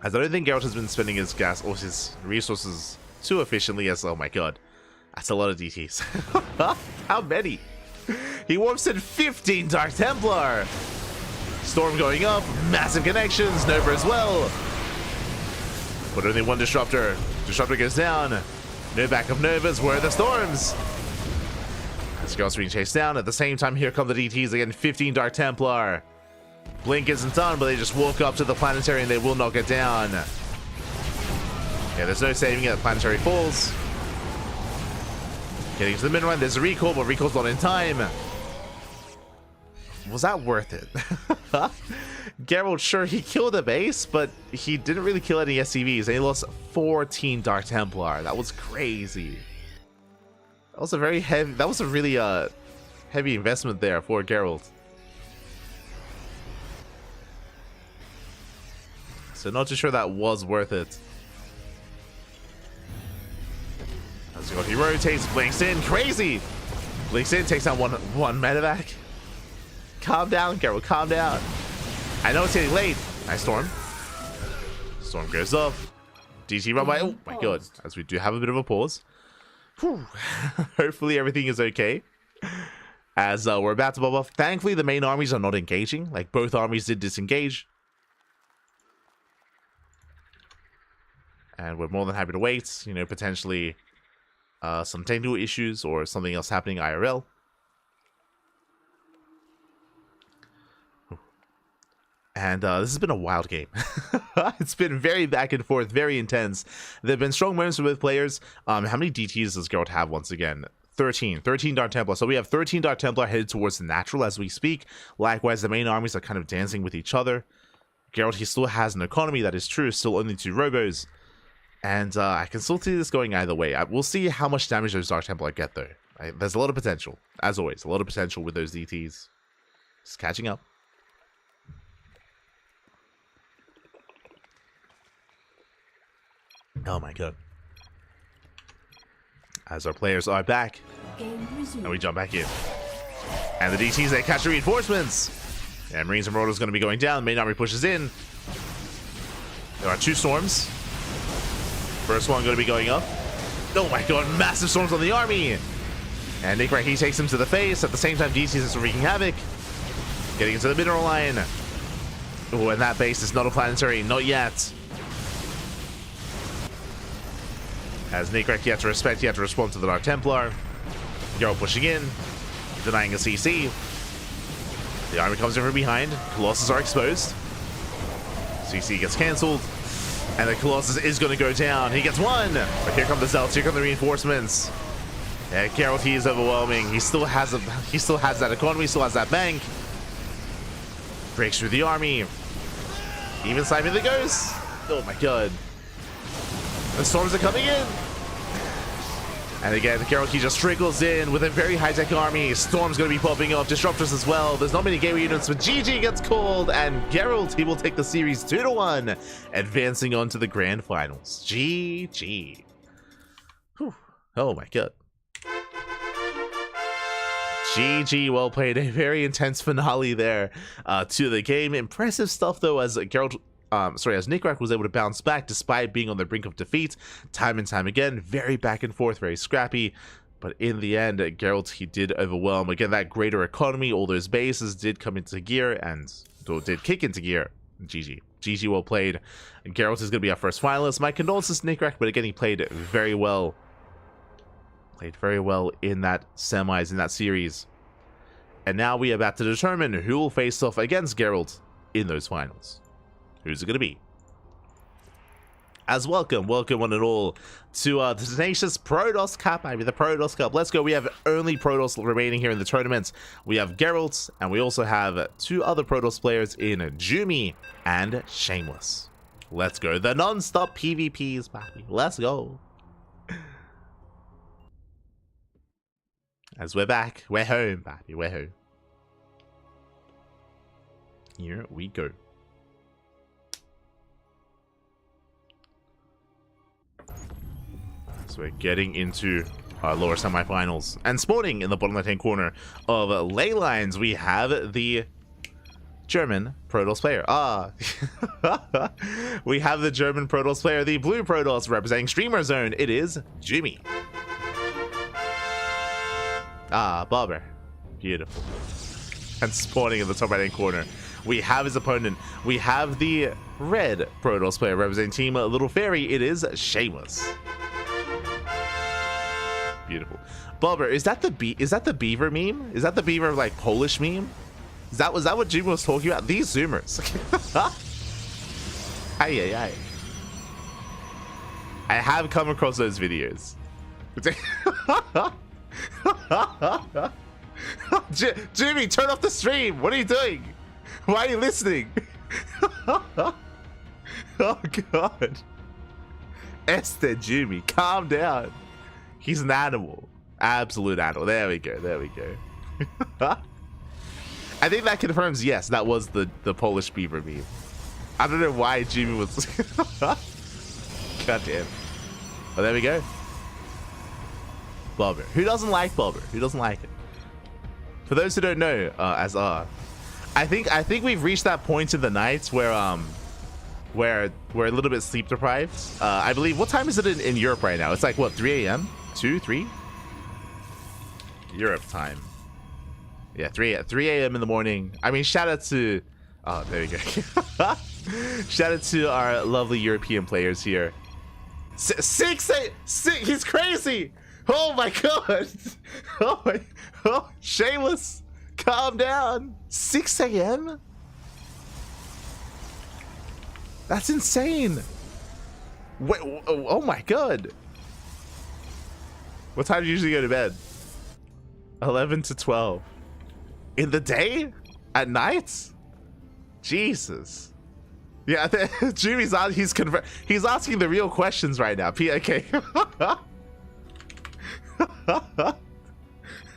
As I don't think Gerald has been spending his gas or his resources too efficiently as, oh my god, that's a lot of DTs. How many? He warps in 15 Dark Templar. Storm going up, massive connections, Nova as well. But only one disruptor. Disruptor goes down. No backup Novas, where are the storms? This girl's being chased down. At the same time, here come the DTs again, 15 Dark Templar. Blink isn't done, but they just walk up to the planetary and they will not get down. Yeah, there's no saving it, the planetary falls. Getting to the mid run, there's a recall, but recall's not in time. Was that worth it? Gerald, sure, he killed a base, but he didn't really kill any SCVs, and he lost 14 Dark Templar. That was crazy. That was a very heavy, that was a really heavy investment there for Gerald. So not too sure that was worth it. As he rotates, blinks in, crazy! Blinks in, takes down one medevac. Calm down, Gerald, calm down. I know it's getting late. Nice Storm. Storm goes up. DT run by. Oh my god. As we do have a bit of a pause. Whew. Hopefully everything is okay. As we're about to bob off. Thankfully the main armies are not engaging. Like both armies did disengage. And we're more than happy to wait. You know, potentially some technical issues or something else happening IRL. And this has been a wild game. It's been very back and forth, very intense. There have been strong moments with players. How many DTs does Gerald have once again? 13 Dark Templar. So we have 13 Dark Templar headed towards the natural as we speak. Likewise, the main armies are kind of dancing with each other. Gerald, he still has an economy, that is true. Still only 2 robos. And I can still see this going either way. We'll see how much damage those Dark Templar get, though. There's a lot of potential, as always. A lot of potential with those DTs. Just catching up. Oh my god. As our players are back. And we jump back in. And the DTs, they catch the reinforcements. And Marines and Marauders going to be going down. Main army pushes in. There are 2 storms. First one going to be going up. Oh my god, massive storms on the army. And Nick right, he takes him to the face. At the same time, DTs is wreaking havoc. Getting into the mineral line. Oh, and that base is not a planetary. Not yet. As Nikrek, you have to respect, you have to respond to the Dark Templar. Gerald pushing in, denying a CC. The army comes in from behind. Colossus are exposed. CC gets cancelled. And the Colossus is going to go down. He gets 1. But here come the Zealots, here come the reinforcements. Yeah, Gerald, he is overwhelming. He still has that economy, still has that bank. Breaks through the army. Even sniping the ghosts. Oh my god. The storms are coming in. And again, Gerald, he just trickles in with a very high-tech army. Storm's going to be popping up. Disruptors as well. There's not many gateway units, but GG gets called. And Gerald, he will take the series 2-1, advancing on to the grand finals. GG. Whew. Oh my god. GG, well played. A very intense finale there to the game. Impressive stuff, though, as Gerald... as Nickrak was able to bounce back despite being on the brink of defeat time and time again. Very back and forth, very scrappy. But in the end, Gerald, he did overwhelm. Again, that greater economy, all those bases did come into gear and did kick into gear. GG. GG, well played. Gerald is going to be our first finalist. My condolences to Nickrak, but again, he played very well. Played very well in that semis, in that series. And now we are about to determine who will face off against Gerald in those finals. Who's it going to be? As welcome one and all to the Tenacious Protoss Cup. I mean, the Protoss Cup. Let's go. We have only Protoss remaining here in the tournament. We have Gerald, and we also have 2 other Protoss players in Jumy and Shameless. Let's go. The non-stop PvPs, baby. Let's go. As we're back. We're home, baby. We're home. Here we go. So we're getting into our lower semifinals. And spawning in the bottom left-hand corner of ley lines, we have the German Protoss player. We have the German Protoss player, the blue Protoss representing Streamer Zone. It is Jumy. Barber. Beautiful. And spawning in the top right-hand corner, we have his opponent. We have the red Protoss player representing Team Little Fairy. It is Shameless. Beautiful. Bubber, is that the beaver meme? Is that the beaver like Polish meme? Was that what Jumy was talking about? These zoomers. Aye. I have come across those videos. Jumy, turn off the stream. What are you doing? Why are you listening? Oh god. Esther Jumy, calm down. He's an animal. Absolute animal. There we go. There we go. I think that confirms, yes, that was the Polish beaver meme. I don't know why Jumy was... God damn. Oh, there we go. Bobber. Who doesn't like Bobber? Who doesn't like it? For those who don't know, I think we've reached that point in the night where we're a little bit sleep deprived. I believe, what time is it in Europe right now? It's like what, 3 a.m? 2, 3? Europe time. Yeah, 3 a.m. in the morning. I mean, shout out to... Oh, there we go. Shout out to our lovely European players here. 6 he's crazy! Oh my god! Oh, Shameless! Calm down! 6 a.m.? That's insane! Wait, oh my god! What time do you usually go to bed? 11 to 12. In the day? At night? Jesus. Yeah, Jumy's on. He's asking the real questions right now. Okay.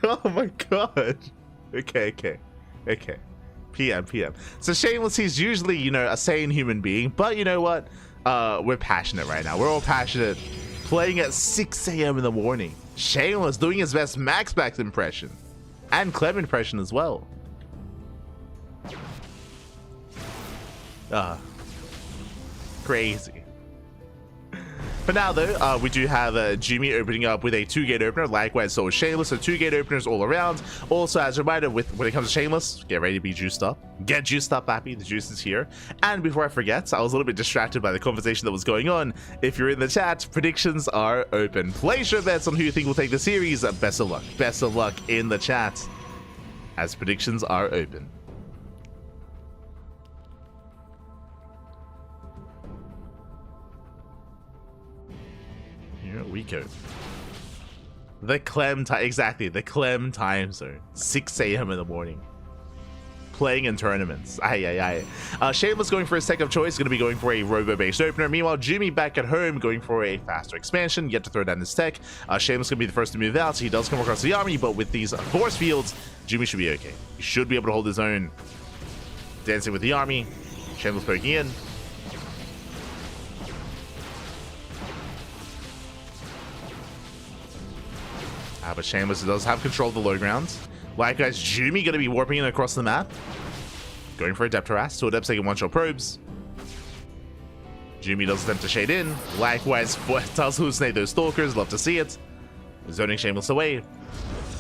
Oh my god. Okay. PM. So Shameless, he's usually, you know, a sane human being, but you know what? We're passionate right now. We're all passionate. Playing at 6 a.m. in the morning. Shameless doing his best Max impression. And Clem impression as well. Crazy. For now though, we do have Jumy opening up with a 2-gate opener, likewise so is Shameless, so 2-gate openers all around. Also, as a reminder, when it comes to Shameless, get ready to be juiced up. Get juiced up, happy, the juice is here. And before I forget, I was a little bit distracted by the conversation that was going on. If you're in the chat, predictions are open. Place your bets on who you think will take the series. Best of luck. Best of luck in the chat, as predictions are open. Here we go. The Clem time, exactly, the Clem time zone. 6 a.m. in the morning. Playing in tournaments. Shameless going for his tech of choice, going to be going for a robo-based opener. Meanwhile, Jumy back at home going for a faster expansion, yet to throw down his tech. Shameless going to be the first to move out, so he does come across the army, but with these force fields, Jumy should be okay. He should be able to hold his own. Dancing with the army. Shameless poking in. But Shameless does have control of the low ground. Likewise, Jumy going to be warping in across the map. Going for a depth harass. So Adept's taking one-shot probes. Jumy does attempt to shade in. Likewise, does hallucinate those stalkers. Love to see it. Zoning Shameless away.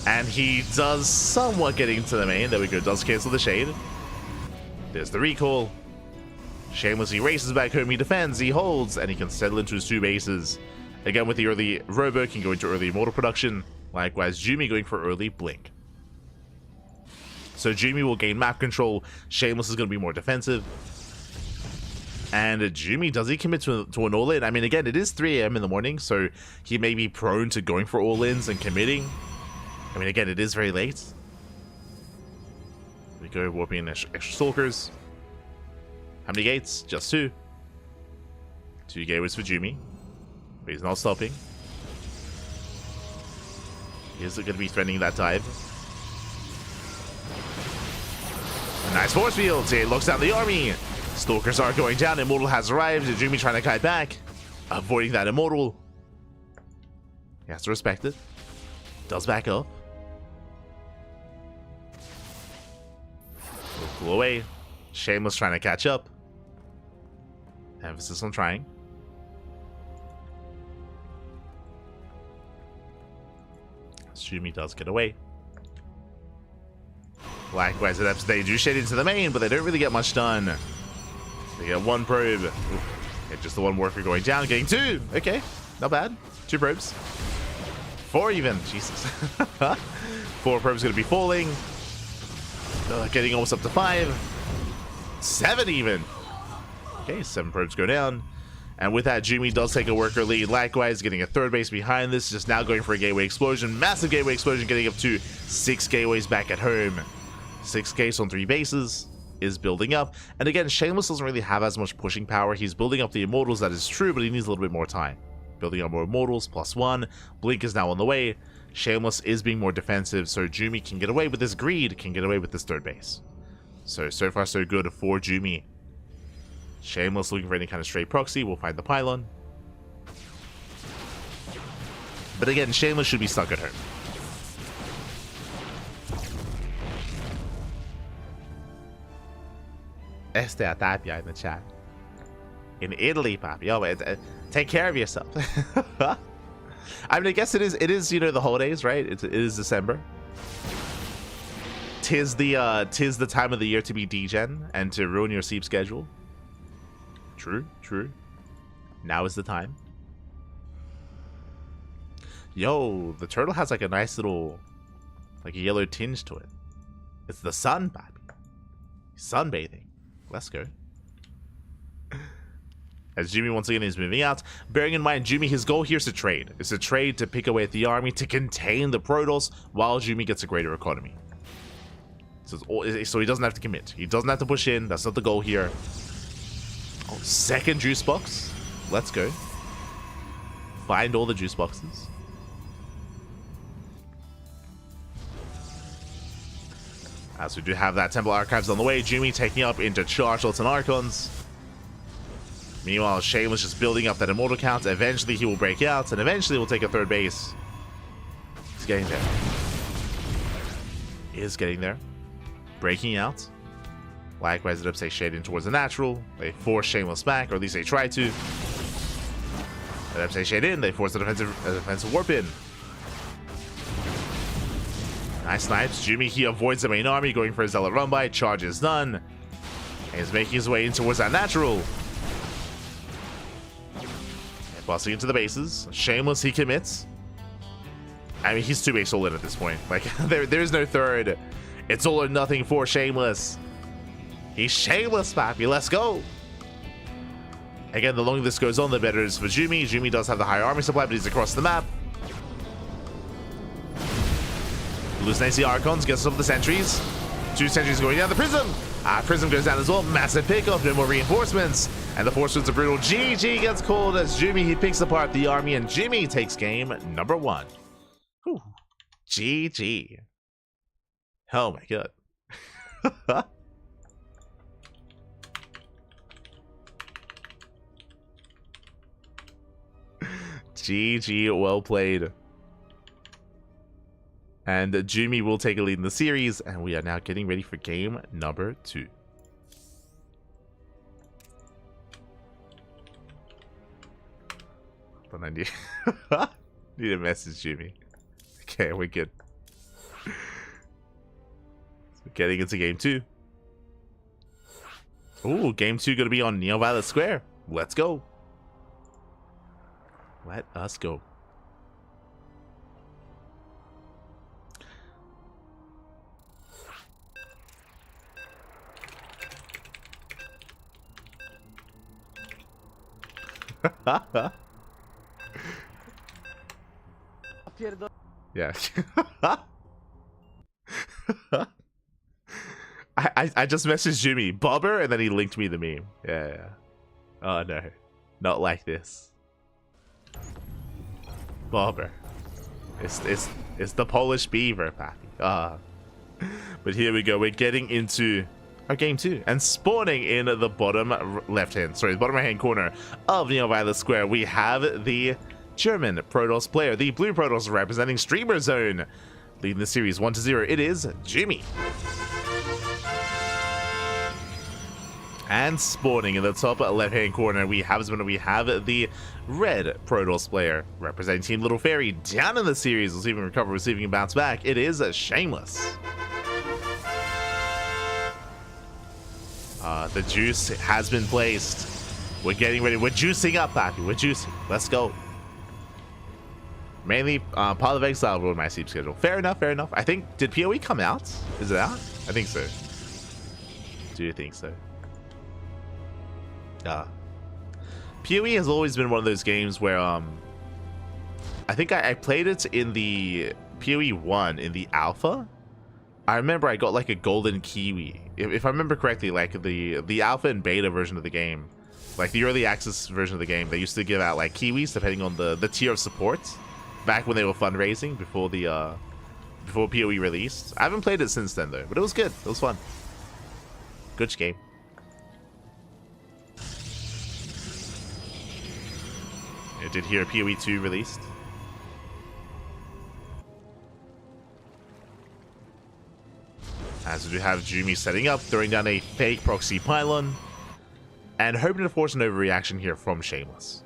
And he does somewhat get into the main. There we go. Does cancel the shade. There's the recall. Shameless, he races back home. He defends. He holds. And he can settle into his 2 bases. Again, with the early Robo, can go into early Immortal production. Likewise, Jumy going for early Blink. So Jumy will gain map control. Shameless is going to be more defensive. And Jumy, does he commit to an all-in? I mean, again, it is 3 a.m. in the morning, so he may be prone to going for all-ins and committing. I mean, again, it is very late. We go warping in extra stalkers. How many gates? Just 2. 2 gateways for Jumy. But he's not stopping. He's going to be threatening that dive. A nice force field. It locks down the army. Stalkers are going down. Immortal has arrived. Jumy trying to kite back. Avoiding that Immortal. He has to respect it. Does back up. Will pull away. Shameless trying to catch up. Emphasis on trying. Jumy does get away. Likewise, they do shade into the main, but they don't really get much done. They get 1 probe. Oof. Just the 1 worker going down, getting 2. Okay, not bad. 2 probes. 4 even. Jesus. 4 probes going to be falling. Getting almost up to 5. 7 even. Okay, 7 probes go down. And with that, Jumy does take a worker lead. Likewise, getting a third base behind this, just now going for a gateway explosion. Massive gateway explosion, getting up to 6 gateways back at home. 6 gates on 3 bases is building up. And again, Shameless doesn't really have as much pushing power. He's building up the Immortals, that is true, but he needs a little bit more time. Building up more Immortals, +1. Blink is now on the way. Shameless is being more defensive, so Jumy can get away with this greed, can get away with this third base. So far so good for Jumy. Shameless looking for any kind of stray proxy. We'll find the pylon. But again, Shameless should be stuck at home. Este a Tapia in the chat. In Italy, papi. Oh, wait, take care of yourself. I mean, I guess it is, you know, the holidays, right? It is December. Tis the time of the year to be degen and to ruin your sleep schedule. True. Now is the time. Yo, the turtle has like a nice little, like a yellow tinge to it. It's the sun, papi. Sunbathing. Let's go. As Jumy once again is moving out. Bearing in mind, Jumy, his goal here is to trade. It's a trade to pick away at the army, to contain the Protoss, while Jumy gets a greater economy. So he doesn't have to commit. He doesn't have to push in. That's not the goal here. Oh, second juice box. Let's go. Find all the juice boxes. As we do have that Temple Archives on the way. Jumy taking up into Charge Lots and Archons. Meanwhile, Shameless just building up that Immortal count. Eventually he will break out, and eventually will take a third base. He's getting there. He is getting there. Breaking out. Likewise, it upsets shading towards the natural. They force Shameless back, or at least they try to. They upsets shade in. They force the defensive warp in. Nice snipes. Jumy, he avoids the main army, going for his Zealot run by. Charge is done. And he's making his way in towards that natural. And busting into the bases. Shameless, he commits. I mean, he's 2-base all in at this point. Like, there's no third. It's all or nothing for Shameless. He's Shameless, papi. Let's go. Again, the longer this goes on, the better it is for Jumy. Jumy does have the higher army supply, but he's across the map. Hallucinates the Archons, gets up the sentries. 2 sentries going down. The Prism! Prism goes down as well. Massive pickup, no more reinforcements. And the Force Winds are brutal. GG gets called as Jumy, he picks apart the army, and Jumy takes game number 1. Whew. GG. Oh my god. GG, well played. And Jumy will take a lead in the series, and we are now getting ready for game number 2. But I need a message, Jumy. Okay, we're good. So getting into game 2. Ooh, game 2 gonna be on Neo Violet Square. Let's go. Let us go. Yeah. I just messaged Jumy, Bobber, and then he linked me the meme. Yeah. Oh no. Not like this. Bobber. It's the Polish beaver, papi. But here we go. We're getting into our game 2 and spawning in the bottom bottom right hand corner of Neo Violet Square. We have the German Protoss player, the blue Protoss representing Streamer Zone, leading the series 1-0. It is Jumy. And spawning in the top left-hand corner, we have the red Protoss player representing Team Little Fairy down in the series, receiving recover, receiving and bounce back. It is Shameless. The juice has been placed. We're getting ready. We're juicing up, papi. We're juicing. Let's go. Mainly part of Exile ruined my sleep schedule. Fair enough, fair enough. I think, did PoE come out? Is it out? I think so. Do you think so? PoE has always been one of those games where I think I played it in the PoE 1 in the alpha. I remember I got like a golden kiwi. If I remember correctly, like the alpha and beta version of the game, like the early access version of the game, they used to give out like kiwis depending on the tier of support back when they were fundraising before the before PoE released. I haven't played it since then though, but it was good. It was fun. Good game. I did hear PoE 2 released. As we have Jumy setting up, throwing down a fake proxy pylon, and hoping to force an overreaction here from Shameless.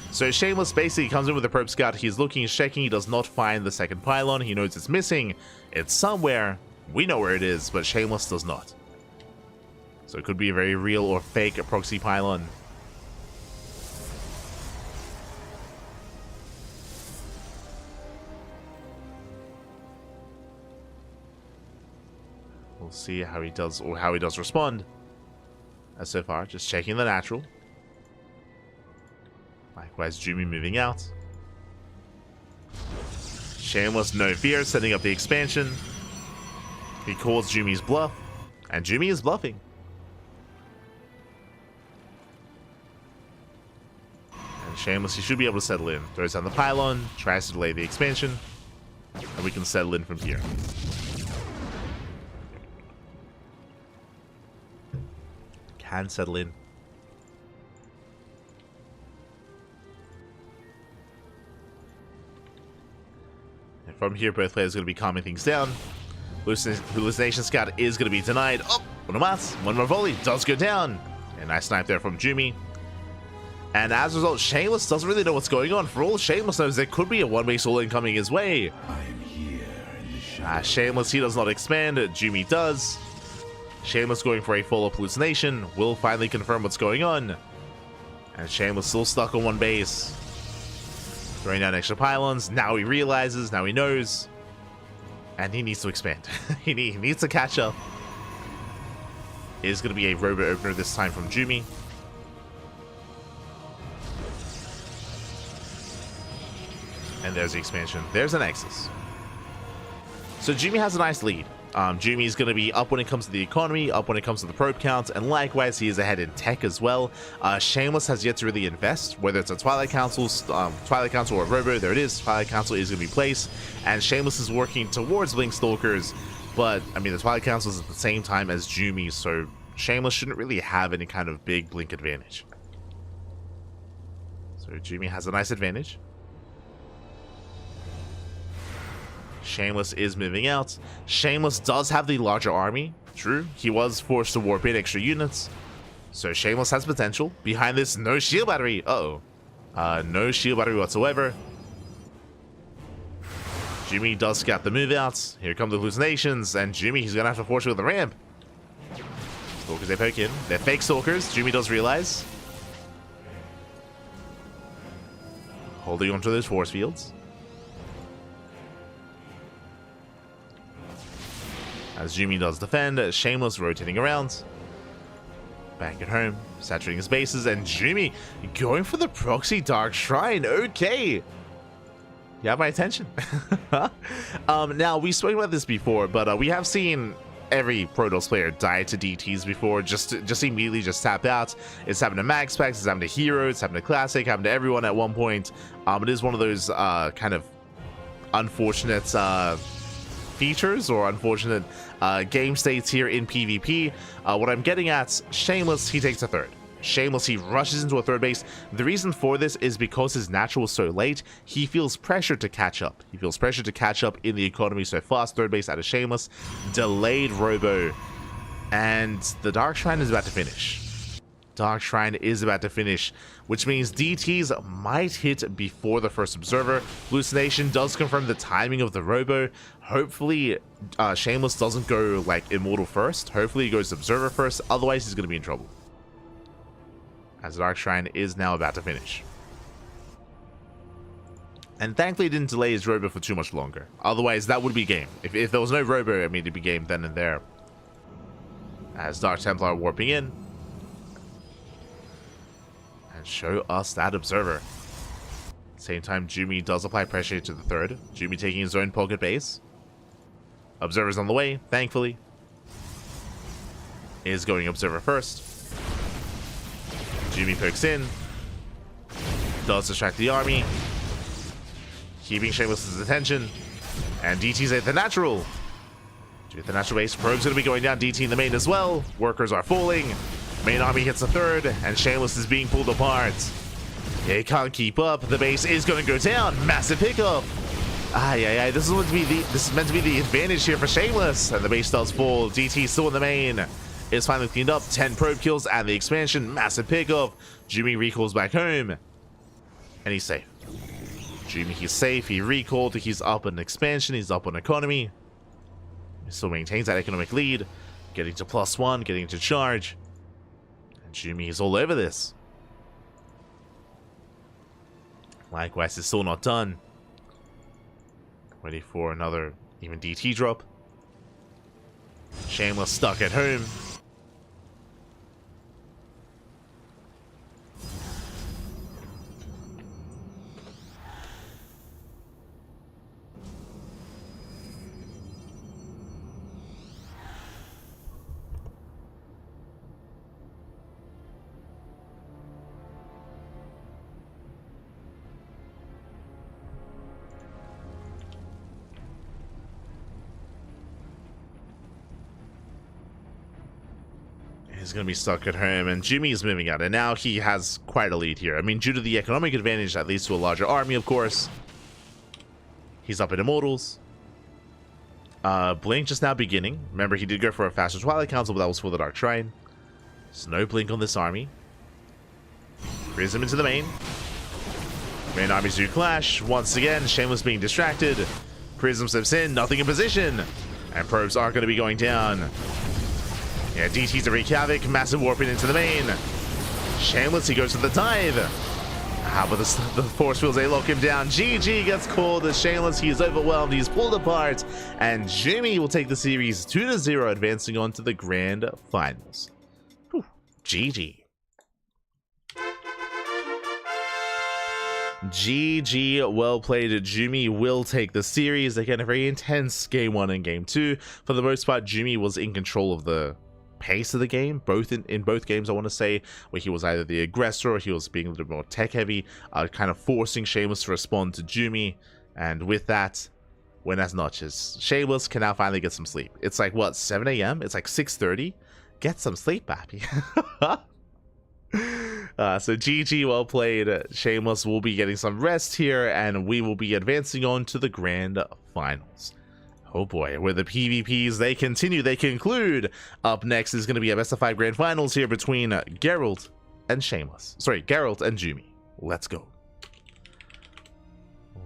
So Shameless basically comes in with a probe scout. He's looking, he's checking, he does not find the second pylon. He knows it's missing. It's somewhere. We know where it is, but Shameless does not. So it could be a very real or fake proxy pylon. We'll see how he does, or how he does respond. As so far, just checking the natural. Likewise, Jumy moving out. Shameless, no fear, setting up the expansion. He calls Jumy's bluff, and Jumy is bluffing. And Shameless, he should be able to settle in. Throws down the pylon, tries to delay the expansion, and we can settle in from here. Can settle in. And from here, both players are going to be calming things down. Hallucination Scout is going to be denied. Oh, one more volley does go down. A nice snipe there from Jumy. And as a result, Shameless doesn't really know what's going on. For all Shameless knows, there could be a one-way solo coming his way. Shameless, he does not expand. Jumy does. Shameless going for a full-up hallucination will finally confirm what's going on. And Shameless still stuck on one base. Throwing down extra pylons. Now he realizes, now he knows. And he needs to expand. he needs to catch up. It is going to be a robot opener this time from Jumy. And there's the expansion. There's a Nexus. So Jumy has a nice lead. Jumy is going to be up when it comes to the economy, up when it comes to the probe count, and likewise he is ahead in tech as well. Shameless has yet to really invest, whether it's a Twilight Council or a Robo. There it is. Twilight Council is going to be placed, and Shameless is working towards Blink Stalkers, but I mean the Twilight Council is at the same time as Jumy, so Shameless shouldn't really have any kind of big Blink advantage. So Jumy has a nice advantage. Shameless is moving out. Shameless does have the larger army. True, he was forced to warp in extra units. So Shameless has potential. Behind this, no shield battery. Uh-oh. No shield battery whatsoever. Jumy does scout the move outs. Here come the hallucinations, and Jumy, he's gonna have to force with the ramp. Stalkers, they poke in. They're fake stalkers. Jumy does realize. Holding onto those force fields. As Jumy does defend, Shameless rotating around. Back at home, saturating his bases, and Jumy going for the proxy Dark Shrine. Okay. You have my attention. Now, we've spoken about this before, but we have seen every Protoss player die to DTs before, just immediately just tap out. It's happened to Max Packs, it's happened to Hero, it's happened to Classic, happened to everyone at one point. It is one of those kind of unfortunate features or unfortunate game states here in PvP. What I'm getting at, Shameless, he takes a third. Shameless, he rushes into a third base. The reason for this is because his natural was so late, he feels pressure to catch up. He feels pressure to catch up in the economy so fast. Third base out of Shameless. Delayed Robo. And the Dark Shrine is about to finish. Dark Shrine is about to finish, which means DTs might hit before the first Observer. Hallucination does confirm the timing of the Robo. Hopefully, Shameless doesn't go, like, Immortal first. Hopefully he goes Observer first, otherwise he's going to be in trouble. As Dark Shrine is now about to finish. And thankfully it didn't delay his Robo for too much longer. Otherwise, that would be game. If there was no Robo, I mean, it'd be game then and there. As Dark Templar warping in. And show us that Observer. Same time, Jumy does apply pressure to the third. Jumy taking his own pocket base. Observer's on the way, thankfully. Is going Observer first. Jumy pokes in. Does distract the army. Keeping Shameless's attention. And DT's at the natural. The natural base. Probe's going to be going down. DT in the main as well. Workers are falling. Main army hits the third. And Shameless is being pulled apart. Yeah, he can't keep up. The base is going to go down. Massive pickup. This is meant to be the advantage here for Shameless. And the base does fall. DT still in the main. Is finally cleaned up. 10 probe kills and the expansion. Massive pickup. Jumy recalls back home. And he's safe. Jumy, he's safe. He recalled. He's up on expansion. He's up on economy. He still maintains that economic lead. Getting to +1. Getting to charge. And Jumy is all over this. Likewise, it's still not done. Ready for another even DT drop. Shameless stuck at home. He's going to be stuck at home, and Jumy is moving out, and now he has quite a lead here. I mean, due to the economic advantage that leads to a larger army, of course. He's up in Immortals. Blink just now beginning. Remember, he did go for a faster Twilight Council, but that was for the Dark Shrine. So no Blink on this army. Prism into the main. Main armies do clash. Once again, Shameless being distracted. Prism steps in, nothing in position. And probes are going to be going down. Yeah, DT's to wreak havoc, massive warping into the main. Shameless, he goes to the dive. But the force fields, they lock him down. GG gets called as Shameless. He is overwhelmed, he's pulled apart. And Jumy will take the series 2-0, advancing on to the grand finals. Whew, GG. GG, well played. Jumy will take the series. Again, a very intense game 1 and game 2. For the most part, Jumy was in control of the pace of the game, in both games, I want to say, where he was either the aggressor or he was being a little more tech heavy, kind of forcing Shameless to respond to Jumy. And with that, buenas noches. Shameless can now finally get some sleep. It's like, what, 7 a.m? It's like 6:30. Get some sleep, pappy. So GG, well played. Shameless will be getting some rest here, and we will be advancing on to the grand finals. Oh boy, where the PvPs, they continue, they conclude. Up next is going to be a best of 5 grand finals here between Gerald and Shameless. Sorry, Gerald and Jumy. Let's go.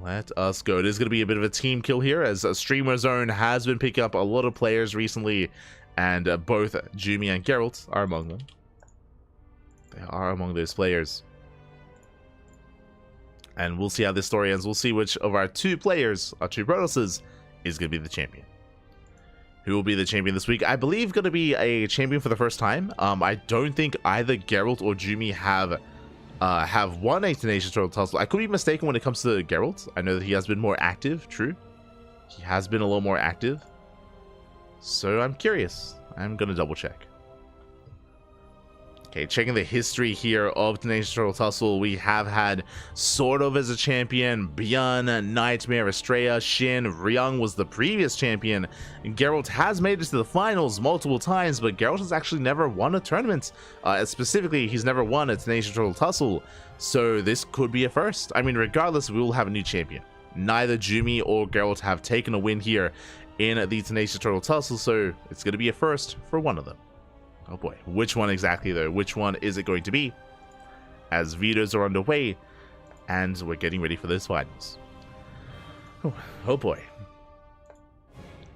Let us go. It is going to be a bit of a team kill here, as Streamer Zone has been picking up a lot of players recently, and both Jumy and Gerald are among them. They are among those players. And we'll see how this story ends. We'll see which of our 2 players, our 2 Protosses, is going to be the champion. Who will be the champion this week? I believe going to be a champion for the first time. I don't think either Gerald or Jumy have won a Tenacious Tussle. I could be mistaken when it comes to Gerald. I know that he has been more active, true. He has been a little more active. So I'm curious. I'm going to double check. Okay, checking the history here of Tenacious Tussle, we have had sort of as a champion Bjorn, Nightmare, Estrella, Shin, Ryung was the previous champion. Gerald has made it to the finals multiple times, but Gerald has actually never won a tournament. Specifically, he's never won a Tenacious Tussle, so this could be a first. I mean, regardless, we will have a new champion. Neither Jumy or Gerald have taken a win here in the Tenacious Tussle, so it's going to be a first for one of them. Oh boy, which one exactly though? Which one is it going to be? As vetoes are underway, and we're getting ready for those finals. Oh boy.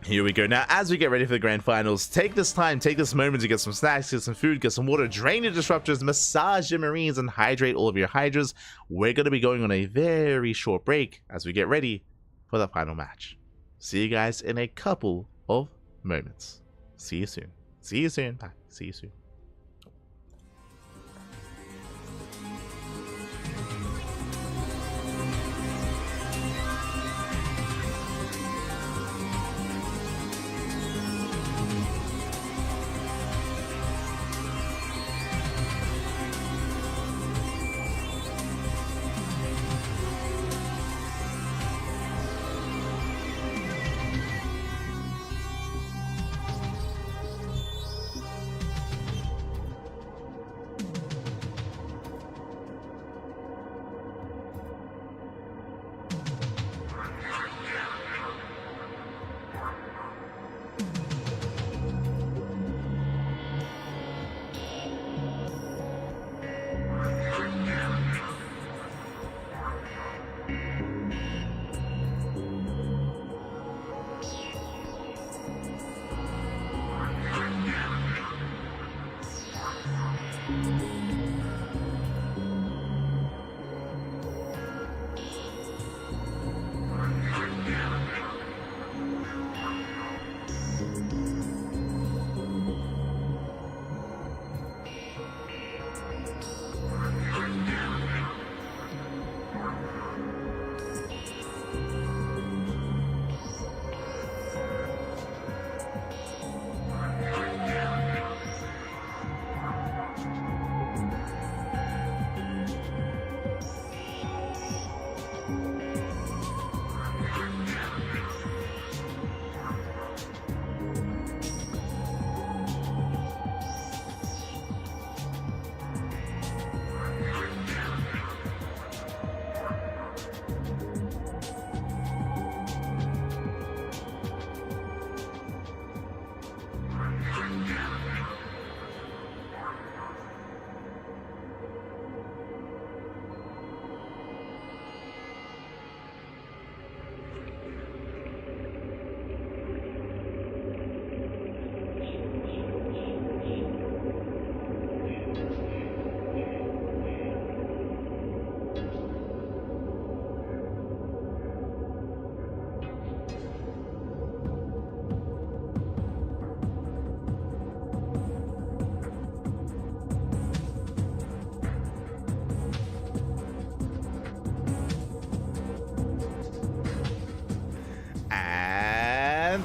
Here we go. Now, as we get ready for the grand finals, take this time, take this moment to get some snacks, get some food, get some water, drain your disruptors, massage your marines, and hydrate all of your hydras. We're going to be going on a very short break as we get ready for the final match. See you guys in a couple of moments. See you soon. See you soon. Bye. See you soon.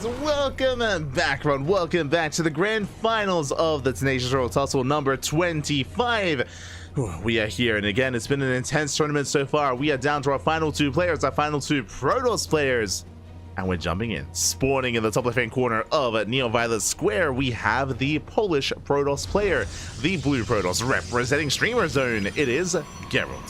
welcome back, everyone. Welcome back to the grand finals of the Tenacious Tussle number 25. We are here, and again, it's been an intense tournament so far. We are down to our final two players, our final two Protoss players, and we're jumping in. Spawning in the top left-hand corner of Neo-Violet Square, we have the Polish Protoss player, the blue Protoss representing Streamer Zone. It is Gerald.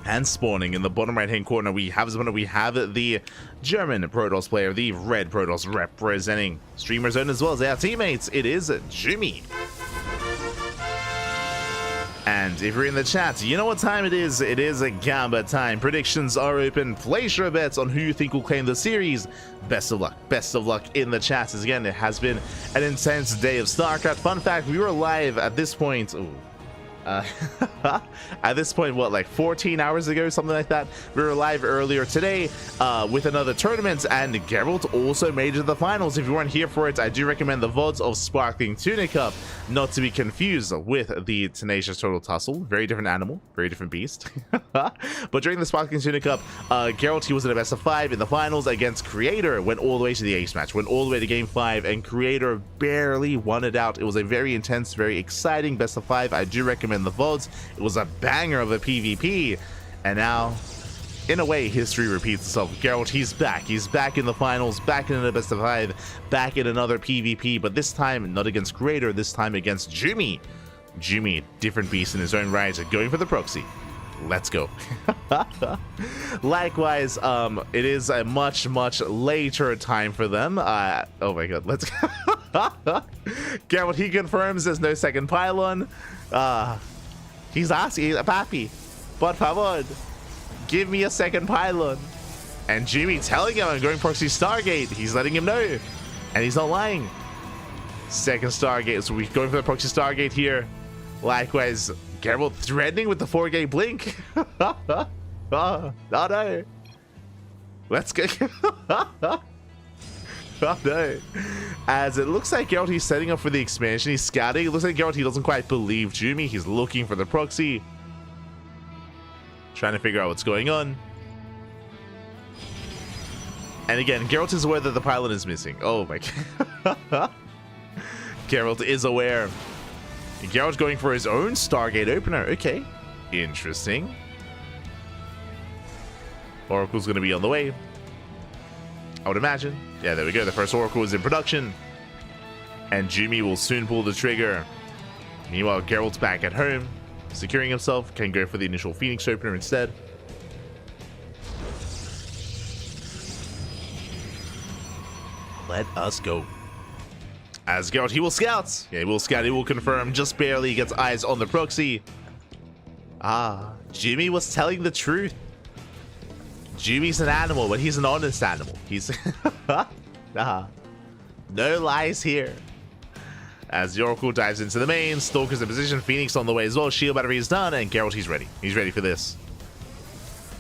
And spawning in the bottom right-hand corner, we have the German Protoss player, the red Protoss representing Streamer Zone, as well as our teammates. It is Jumy. And if you're in the chat, you know what time it is. It is a Gamba time. Predictions are open. Place your bets on who you think will claim the series. Best of luck. Best of luck in the chat. As again, it has been an intense day of StarCraft. Fun fact, we were live at this point. At this point, what, like 14 hours ago, something like that? We were live earlier today with another tournament, and Gerald also made it to the finals. If you weren't here for it, I do recommend the VODs of Sparkling Tuna Cup, not to be confused with the Tenacious Tussle. Very different animal, very different beast. But during the Sparkling Tuna Cup, Gerald, he was in a best of 5 in the finals against Creator, went all the way to the ace match, went all the way to game 5, and Creator barely won it out. It was a very intense, very exciting best of 5. I do recommend the VODs. It was a banger of a PvP, and now in a way history repeats itself. Gerald, he's back in the finals, back in the best of 5, back in another PvP, but this time not against Creator, this time against Jumy. Different beast in his own right, going for the proxy. Let's go. Likewise, it is a much later time for them. Oh my god, let's go. Gerald, he confirms there's no second pylon. He's asking, Papi, por favor, give me a second pylon. And Jumy telling him I'm going proxy Stargate. He's letting him know, and he's not lying. Second Stargate, so we're going for the proxy Stargate here. Likewise, Gerald threatening with the 4-gate blink. Oh no. Let's go. Oh no. As it looks like Gerald, he's setting up for the expansion. He's scouting. It looks like Gerald, he doesn't quite believe Jumy. He's looking for the proxy. Trying to figure out what's going on. And again, Gerald is aware that the pylon is missing. Oh my god. Gerald is aware. Gerald going for his own Stargate opener. Okay. Interesting. Oracle's going to be on the way, I would imagine. Yeah, there we go. The first Oracle is in production. And Jumy will soon pull the trigger. Meanwhile, Gerald's back at home, securing himself. Can go for the initial Phoenix opener instead. Let us go. As Gerald, he will scout. Yeah, he will scout. He will confirm. Just barely gets eyes on the proxy. Jumy was telling the truth. Jumy's an animal, but he's an honest animal. He's no lies here. As the Oracle dives into the main, Stalker's in position, Phoenix on the way as well. Shield battery is done, and Gerald, he's ready. He's ready for this.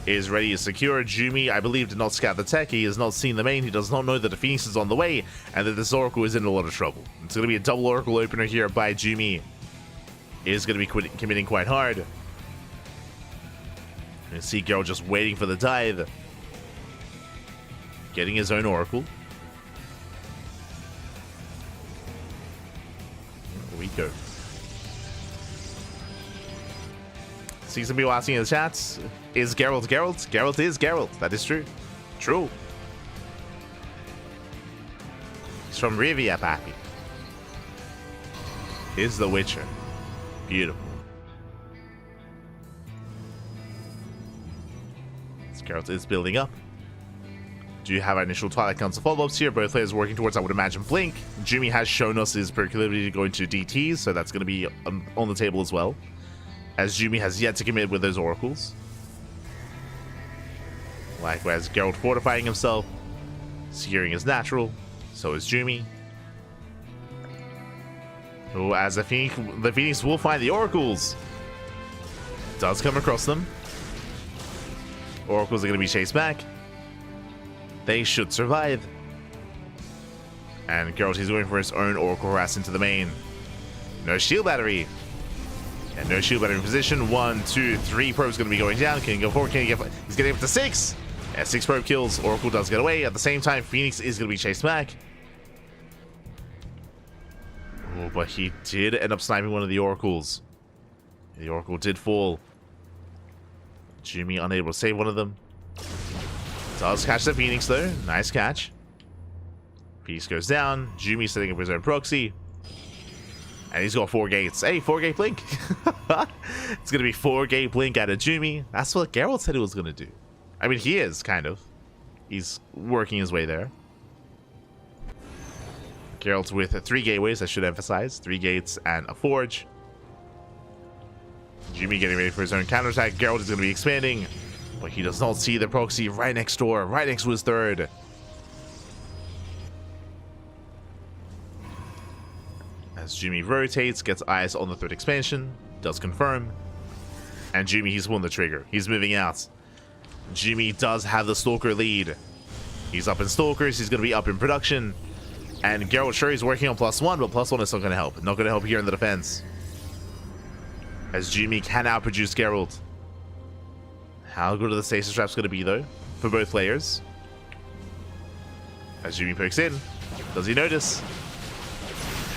Is ready to secure. Jumy, I believe, did not scout the tech. He has not seen the main. He does not know that the Phoenix is on the way, and that this Oracle is in a lot of trouble. It's going to be a double Oracle opener here by Jumy. Is going to be committing quite hard. You see Gerald just waiting for the dive. Getting his own Oracle. Here we go. See some people asking in the chats, is Gerald Gerald? Gerald is Gerald. That is true. True. He's from Rivia, papi. Is the Witcher. Beautiful. Gerald is building up. Do you have our initial Twilight Council follow-ups here? Both players working towards, I would imagine, Blink. Jumy has shown us his proclivity to go into DTs, so that's going to be on the table as well. As Jumy has yet to commit with those Oracles. Likewise, Gerald fortifying himself. Securing his natural. So is Jumy. Oh, as the Phoenix will find the Oracles. Does come across them. Oracles are going to be chased back. They should survive. And Gerald, he's going for his own Oracle harass into the main. No shield battery. And no shield battery in position. 1, 2, 3 probes going to be going down. Can he go forward? Can he get? He's getting up to 6. S6 probe kills. Oracle does get away. At the same time, Phoenix is going to be chased back. Oh, but he did end up sniping one of the Oracles. The Oracle did fall. Jumy unable to save one of them. Does catch the Phoenix though. Nice catch. Phoenix goes down. Jumy setting up his own proxy. And he's got 4 gates. Hey, 4-gate blink. It's going to be 4-gate blink out of Jumy. That's what Gerald said he was going to do. I mean, he is, kind of. He's working his way there. Gerald's with 3 gateways, I should emphasize. 3 gates and a forge. Jumy getting ready for his own counterattack. Gerald is going to be expanding. But he does not see the proxy right next door. Right next to his third. As Jumy rotates, gets eyes on the third expansion, does confirm. And Jumy, he's won the trigger. He's moving out. Jumy does have the Stalker lead. He's up in Stalkers, he's going to be up in production. And Gerald sure he's working on +1, but +1 is not going to help. Not going to help here in the defense. As Jumy can outproduce Gerald. How good are the stasis traps going to be though, for both players? As Jumy pokes in, does he notice?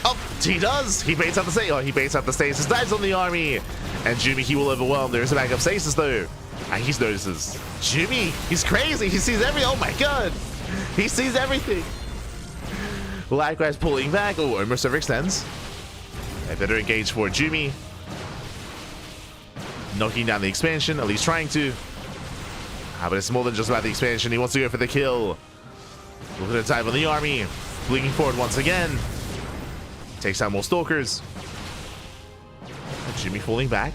Oh, he does! He baits out the stasis. Oh, he baits out the stasis, dives on the army! And Jumy, he will overwhelm. There's a backup stasis though. And he notices. Jumy, he's crazy! He sees every. Oh my god! He sees everything! Likewise pulling back. Oh, almost overextends. A better engage for Jumy. Knocking down the expansion, at least trying to. But it's more than just about the expansion. He wants to go for the kill. Looking to dive on the army. Blinking forward once again. Takes out more Stalkers. Jumy falling back.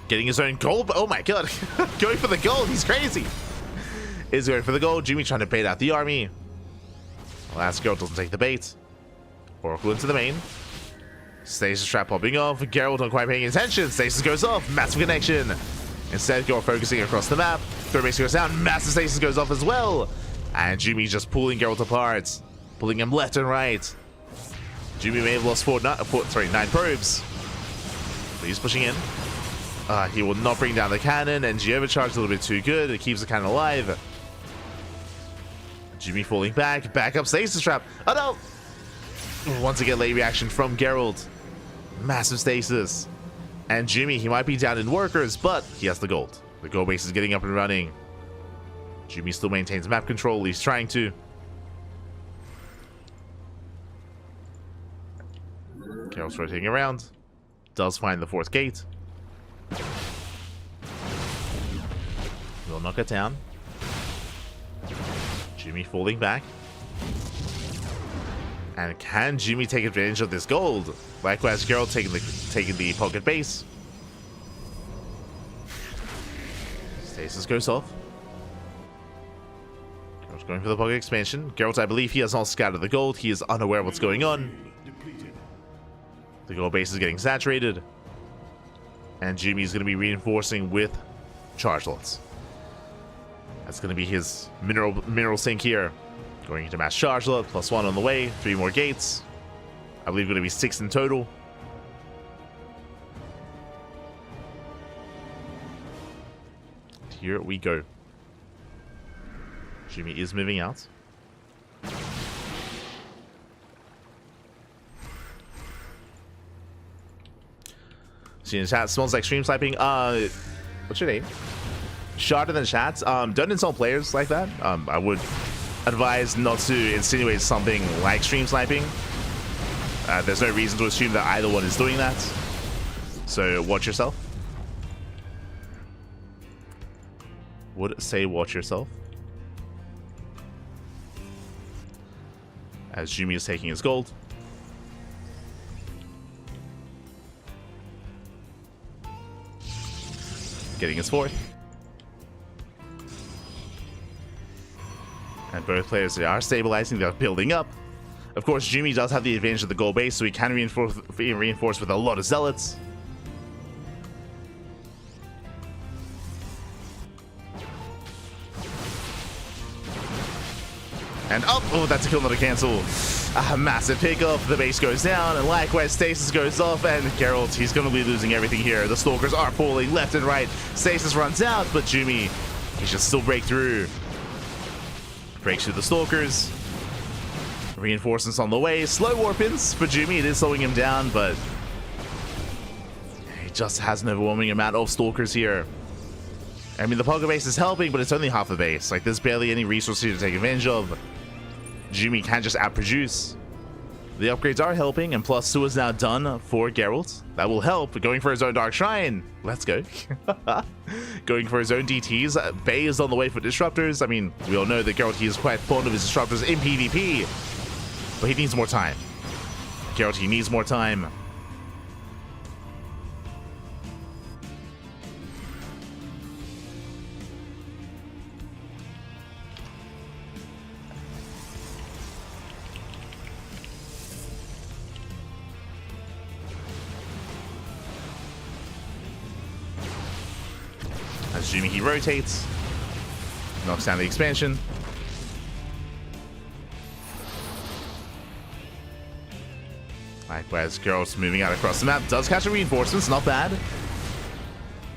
Getting his own gold. Oh my god. Going for the gold. He's crazy. Is going for the gold. Jumy trying to bait out the army. Last girl doesn't take the bait. Oracle into the main. Stasis trap popping off. Gerald not quite paying attention. Stasis goes off. Massive connection. Instead, Gerald focusing across the map. Third base goes down. Massive stasis goes off as well. And Jumy just pulling Gerald apart. Pulling him left and right. Jumy may have lost 9 probes. But he's pushing in. He will not bring down the cannon. And G overcharged a little bit too good. It keeps the cannon alive. Jumy falling back. Back up stasis trap. Oh no! Once again, late reaction from Gerald. Massive stasis. And Jumy, he might be down in workers, but he has the gold. The gold base is getting up and running. Jumy still maintains map control. He's trying to. Gerald's rotating around. Does find the 4th gate. Will knock it down. Jumy falling back. And can Jumy take advantage of this gold? Likewise, Gerald taking the pocket base. Stasis goes off. Gerald's going for the pocket expansion. Gerald, I believe he has not scouted the gold. He is unaware of what's going on. The gold base is getting saturated. And Jumy is going to be reinforcing with charge lots. That's going to be his mineral sink here. Going into mass charge lot, +1 on the way, 3 more gates. I believe going to be 6 in total. Here we go. Jumy is moving out. See in the chat, smells like stream sniping. What's your name? Shot in the chat. Don't insult players like that. I would advise not to insinuate something like stream sniping. There's no reason to assume that either one is doing that. So watch yourself. Would say watch yourself. As Jumy is taking his gold. Getting his 4th. And both players, they are stabilizing, they're building up. Of course, Jumy does have the advantage of the gold base, so he can reinforce with a lot of zealots. And oh, that's a kill, not a cancel. A massive pickup, the base goes down, and likewise stasis goes off, and Gerald, he's going to be losing everything here. The Stalkers are falling left and right. Stasis runs out, but Jumy He should still break through. Breaks through the Stalkers. Reinforcements on the way. Slow warp-ins for Jumy. It is slowing him down, but he just has an overwhelming amount of Stalkers here. I mean, the Pogo base is helping, but it's only half a base. Like, there's barely any resources here to take advantage of. Jumy can just outproduce. The upgrades are helping, and plus 2 is now done for Gerald. That will help. Going for his own Dark Shrine. Let's go. Going for his own DTs. Bay is on the way for Disruptors. I mean, we all know that Gerald, he is quite fond of his Disruptors in PvP. But he needs more time. Gerald, he needs more time. As Jumy, he rotates. Knocks down the expansion. Likewise, Gerald's moving out across the map. Does catch a reinforcements, not bad.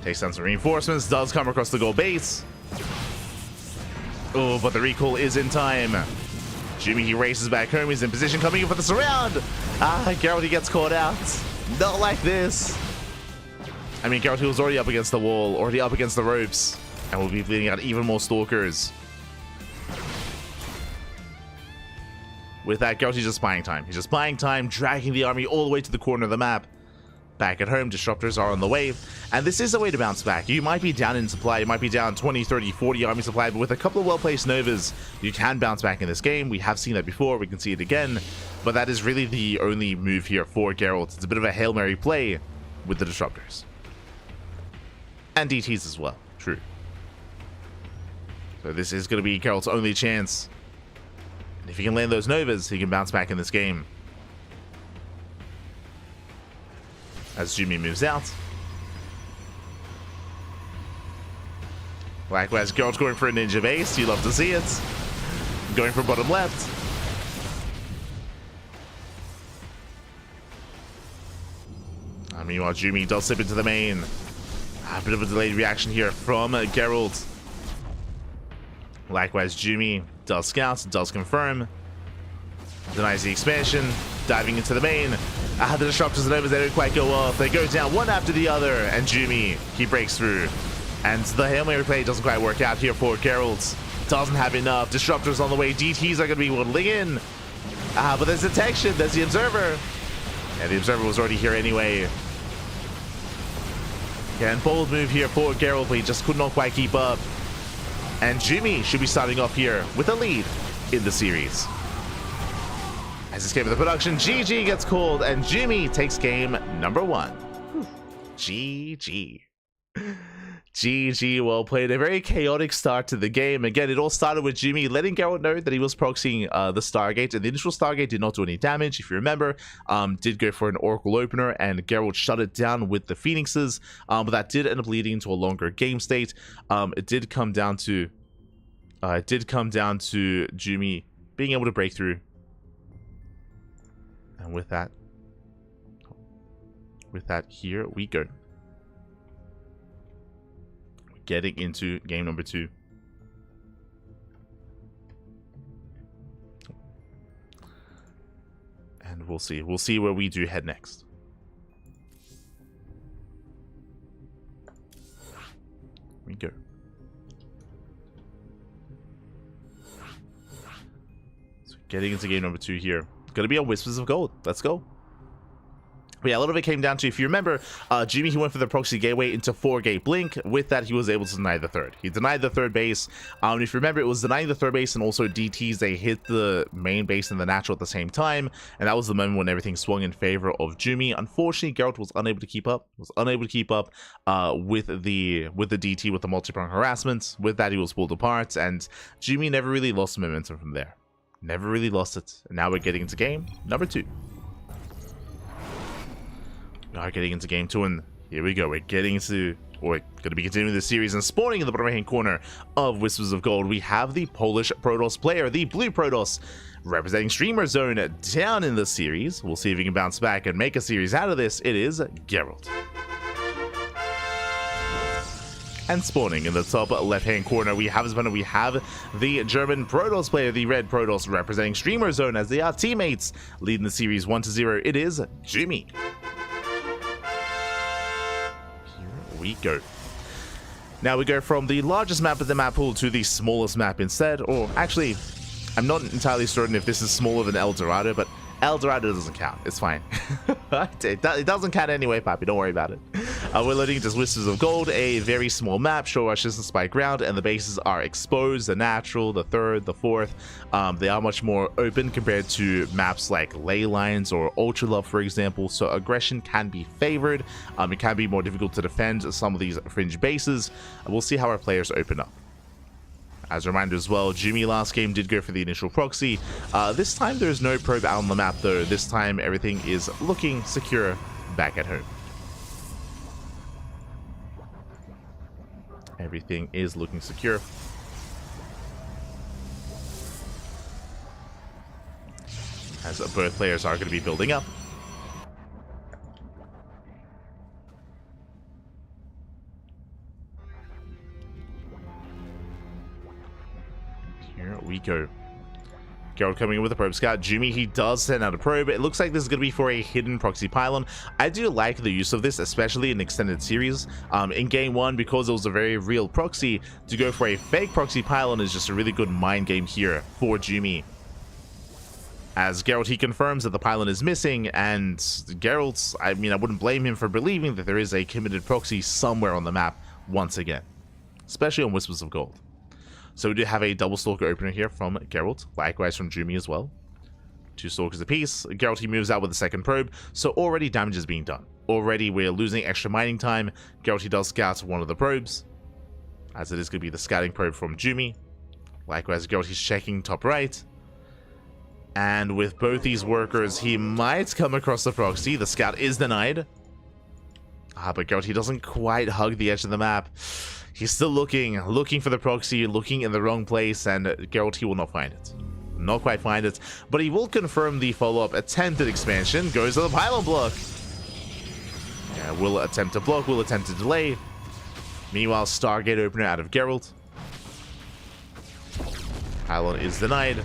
Takes down some reinforcements. Does come across the gold base. Oh, but the recall is in time. Jumy, he races back home. He's in position, coming in for the surround. Gerald, he gets caught out. Not like this. I mean, Gerald, he was already up against the wall, already up against the ropes, and will be bleeding out even more Stalkers. With that, Gerald, he's just buying time. He's just buying time, dragging the army all the way to the corner of the map. Back at home, Disruptors are on the way. And this is a way to bounce back. You might be down in supply. You might be down 20, 30, 40 army supply. But with a couple of well-placed Novas, you can bounce back in this game. We have seen that before. We can see it again. But that is really the only move here for Gerald. It's a bit of a Hail Mary play with the Disruptors. And DTs as well. True. So this is going to be Gerald's only chance. And if he can land those Novas, he can bounce back in this game. As Jumy moves out. Likewise, Gerald's going for a ninja base. You love to see it. Going for bottom left. Meanwhile, Jumy does slip into the main. A bit of a delayed reaction here from Gerald. Likewise, Jumy does scout, does confirm. Denies the expansion. Diving into the main. The Disruptors and Novas, they don't quite go off. They go down one after the other. And Jumy, he breaks through. And the Hail Mary play doesn't quite work out here for Gerald. Doesn't have enough. Disruptors on the way. DTs are going to be waddling in. But there's detection. There's the Observer. And the Observer was already here anyway. And bold move here for Gerald, but he just could not quite keep up. And Jumy should be starting off here with a lead in the series. As this game of the production, GG gets called, and Jumy takes game number 1. GG. GG, well played. A very chaotic start to the game. Again, it all started with Jumy letting Gerald know that he was proxying the Stargate, and the initial Stargate did not do any damage, if you remember. Did go for an Oracle opener, and Gerald shut it down with the Phoenixes, but that did end up leading into a longer game state. It did come down to Jumy being able to break through. And with that, here we go. Getting into game number 2. And we'll see where we do head next. Here we go. So getting into game number 2 here. Gonna be a Whispers of Gold. Let's go. But yeah, a lot of it came down to, if you remember, Jumy, he went for the proxy gateway into 4-gate blink. With that, he was able to deny the third. He denied the third base. If you remember, it was denying the third base and also DTs. They hit the main base and the natural at the same time, and that was the moment when everything swung in favor of Jumy. Unfortunately, Gerald was unable to keep up. With the DT, with the multi-prong harassment. With that, he was pulled apart, and Jumy never really lost momentum from there. Never really lost it. And now we're getting into game number 2. We are getting into game 2, and here we go. We're going to be continuing the series, and spawning in the bottom right-hand corner of Whispers of Gold, we have the Polish Protoss player, the Blue Protoss, representing Streamer Zone down in the series. We'll see if he can bounce back and make a series out of this. It is Gerald. And spawning in the top left-hand corner, we have the German Protoss player, the red Protoss, representing Streamer Zone as they are teammates, leading the series 1-0. It is Jumy. Here we go. Now we go from the largest map of the map pool to the smallest map instead, or actually, I'm not entirely certain if this is smaller than El Dorado, but El Dorado doesn't count. It's fine. It doesn't count anyway, Papi. Don't worry about it. We're loading just Whispers of Gold, a very small map, show rushes and spike ground, and the bases are exposed, the natural, the third, the fourth. They are much more open compared to maps like Ley Lines or Ultra Love, for example, so aggression can be favored. It can be more difficult to defend some of these fringe bases. We'll see how our players open up. As a reminder as well, Jumy last game did go for the initial proxy. This time there's no probe out on the map though. This time everything is looking secure back at home. Everything is looking secure. As both players are going to be building up. Here we go. Gerald coming in with a probe scout. Jumy, he does send out a probe. It looks like this is going to be for a hidden proxy pylon. I do like the use of this, especially in extended series. In game one, because it was a very real proxy, to go for a fake proxy pylon is just a really good mind game here for Jumy. As Gerald, he confirms that the pylon is missing, and Gerald, I mean, I wouldn't blame him for believing that there is a committed proxy somewhere on the map once again, especially on Whispers of Gold. So we do have a double stalker opener here from Gerald, likewise from Jumy as well. 2 stalkers apiece. Gerald, he moves out with the second probe, so already damage is being done. Already we're losing extra mining time. Gerald, he does scout one of the probes, as it is going to be the scouting probe from Jumy. Likewise, Gerald, he's checking top right. And with both these workers, he might come across the proxy. The scout is denied. But Gerald, he doesn't quite hug the edge of the map. He's still looking for the proxy, looking in the wrong place, and Gerald, he will not find it. Not quite find it, but he will confirm the follow-up attempted expansion. Goes to the pylon block. Yeah, will attempt to block, will attempt to delay. Meanwhile, Stargate opener out of Gerald. Pylon is denied.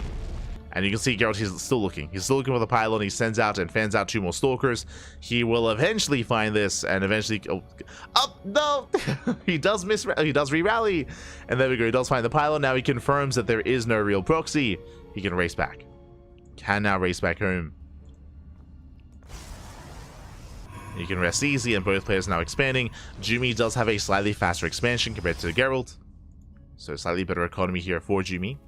And you can see Gerald, he's still looking. He's still looking for the pylon. He sends out and fans out 2 more stalkers. He will eventually find this and eventually... Oh, no! He does re-rally. And there we go. He does find the pylon. Now he confirms that there is no real proxy. He can race back. Can now race back home. He can rest easy, and both players now expanding. Jumy does have a slightly faster expansion compared to Gerald. So slightly better economy here for Jumy.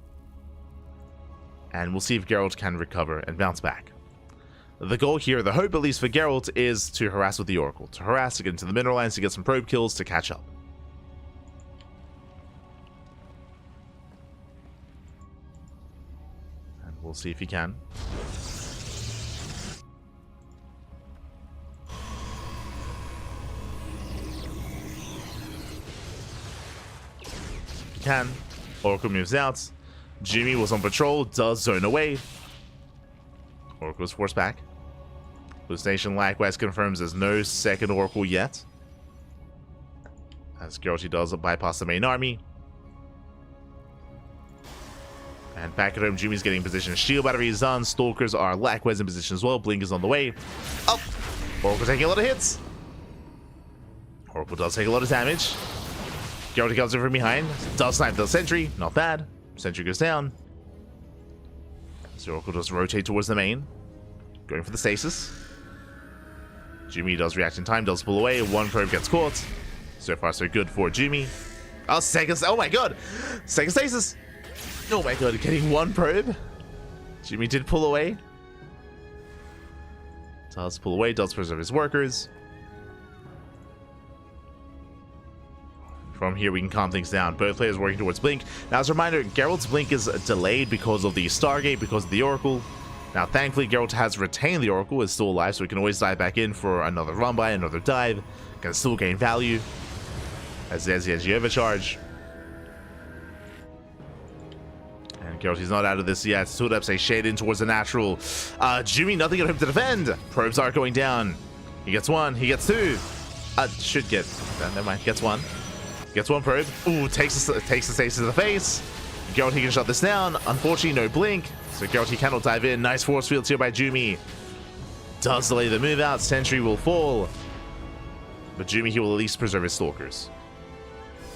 And we'll see if Gerald can recover and bounce back. The goal here, the hope at least for Gerald, is to harass with the Oracle. To harass, to get into the mineral lines, to get some probe kills, to catch up. And we'll see if he can. He can. Oracle moves out. Jumy was on patrol, does zone away. Oracle is forced back. Blue Station likewise confirms there's no second Oracle yet. As Gerald, he does bypass the main army. And back at home, Jumy's getting in position. Shield battery is on. Stalkers are likewise in position as well. Blink is on the way. Oh! Oracle taking a lot of hits. Oracle does take a lot of damage. Gerald comes in from behind. Does snipe the sentry. Not bad. Sentry goes down. So Oracle does rotate towards the main. Going for the stasis. Jumy does react in time, does pull away. 1 probe gets caught. So far, so good for Jumy. Oh, second. Oh my god. Second stasis. Oh my god, getting 1 probe. Jumy did pull away. Does pull away, does preserve his workers. From here, we can calm things down. Both players working towards Blink. Now, as a reminder, Gerald's Blink is delayed because of the Stargate, because of the Oracle. Now, thankfully, Gerald has retained the Oracle, is still alive, so he can always dive back in for another run-by, another dive. Can still gain value, as there's the Edgy Overcharge. And Gerald, he's not out of this yet. Stood up, say, shade in towards the natural. Jumy, nothing at him to defend. Probes are going down. He gets 1, he gets 2. Should get, never mind, gets 1. Gets one probe. Ooh, takes the stasis to the face. Gerald, he can shut this down. Unfortunately, no blink. So Gerald, he cannot dive in. Nice force fields here by Jumy. Does delay the move out. Sentry will fall. But Jumy, he will at least preserve his Stalkers.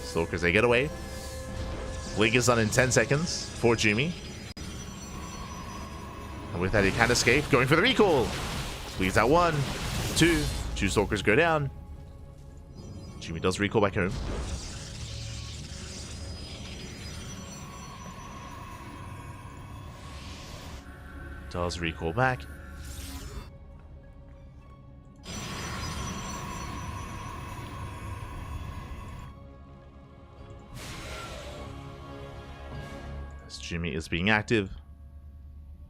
Stalkers, they get away. Blink is done in 10 seconds for Jumy. And with that, he can escape. Going for the recall. Bleeds out 1, 2. 2 Stalkers go down. Jumy does recall back home. Does recall back. As Jumy is being active,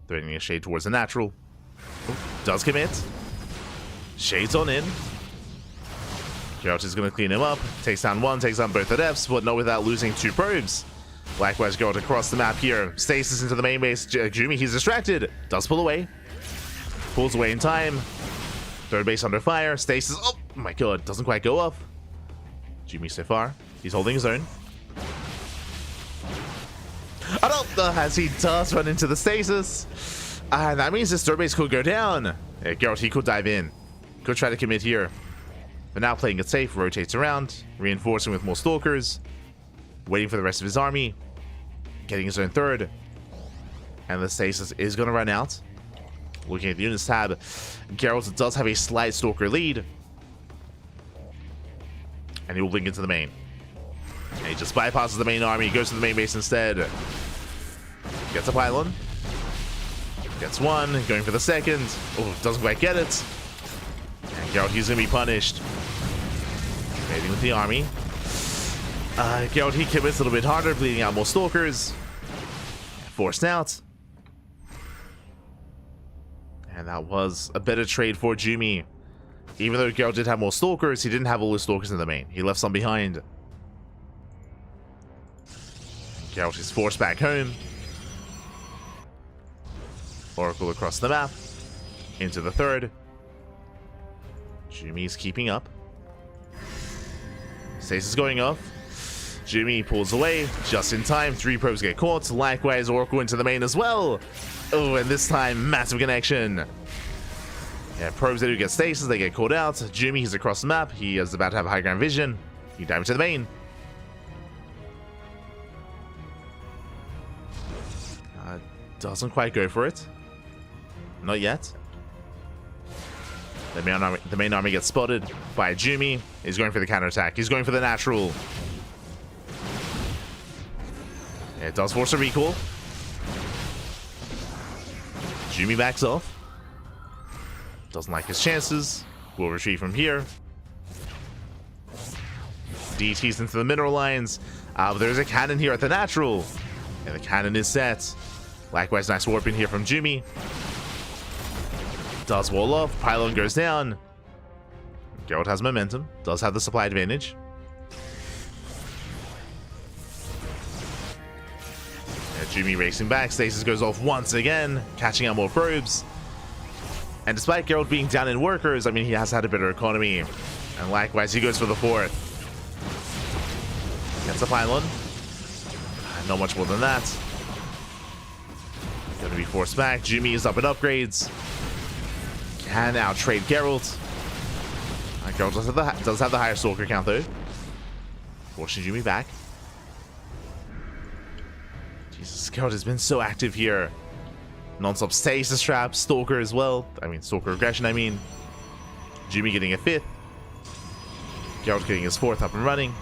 threatening a shade towards the natural. Oh, does commit. Shades on in. Gerald is going to clean him up. Takes down 1, takes down both the depths, but not without losing 2 probes. Likewise, Gerald across the map here. Stasis into the main base. Jumy, he's distracted. Does pull away. Pulls away in time. Third base under fire. Stasis. Oh my god. Doesn't quite go up. Jumy so far. He's holding his own. I don't know as he does run into the stasis. And that means this third base could go down. Yeah, Gerald, he could dive in. Could try to commit here. But now playing it safe. Rotates around. Reinforcing with more Stalkers. Waiting for the rest of his army. Getting his own third. And the stasis is going to run out. Looking at the units tab, Gerald does have a slight Stalker lead. And he will blink into the main. And he just bypasses the main army, goes to the main base instead. Gets a pylon. Gets 1, going for the second. Oh, doesn't quite get it. And Gerald, he's going to be punished. Waiting with the army. Gerald, he commits a little bit harder, bleeding out more Stalkers. Forced out. And that was a better trade for Jumy. Even though Gerald did have more Stalkers, he didn't have all his Stalkers in the main. He left some behind. Gerald is forced back home. Oracle across the map. Into the third. Jumy is keeping up. Stasis going off. Jumy pulls away just in time. 3 probes get caught. Likewise, Oracle into the main as well. Oh, and this time, massive connection. Yeah, probes that do get stasis, they get caught out. Jumy, he's across the map. He is about to have high ground vision. He dive into the main. Doesn't quite go for it. Not yet. The main army gets spotted by Jumy. He's going for the counterattack. He's going for the natural. It does force a recall. Jumy backs off. Doesn't like his chances. Will retreat from here. DTs into the mineral lines. But there's a cannon here at the natural. And the cannon is set. Likewise, nice warp in here from Jumy. Does wall off. Pylon goes down. Gerald has momentum. Does have the supply advantage. Jumy racing back. Stasis goes off once again, catching out more probes. And despite Gerald being down in workers, I mean, he has had a better economy. And likewise, he goes for the 4th. Gets a pylon. Not much more than that. Going to be forced back. Jumy is up in upgrades. Can now trade Gerald. Gerald does have the higher Stalker count, though. Forcing Jumy back. Jesus, Gerald has been so active here. Non-stop stasis trap, Stalker as well. I mean, Stalker aggression, I mean. Jumy getting a 5th. Gerald getting his 4th up and running.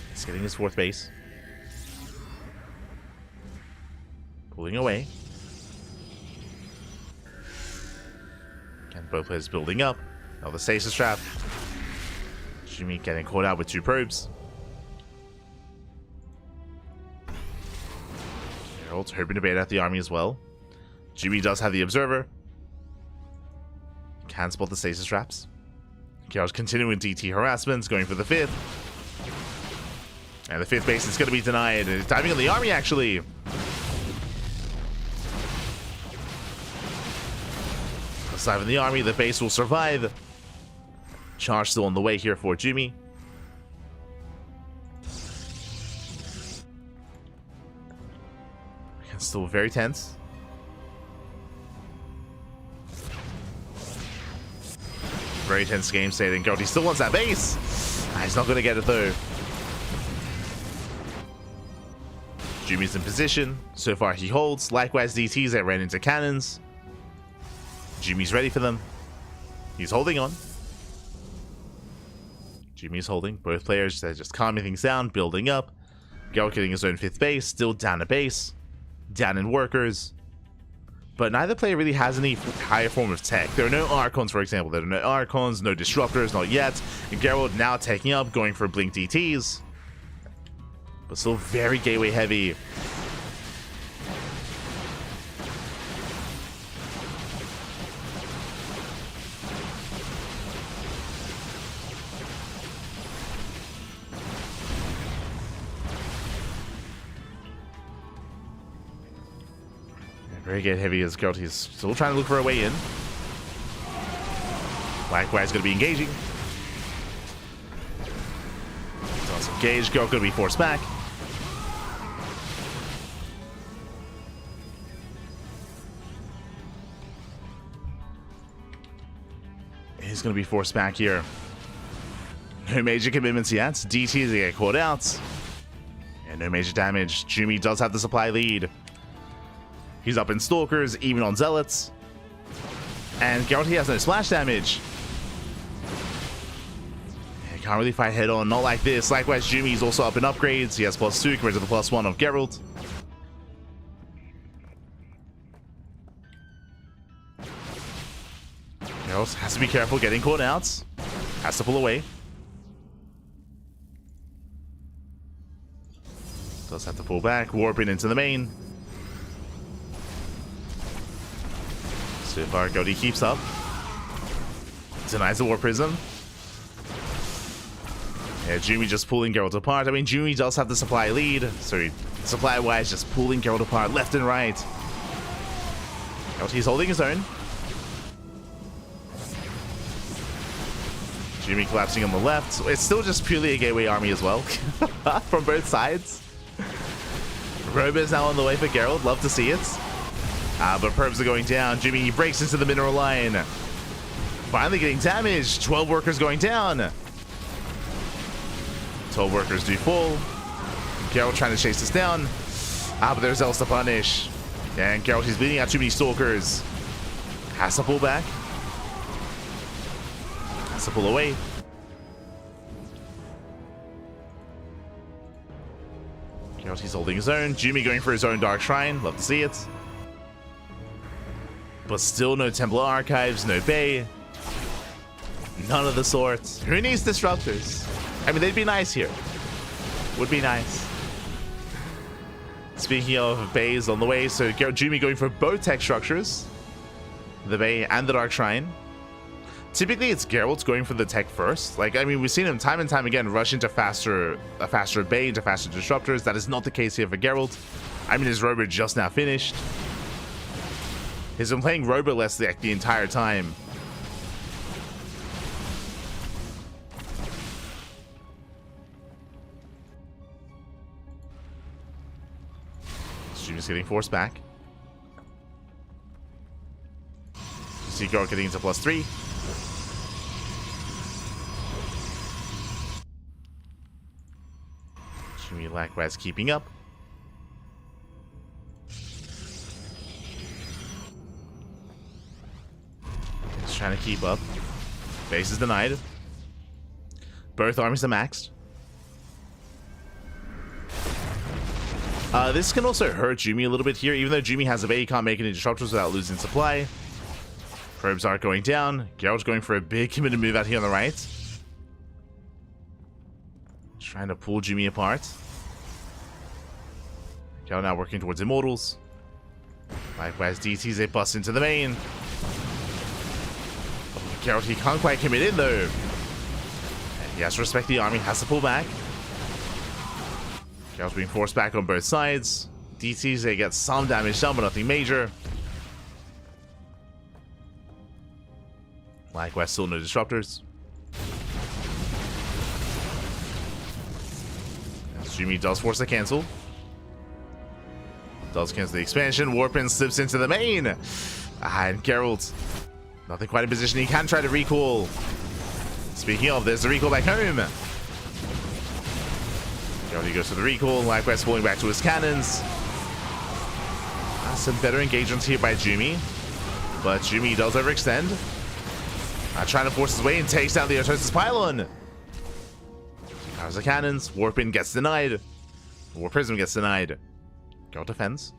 He's getting his 4th base. Pulling away. And both players building up. Now the stasis trap. Jumy getting caught out with 2 probes. Gerald's hoping to bait out the army as well. Jumy does have the observer. Can spot the stasis traps. Gerald's continuing DT harassments, going for the 5th. And the 5th base is going to be denied. It's diving on the army, actually. side of the army. The base will survive. Charge still on the way here for Jumy. Still very tense. Very tense game state, and Gerald, he still wants that base. He's not going to get it though. Jumy's in position. So far he holds. Likewise DTs that ran into cannons. Jumy's ready for them. He's holding on. Jumy's holding. Both players, they're just calming things down, building up. Gerald getting his own 5th base. Still down a base. Down in workers. But neither player really has any higher form of tech. There are no Archons, for example. There are no Archons, no Disruptors, not yet. And Gerald now taking up, going for Blink DTs. But still very gateway heavy. Very get heavy as Gerald. He's still trying to look for a way in. Likewise, going to be engaging. Does engage. Gerald going to be forced back. He's going to be forced back here. No major commitments yet. DT is going to get caught out. And no major damage. Jumy does have the supply lead. He's up in Stalkers, even on Zealots. And Gerald, he has no splash damage. He can't really fight head on, not like this. Likewise, Jumy's also up in upgrades. He has +2 compared to the +1 of Gerald. Gerald has to be careful getting caught out. Has to pull away. Does have to pull back, warping into the main. So far, Gerald keeps up. Denies the War Prism. Yeah, Jumy just pulling Gerald apart. I mean, Jumy does have the supply lead. So supply-wise, just pulling Gerald apart left and right. Gerald, he's holding his own. Jumy collapsing on the left. It's still just purely a gateway army as well. From both sides. Roba's now on the way for Gerald. Love to see it. But probes are going down. Jumy breaks into the mineral line. Finally getting damaged. 12 workers going down. 12 workers do fall. Gerald trying to chase this down. But there's else to punish. And Gerald, he's bleeding out too many stalkers. Has to pull back. Has to pull away. Gerald, he's holding his own. Jumy going for his own Dark Shrine. Love to see it. But still no Templar Archives, no Bay. None of the sorts. Who needs Disruptors? I mean, they'd be nice here. Would be nice. Speaking of Bays on the way, so Jumy going for both tech structures. The Bay and the Dark Shrine. Typically, it's Geralt going for the tech first. Like, I mean, we've seen him time and time again rush into a faster Bay, into faster Disruptors. That is not the case here for Geralt. I mean, his robot just now finished. He's been playing Roboless like the entire time. Jumy's getting forced back. You see Gerald getting into +3. Jumy likewise keeping up. Trying to keep up. Base is denied. Both armies are maxed. This can also hurt Jumy a little bit here. Even though Jumy has a Bay, he can't make any disruptors without losing supply. Probes aren't going down. Gerald's going for a big committed move out here on the right. Trying to pull Jumy apart. Gerald now working towards Immortals. Likewise, DTs, they bust into the main. Gerald, he can't quite commit in though. He has to respect the army, has to pull back. Gerald's being forced back on both sides. DTs, they get some damage done, but nothing major. Likewise, still no disruptors. As Jumy does force a cancel. Does cancel the expansion. Warpin slips into the main. And Gerald, nothing quite in position. He can try to recall. Speaking of, there's the recall back home. Gerald, he goes for the recall. Likewise, falling back to his cannons. Some better engagements here by Jumy. But Jumy does overextend. Trying to force his way and takes down the Tenacious pylon. Powers the cannons. Warpin gets denied. War Prism gets denied. Gerald defends.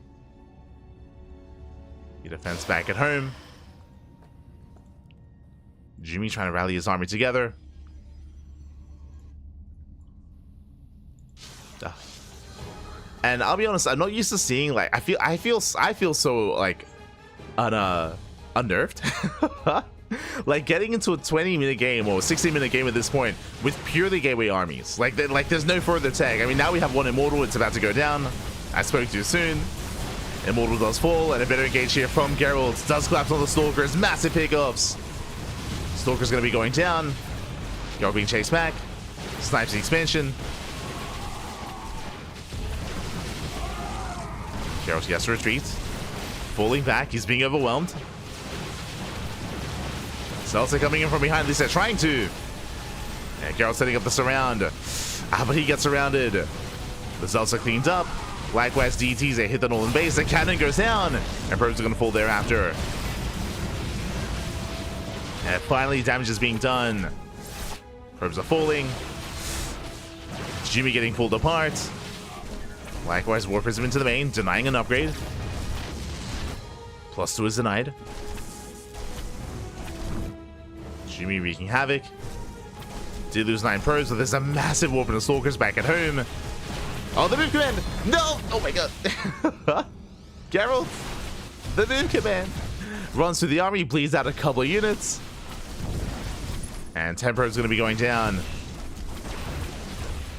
He defends back at home. Jumy trying to rally his army together. And I'll be honest, I'm not used to seeing like I feel so like unnerved. Like getting into a 20-minute game or 60-minute game at this point with purely gateway armies. Like there's no further tech. I mean, now we have one Immortal. It's about to go down. I spoke too soon. Immortal does fall, and a better engage here from Gerald. Does collapse on the Stalkers. Massive pickups. Stalker's going to be going down. Gerald being chased back. Snipes the expansion. Gerald gets to retreat. Falling back. He's being overwhelmed. Celtic coming in from behind. At least they're trying to. And Gerald setting up the surround. But he gets surrounded. The Zelts are cleaned up. Likewise, DTs, they hit the Dolan base. The cannon goes down. And probes are going to fall thereafter. And finally, damage is being done. Probes are falling. Jumy getting pulled apart. Likewise, War Prism into the main, denying an upgrade. +2 is denied. Jumy wreaking havoc. Did lose 9 probes, but there's a massive warp in the Stalkers back at home. Oh, the move command! No! Oh my god! Gerald! The move command! Runs through the army, bleeds out a couple of units. And 10 probes going to be going down.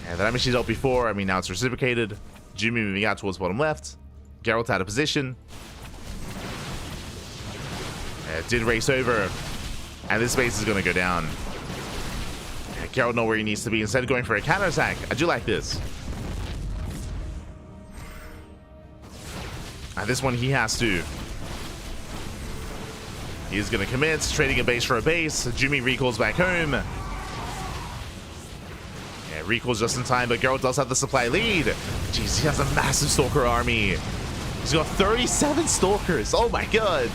And the damage she dealt before, I mean, now it's reciprocated. Jumy moving out towards bottom left. Gerald out of position. Did race over. And this base is going to go down. Gerald know where he needs to be. Instead of going for a counterattack. I do like this. And this one he has to. He's going to commit. Trading a base for a base. Jumy recalls back home. Yeah, recalls just in time. But Gerald does have the supply lead. Jeez, he has a massive Stalker army. He's got 37 Stalkers. Oh my god.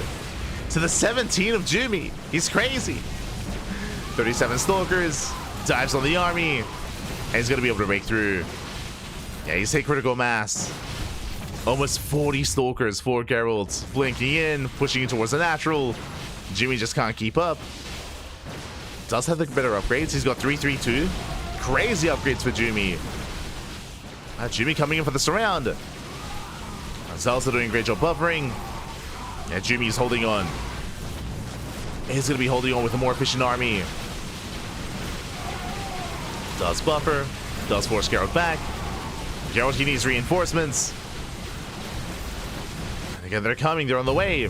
To the 17 of Jumy. He's crazy. 37 Stalkers. Dives on the army. And he's going to be able to break through. Yeah, he's hit critical mass. Almost 40 Stalkers for Gerald. Blinking in. Pushing in towards the natural. Jumy just can't keep up. Does have the better upgrades. He's got 3-3-2. Crazy upgrades for Jumy. Jumy coming in for the surround. Zel's doing a great job buffering. Yeah, Jumy's holding on. He's going to be holding on with a more efficient army. Does buffer. Does force Gerald back. Gerald, he needs reinforcements. And again, they're coming. They're on the way.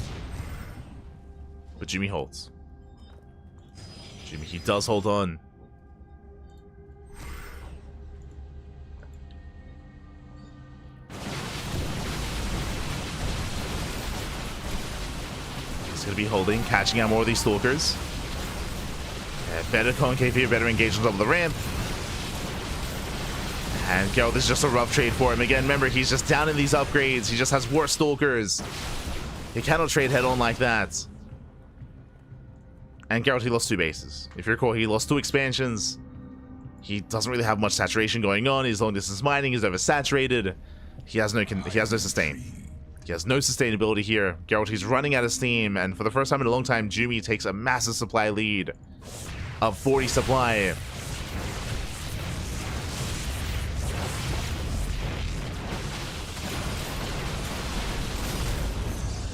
But Jumy holds. Jumy, he does hold on. He's going to be holding, catching out more of these Stalkers. Better concave here, better engagement on the ramp. And Gerald, this is just a rough trade for him. Again, remember, he's just down in these upgrades. He just has worse Stalkers. He cannot trade head-on like that. And Gerald, he lost 2 bases. If you recall, he lost 2 expansions. He doesn't really have much saturation going on. He's long-distance mining. He's oversaturated. He has no sustain. He has no sustainability here. Gerald, he's running out of steam. And for the first time in a long time, Jumy takes a massive supply lead of 40 supply.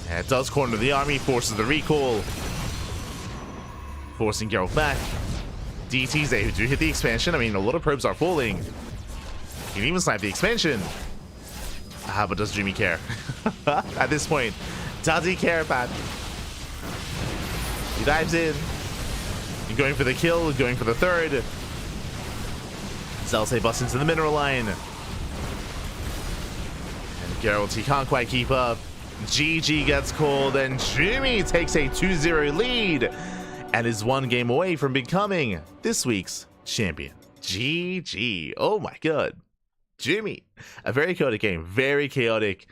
And it does corner the army, forces the recall. Forcing Gerald back. DTs, they do hit the expansion. I mean, a lot of probes are falling. He can even snipe the expansion. But does Jumy care? At this point, does he care, Pat? He dives in. going for the kill, going for the third. Zelse busts into the mineral line. And Gerald, he can't quite keep up. GG gets called, and Jumy takes a 2-0 lead and is one game away from becoming this week's champion. GG. Oh my god. Jumy. A very chaotic game. Very chaotic.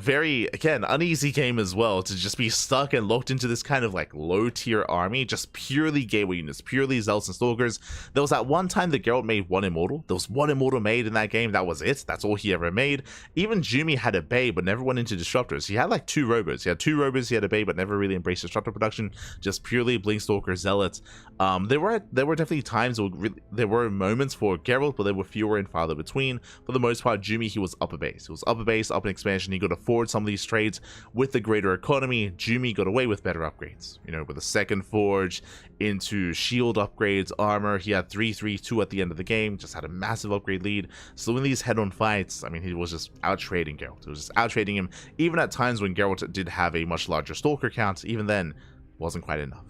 Very, again, uneasy game as well, to just be stuck and locked into this kind of like low tier army, just purely gateway units, purely Zealots and Stalkers. There was that one time that Gerald made one Immortal. There was one Immortal made in that game. That was it. That's all he ever made. Even Jumy had a Bay, but never went into Disruptors. He had like 2 Robos. He had 2 Robos, he had a Bay, but never really embraced Disruptor production. Just purely Blink Stalker Zealots. There were definitely times, there were moments for Gerald, but there were fewer and farther between. For the most part, Jumy, he was upper base. He was upper base, up an expansion. He got to afford some of these trades with the greater economy. Jumy got away with better upgrades, you know, with a second forge into shield upgrades, armor. He had 3-3-2 at the end of the game, just had a massive upgrade lead. So in these head-on fights, I mean, he was just out-trading Gerald. It was just out-trading him, even at times when Gerald did have a much larger Stalker count. Even then, wasn't quite enough.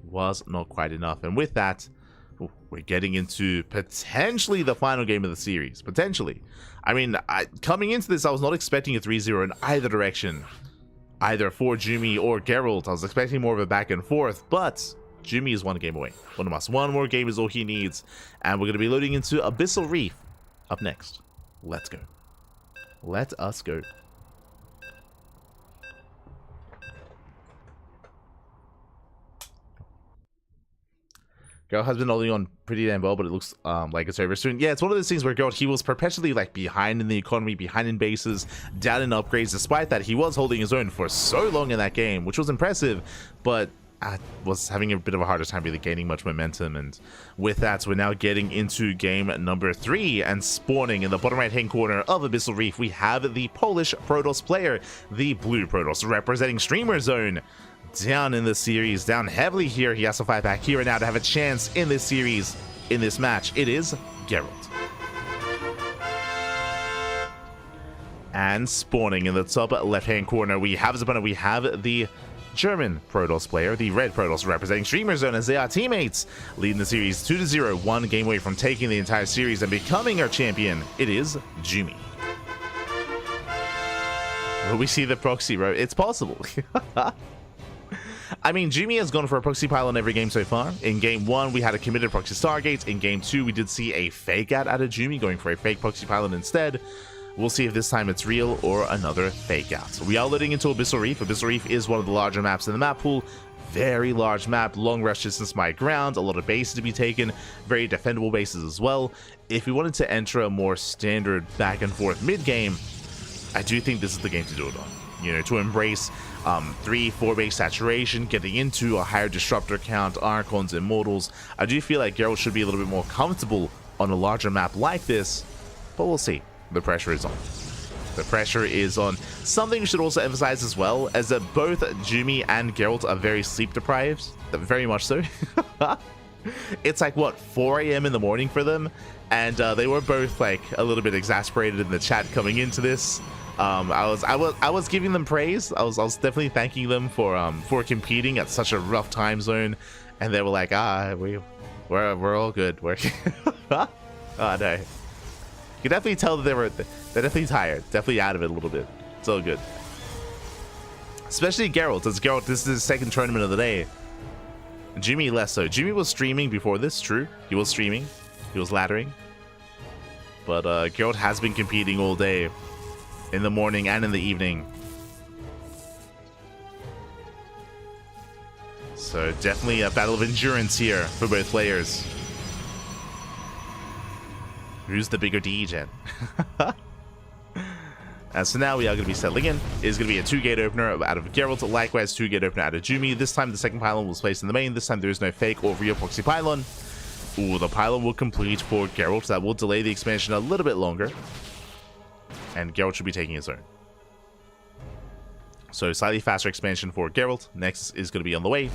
Was not quite enough. And with that, we're getting into potentially the final game of the series. Potentially. I mean, coming into this, I was not expecting a 3-0 in either direction. Either for Jumy or Gerald. I was expecting more of a back and forth, but Jumy is one game away. One more game is all he needs. And we're going to be loading into Abyssal Reef up next. Let's go. Let us go. Gerald has been holding on pretty damn well, but it looks like it's over soon. Yeah, it's one of those things where Gerald, he was perpetually like behind in the economy, behind in bases, down in upgrades. Despite that, he was holding his own for so long in that game, which was impressive, but was having a bit of a harder time really gaining much momentum. And with that, we're now getting into game number 3, and spawning in the bottom right hand corner of Abyssal Reef, we have the Polish Protoss player, the blue Protoss, representing Streamer Zone. Down in the series, down heavily here. He has to fight back here and now to have a chance in this series, in this match. It is Gerald. And spawning in the top left-hand corner, we have his opponent. We have the German Protoss player, the red Protoss, representing Streamer Zone, as they are teammates, leading the series 2-0, one game away from taking the entire series and becoming our champion. It is Jumy. Will we see the proxy, bro? It's possible. I mean, Jumy has gone for a proxy pylon every game so far. In game 1, we had a committed proxy Stargate. In game 2, we did see a fake out of Jumy, going for a fake proxy pylon instead. We'll see if this time it's real or another fake out. So we are loading into Abyssal Reef. Abyssal Reef is one of the larger maps in the map pool. Very large map, long rush distance by ground, a lot of bases to be taken, very defendable bases as well. If we wanted to enter a more standard back and forth mid game, I do think this is the game to do it on. You know, to embrace 3-4 base saturation, getting into a higher disruptor count, Archons, Immortals. I do feel like Gerald should be a little bit more comfortable on a larger map like this, but we'll see. The pressure is on. The pressure is on. Something we should also emphasize as well, is that both Jumy and Gerald are very sleep deprived, very much so. It's like, what, 4 a.m. in the morning for them, and they were both like a little bit exasperated in the chat coming into this. I was giving them praise. I was definitely thanking them for competing at such a rough time zone, and they were like, we're all good. We're oh no. You can definitely tell that they're definitely tired, definitely out of it a little bit. It's all good. Especially Gerald, as Gerald, this is his second tournament of the day. Jumy less so. Jumy was streaming before this, true. He was streaming. He was laddering. But Gerald has been competing all day. In the morning and in the evening. So definitely a battle of endurance here for both players. Who's the bigger degen? So now we are going to be settling in. It is going to be a 2-gate opener out of Gerald. Likewise, 2-gate opener out of Jumy. This time the second pylon was placed in the main. This time there is no fake or real proxy pylon. Ooh, the pylon will complete for Gerald. That will delay the expansion a little bit longer. And Gerald should be taking his own. So slightly faster expansion for Gerald. Next is going to be on the way.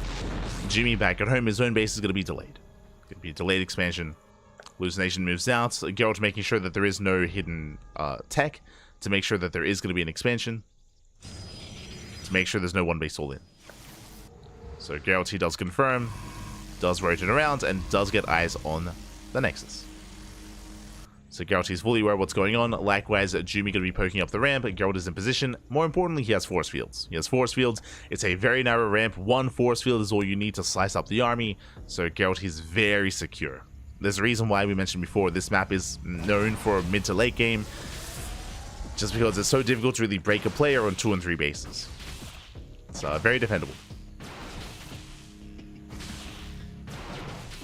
Jumy back at home. His own base is going to be delayed. Going to be a delayed expansion. Hallucination moves out. Gerald making sure that there is no hidden tech. To make sure that there is going to be an expansion. To make sure there's no one base all in. So Gerald, he does confirm. does rotate around, and does get eyes on the Nexus. So Gerald is fully aware of what's going on. Likewise, Jumy going to be poking up the ramp. Gerald is in position. More importantly, he has force fields. He has force fields. It's a very narrow ramp. One force field is all you need to slice up the army. So Gerald is very secure. There's a reason why we mentioned before this map is known for mid to late game. Just because it's so difficult to really break a player on 2 and 3 bases. It's very defendable.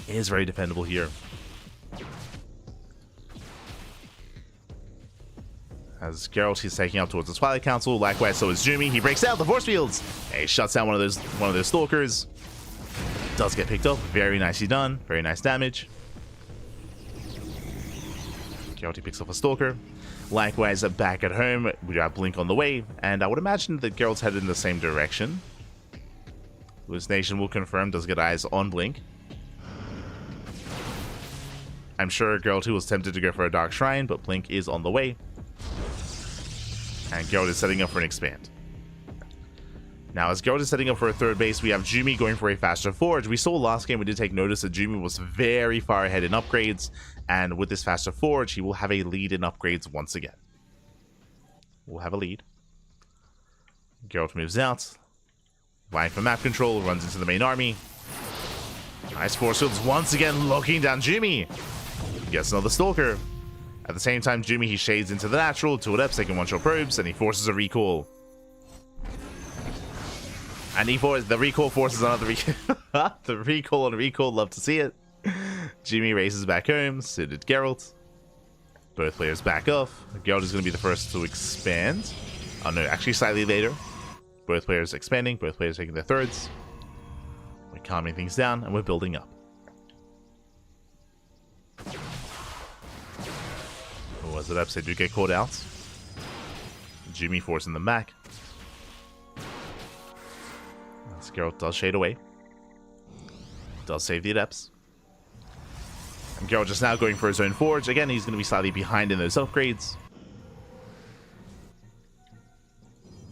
It is very defendable here. As Gerald, he's taking up towards the Twilight Council. Likewise, so is Jumy. He breaks out the force fields. And he shuts down one of those stalkers. Does get picked up. Very nicely done. Very nice damage. Gerald, he picks up a stalker. Likewise, back at home, we have Blink on the way. And I would imagine that Gerald's headed in the same direction. Hallucination will confirm. Does get eyes on Blink. I'm sure Gerald too was tempted to go for a Dark Shrine, but Blink is on the way. And Gerald is setting up for an expand. Now, as Gerald is setting up for a third base, we have Jumy going for a faster forge. We saw last game, we did take notice that Jumy was very far ahead in upgrades. And with this faster forge, he will have a lead in upgrades once again. We'll have a lead. Gerald moves out. Vying for map control, runs into the main army. Nice force fields once again, locking down Jumy. Gets another stalker. At the same time, Jumy, he shades into the natural, 2 adepts taking 1-shot probes, and he forces a recall. And the recall forces another the recall on recall, love to see it. Jumy races back home, so did Gerald. Both players back off. Gerald is going to be the first to expand. Oh no, actually slightly later. Both players expanding, both players taking their thirds. We're calming things down, and we're building up. As the reps, they do get caught out. Jumy forcing them back. As Gerald does shade away. Does save the adepts. And Gerald just now going for his own forge. Again, he's going to be slightly behind in those upgrades.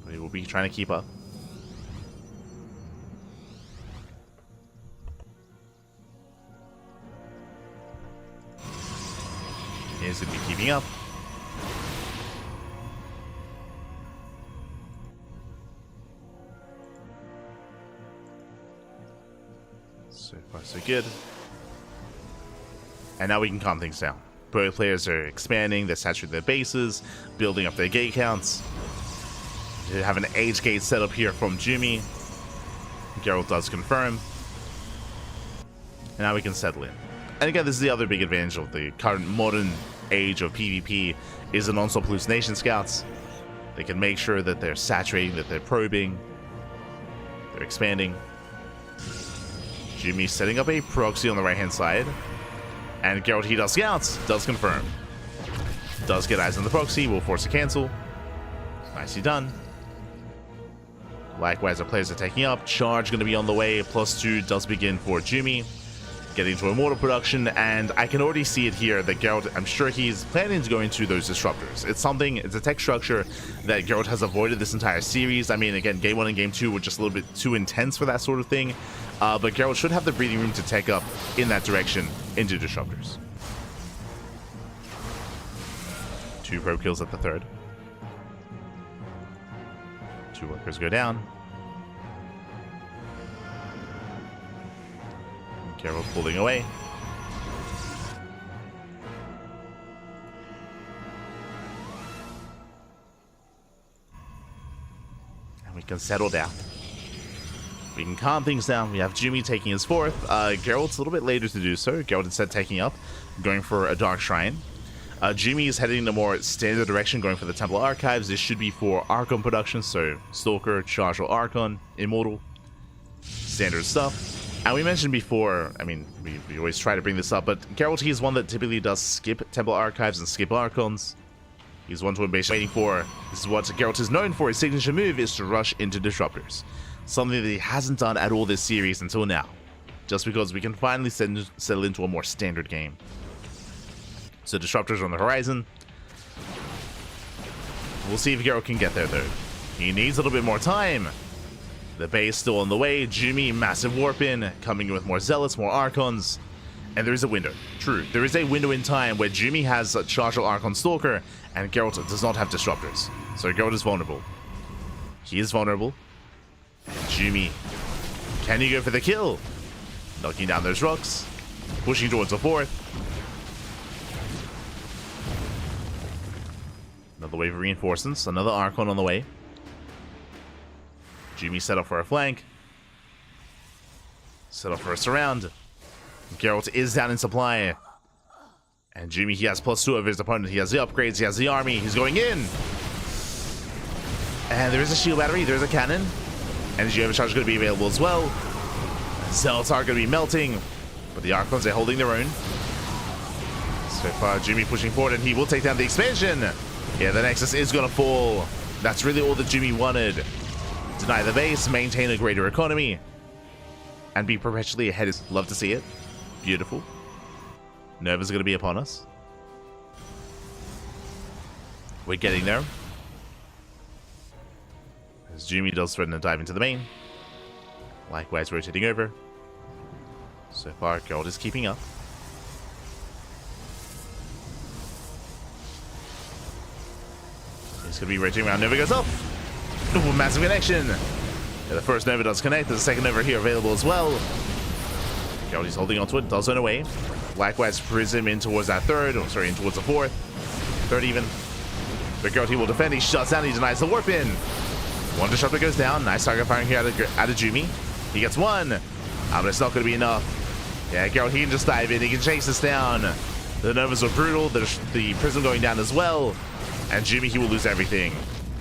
But he will be trying to keep up. He's going to be keeping up. So far, so good. And now we can calm things down. Both players are expanding, they're saturating their bases, building up their gate counts. They have an age gate set up here from Jumy. Gerald does confirm. And now we can settle in. And again, this is the other big advantage of the current modern age of PvP, is the non-stop hallucination scouts. They can make sure that they're saturating, that they're probing, they're expanding. Jumy setting up a proxy on the right-hand side. And Gerald, he does scouts, does confirm. Does get eyes on the proxy, will force a cancel. Nicely done. Likewise, our players are taking up. Charge going to be on the way. +2 does begin for Jumy. Getting into immortal production, and I can already see it here that Gerald, I'm sure he's planning to go into those disruptors. It's a tech structure that Gerald has avoided this entire series. I mean, again, game 1 and game 2 were just a little bit too intense for that sort of thing. But Gerald should have the breathing room to take up in that direction into disruptors. 2 probe kills at the third. 2 workers go down. Gerald pulling away. And we can settle down. We can calm things down. We have Jumy taking his fourth. Gerald's a little bit later to do so. Gerald instead taking up, going for a Dark Shrine. Jumy is heading in a more standard direction, going for the Temple Archives. This should be for Archon production, so Stalker, Charge, or Archon, Immortal. Standard stuff. And we mentioned before, I mean, we always try to bring this up, but Gerald, he is one that typically does skip Temple Archives and skip Archons. He's one to be waiting for. This is what Gerald is known for. His signature move is to rush into Disruptors. Something that he hasn't done at all this series until now. Just because we can finally settle into a more standard game. So Disruptors on the horizon. We'll see if Gerald can get there, though. He needs a little bit more time. The base still on the way. Jumy, massive warp in, coming in with more Zealots, more Archons. And there is a window. True, there is a window in time where Jumy has a Charged Archon Stalker, and Gerald does not have Disruptors. So Gerald is vulnerable. He is vulnerable. And Jumy, can you go for the kill? Knocking down those rocks. Pushing towards the fourth. Another wave of reinforcements. Another Archon on the way. Jumy set up for a flank. Set up for a surround. Geralt is down in supply. And Jumy, he has +2 over his opponent. He has the upgrades. He has the army. He's going in. And there is a shield battery. There's a cannon. Energy overcharge is going to be available as well. Zealots are going to be melting. But the Archons are holding their own. So far, Jumy pushing forward, and he will take down the expansion. Yeah, the Nexus is going to fall. That's really all that Jumy wanted. Deny the base, maintain a greater economy, and be perpetually ahead. Love to see it. Beautiful. Nova's going to be upon us. We're getting there. As Jumy does threaten to dive into the main. Likewise, rotating over. So far, Gerald is keeping up. He's going to be rotating around. Nova goes up. Ooh, massive connection. Yeah, the first Nova does connect. There's a second Nova here available as well. Gerald is holding onto it. Does run away. Likewise, Prism in towards that third. Oh, sorry, in towards the fourth. Third even. But Gerald, he will defend. He shuts down. He denies the warp in. One Disruptor goes down. Nice target firing here out of Jumy. He gets one. But it's not going to be enough. Yeah, Gerald, he can just dive in. He can chase this down. The Novas are brutal. The Prism going down as well. And Jumy, he will lose everything.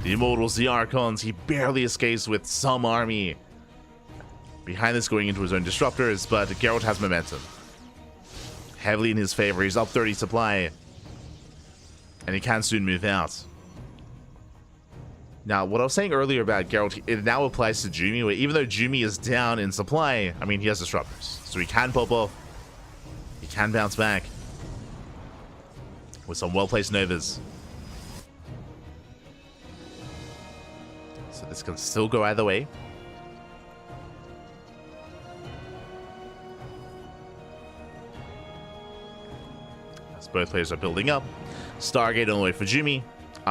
The Immortals, the Archons, he barely escapes with some army. Behind this, going into his own Disruptors, but Gerald has momentum. Heavily in his favor. He's up 30 supply. And he can soon move out. Now, what I was saying earlier about Gerald, it now applies to Jumy, where even though Jumy is down in supply, I mean, he has Disruptors. So he can pop off. He can bounce back. With some well-placed Novas. So this can still go either way. As both players are building up. Stargate on the way for Jumy.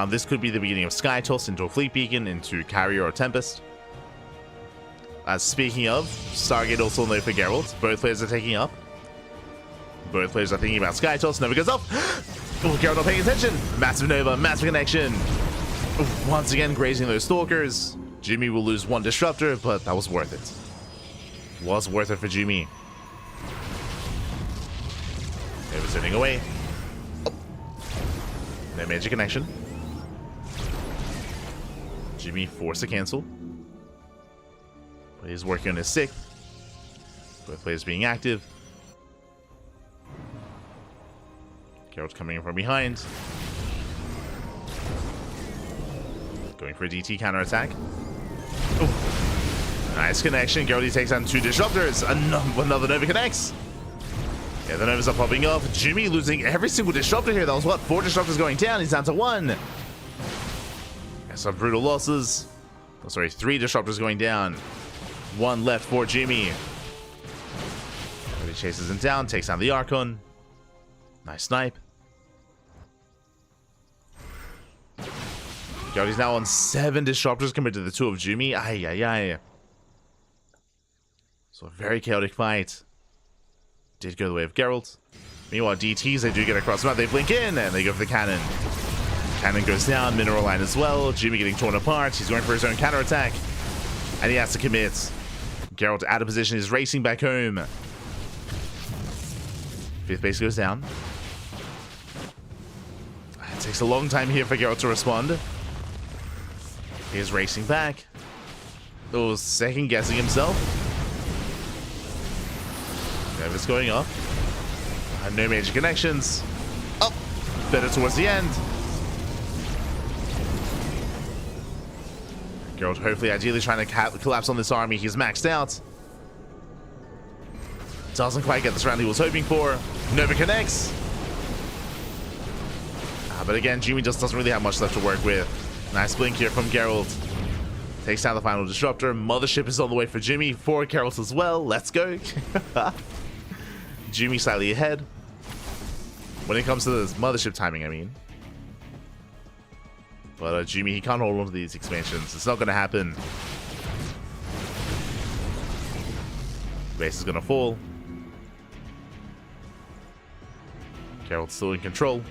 This could be the beginning of Sky Toss into a Fleet Beacon, into Carrier or Tempest. Speaking of, Stargate also on the way for Gerald. Both players are taking up. Both players are thinking about Sky Toss. Nova goes up. Oh, Gerald not paying attention. Massive Nova, massive connection. Once again, grazing those Stalkers. Jumy will lose one Disruptor, but that was worth it. Was worth it for Jumy. Nova's turning away. Oh. No major connection. Jumy forced to cancel. But he's working on his 6th. Both players being active. Gerald coming in from behind. Going for a DT counterattack. Oh, nice connection. Gerald takes down 2 Disruptors. Another Nova connects. Yeah, the Novas are popping up. Jumy losing every single Disruptor here. That was what? 4 Disruptors going down. He's down to 1. Some brutal losses. Oh, sorry, 3 Disruptors going down. 1 left for Jumy. He chases him down, takes down the Archon. Nice snipe. Gerald is now on 7 Disruptors compared to the 2 of Jumy. Ay, ay, ay. So a very chaotic fight. Did go the way of Gerald. Meanwhile, DTs, they do get across the map. They blink in, and they go for the cannon. Cannon goes down, mineral line as well. Jumy getting torn apart. He's going for his own counterattack. And he has to commit. Gerald out of position is racing back home. 5th base goes down. It takes a long time here for Gerald to respond. He is racing back. Oh, second guessing himself. Nova's going up. No major connections. Oh, better towards the end. Gerald hopefully ideally trying to collapse on this army. He's maxed out. Doesn't quite get this round he was hoping for. Nova connects. But again, Jumy just doesn't really have much left to work with. Nice blink here from Gerald. Takes down the final disruptor. Mothership is on the way for Jumy. For Gerald as well. Let's go. Jumy slightly ahead. When it comes to this mothership timing, I mean. But Jumy, he can't hold on to these expansions. It's not going to happen. Base is going to fall. Gerald's still in control.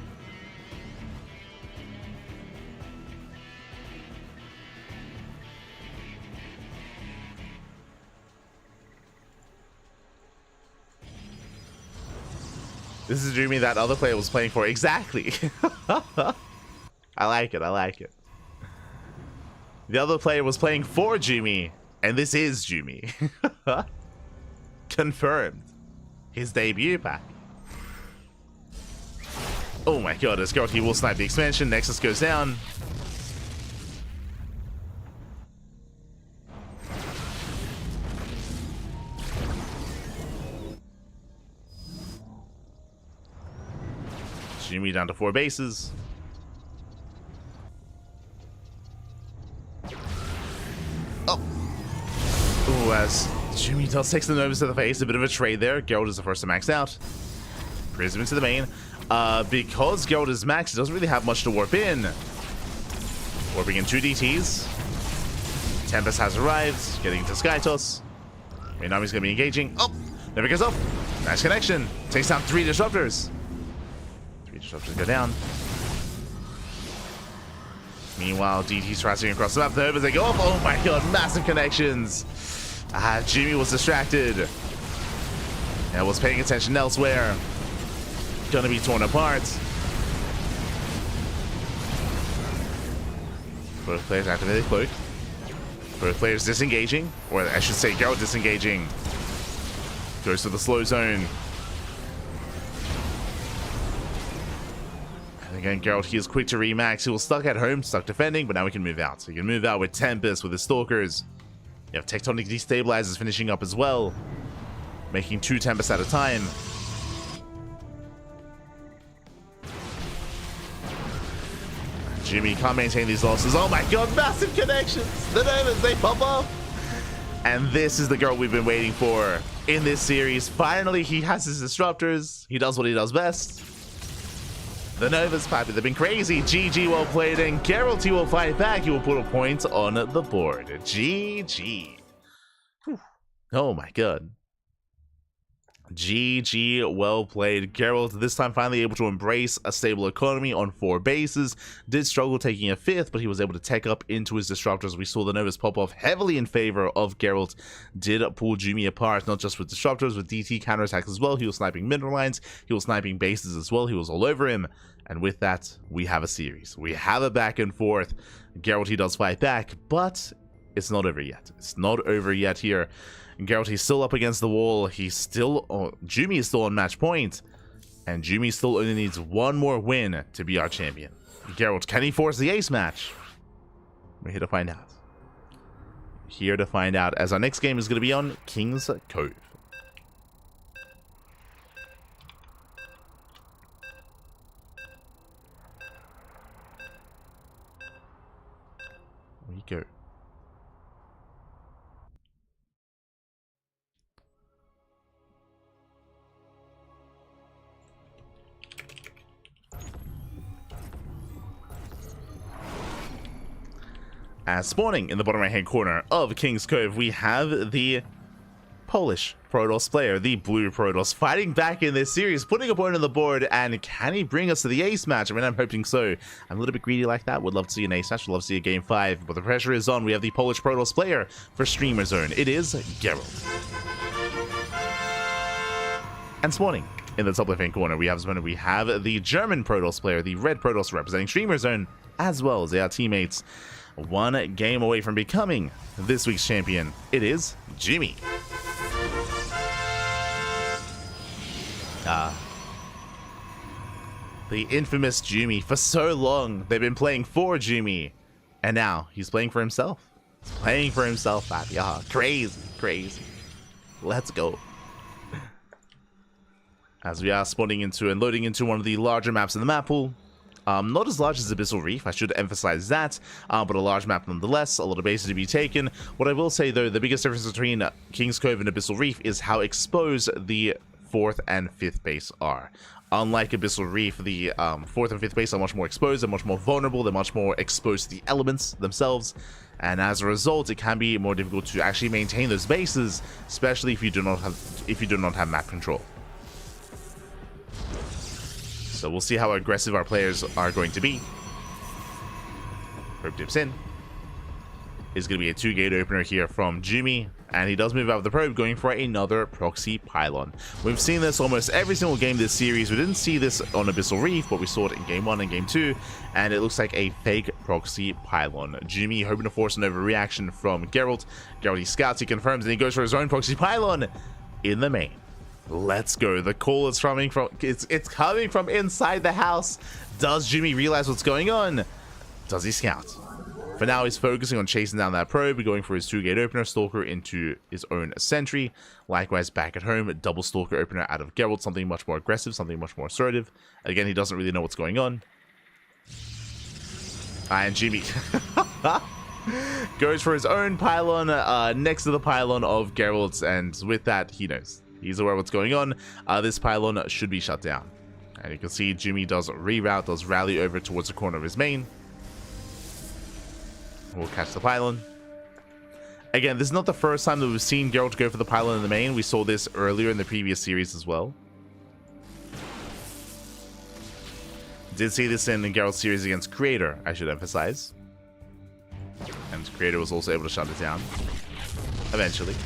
This is Jumy that other player was playing for. Exactly. I like it. I like it. The other player was playing for Jumy, and this is Jumy. Confirmed. His debut pack. Oh my god, as Gerald, he will snipe the expansion. Nexus goes down. Jumy down to 4 bases. Oh! Ooh, as Jumy does take the Novas to the face, a bit of a trade there. Gerald is the first to max out. Prism into the main. Because Gerald is maxed, he doesn't really have much to warp in. Warping in 2 DTs. Tempest has arrived, getting into Sky Toss. Minami's going to be engaging. Oh! Never goes up. Nice connection. Takes down 3 disruptors. 3 disruptors go down. Meanwhile, DT's racing across the map. The Novas, they go up. Oh my god, massive connections. Jumy was distracted. And was paying attention elsewhere. Gonna be torn apart. Both players activated cloak. Both players disengaging. Or I should say, Gerald disengaging. Goes to the slow zone. And again, Gerald, he is quick to remax. He was stuck at home, stuck defending, but now we can move out. So he can move out with Tempest, with his Stalkers. You have Tectonic Destabilizers finishing up as well. Making 2 Tempests at a time. Jumy can't maintain these losses. Oh my god, massive connections! The Novas, they pop off! And this is the girl we've been waiting for in this series. Finally, he has his disruptors. He does what he does best. The Novas, Pappy, they've been crazy. GG, well played, and Gerald, he will fight back. He will put a point on the board. GG. Whew. Oh my god. GG, well played. Gerald, this time finally able to embrace a stable economy on 4 bases. Did struggle taking a 5th, but he was able to tech up into his disruptors. We saw the Novas pop off heavily in favor of Gerald. Did pull Jumy apart, not just with disruptors, with DT counterattacks as well. He was sniping mineral lines. He was sniping bases as well. He was all over him. And with that, we have a series. We have a back and forth. Gerald, he does fight back, but it's not over yet. It's not over yet here. Gerald, he's still up against the wall. He's still... Jumy is still on match point. And Jumy still only needs 1 more win to be our champion. Gerald, can he force the ace match? We're here to find out. Here to find out, as our next game is going to be on King's Cove. There we go. As spawning in the bottom right hand corner of King's Cove, we have the Polish Protoss player, the blue Protoss, fighting back in this series, putting a point on the board, and can he bring us to the ace match? I mean, I'm hoping so. I'm a little bit greedy like that. Would love to see an ace match, would love to see a game 5, but the pressure is on. We have the Polish Protoss player for Streamer Zone. It is Gerald. And spawning in the top left hand corner, we have the German Protoss player, the red Protoss representing Streamer Zone, as well as their teammates. 1 game away from becoming this week's champion. It is Jumy. The infamous Jumy. For so long, they've been playing for Jumy. And now, he's playing for himself. He's playing for himself, Pappy. Crazy, crazy. Let's go. As we are spawning into and loading into one of the larger maps in the map pool. Not as large as Abyssal Reef, I should emphasize that, but a large map nonetheless, a lot of bases to be taken. What I will say though, the biggest difference between King's Cove and Abyssal Reef is how exposed the 4th and 5th base are. Unlike Abyssal Reef, the 4th and 5th base are much more exposed, they're much more vulnerable, they're much more exposed to the elements themselves, and as a result, it can be more difficult to actually maintain those bases, especially if you do not have map control. So we'll see how aggressive our players are going to be. Probe dips in. Is going to be a 2-gate opener here from Jumy. And he does move out of the probe, going for another proxy pylon. We've seen this almost every single game this series. We didn't see this on Abyssal Reef, but we saw it in Game 1 and Game 2. And it looks like a fake proxy pylon. Jumy hoping to force an overreaction from Gerald. Gerald, he scouts, he confirms, and he goes for his own proxy pylon in the main. Let's go. The call is coming from it's coming from inside the house. Does Jumy realize what's going on? Does he scout? For now, he's focusing on chasing down that probe, going for his 2-gate opener, Stalker into his own sentry. Likewise, back at home, double Stalker opener out of Gerald, something much more aggressive, something much more assertive. Again, he doesn't really know what's going on. And Jumy goes for his own pylon next to the pylon of Gerald's, and with that, he knows. He's aware of what's going on. This pylon should be shut down. And you can see Jumy does reroute, does rally over towards the corner of his main. We'll catch the pylon. Again, this is not the first time that we've seen Gerald go for the pylon in the main. We saw this earlier in the previous series as well. Did see this in Gerald's series against Creator, I should emphasize. And Creator was also able to shut it down. Eventually.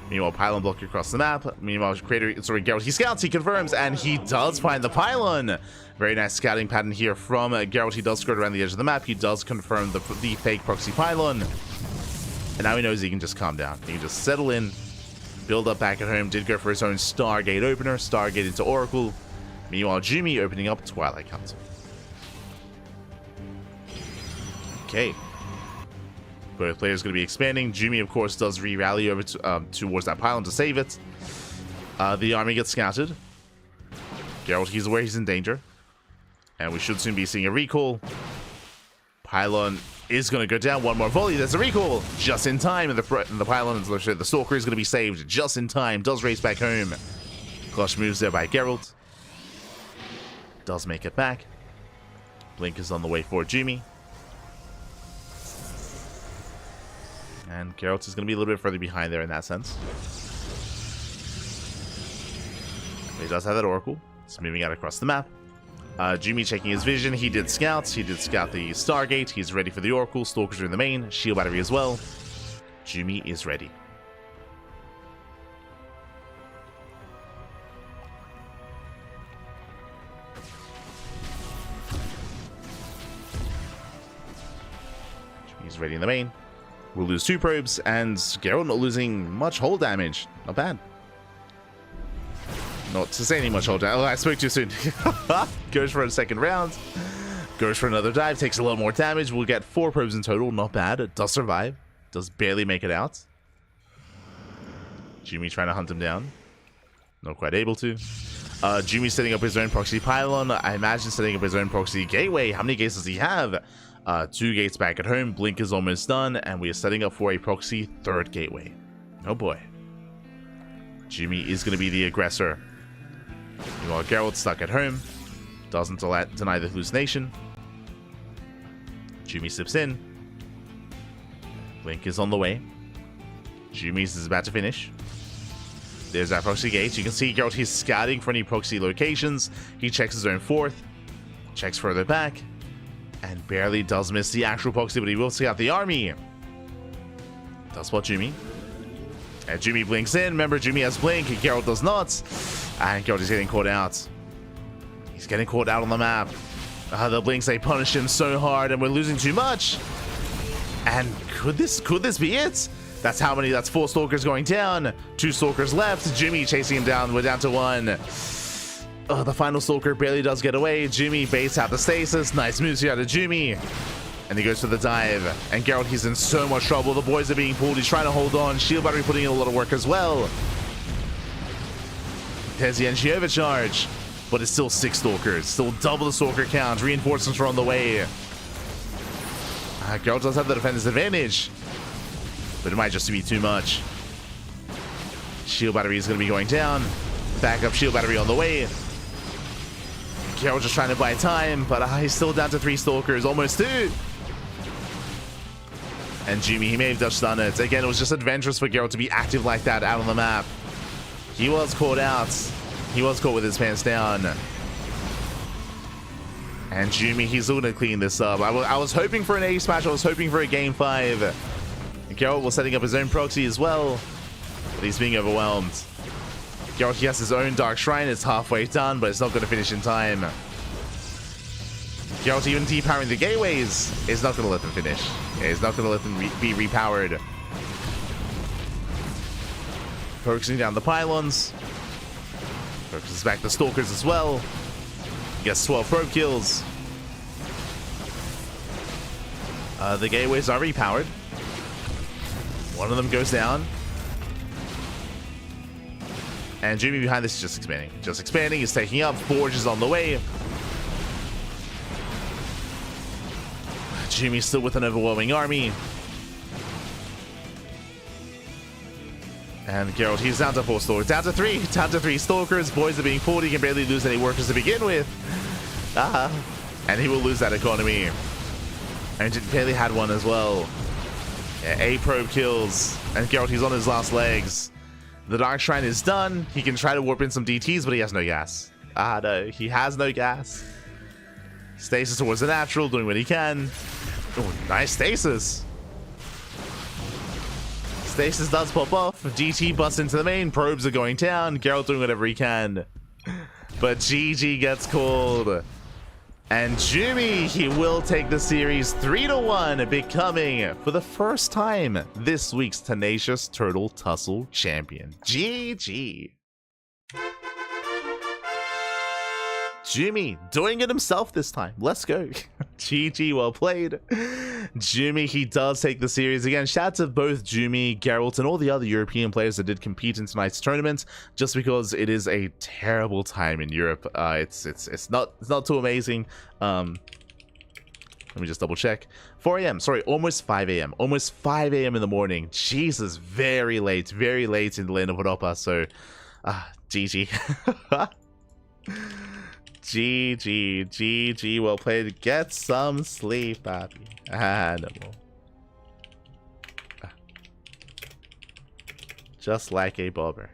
Meanwhile, pylon block across the map. Meanwhile, Gerald, he scouts, he confirms, and he does find the pylon. Very nice scouting pattern here from Gerald. He does skirt around the edge of the map. He does confirm the fake proxy pylon. And now he knows he can just calm down. He can just settle in, build up back at home. Did go for his own Stargate opener, Stargate into Oracle. Meanwhile, Jumy opening up Twilight Council. Okay. Both players going to be expanding. Jumy, of course, does re-rally over towards that pylon to save it. The army gets scouted. Gerald, he's aware he's in danger. And we should soon be seeing a recall. Pylon is going to go down. One more volley. There's a recall. Just in time. And the pylon, the Stalker is going to be saved just in time. Does race back home. Clutch moves there by Gerald. Does make it back. Blink is on the way for Jumy. And Gerald is going to be a little bit further behind there in that sense. He does have that Oracle. It's moving out across the map. Jumy checking his vision. He did scouts. He did scout the Stargate. He's ready for the Oracle. Stalkers are in the main. Shield battery as well. Jumy is ready. Jumy's ready in the main. We'll lose 2 probes, and Gerald not losing much hull damage. Not bad. Not sustaining much hull damage. Oh, I spoke too soon. Goes for a second round. Goes for another dive. Takes a lot more damage. We'll get 4 probes in total. Not bad. It does survive. Does barely make it out. Jumy trying to hunt him down. Not quite able to. Jumy setting up his own proxy pylon. I imagine setting up his own proxy gateway. How many gates does he have? 2 gates back at home. Blink is almost done, and we are setting up for a proxy 3rd gateway. Oh boy. Jumy is going to be the aggressor. Meanwhile, Gerald stuck at home. Doesn't deny the hallucination. Jumy slips in. Blink is on the way. Jumy's is about to finish. There's that proxy gate. You can see Gerald, he's scouting for any proxy locations. He checks his own 4th. Checks further back. And barely does miss the actual proxy, but he will see out the army. Does spot Jumy. And Jumy blinks in. Remember, Jumy has blink, and Gerald does not. And Gerald is getting caught out. He's getting caught out on the map. The blinks, they punish him so hard, and we're losing too much. And could this be it? That's how many, that's 4 Stalkers going down. 2 Stalkers left. Jumy chasing him down. We're down to 1. The final Stalker barely does get away. Jumy baits out the stasis. Nice moves here out of Jumy. And he goes for the dive. And Gerald, he's in so much trouble. The boys are being pulled. He's trying to hold on. Shield battery putting in a lot of work as well. There's the NG overcharge. but it's still 6 Stalkers. Still double the Stalker count. Reinforcements are on the way. Gerald does have the defender's advantage, but it might just be too much. Shield battery is going to be going down. Backup shield battery on the way. Gerald just trying to buy time, but he's still down to 3 Stalkers. Almost 2. And Jumy, he may have just done it. Again, it was just adventurous for Gerald to be active like that out on the map. He was caught out. He was caught with his pants down. And Jumy, he's going to clean this up. I was hoping for an ace match. I was hoping for a game 5. Gerald was setting up his own proxy as well, but he's being overwhelmed. Gerald, he has his own Dark Shrine. It's halfway done, but it's not going to finish in time. Gerald even depowering the gateways is not going to let them finish. Yeah, he's not going to let them be repowered. Focusing down the pylons. Focuses back the Stalkers as well. Gets 12 probe kills. The gateways are repowered. One of them goes down. And Jumy behind this is just expanding. Just expanding. He's taking up. Forge is on the way. Jumy's still with an overwhelming army. And Gerald, he's down to 4 Stalkers. Down to 3. Down to 3 Stalkers. Boys are being pulled. He can barely lose any workers to begin with. And he will lose that economy. And barely had one as well. Yeah, 8 probe kills. And Gerald, he's on his last legs. The Dark Shrine is done. He can try to warp in some DTs, but he has no gas. No, he has no gas. Stasis towards the natural, doing what he can. Oh, nice stasis. Stasis does pop off. GT busts into the main. Probes are going down. Gerald doing whatever he can. But GG gets called. And Jumy, he will take the series 3-1, becoming, for the first time, this week's Tenacious Turtle Tussle champion. GG. Jumy doing it himself this time. Let's go. GG, well played. Jumy, he does take the series again. Shout out to both Jumy, Gerald, and all the other European players that did compete in tonight's tournament. Just because it is a terrible time in Europe. It's not too amazing. Let me just double check. 4 a.m. Sorry, almost 5 a.m. Almost 5 a.m. in the morning. Jesus, very late in the land of Europa. So, GG. GG, well played. Get some sleep, Abby. Animal. Just like a bobber.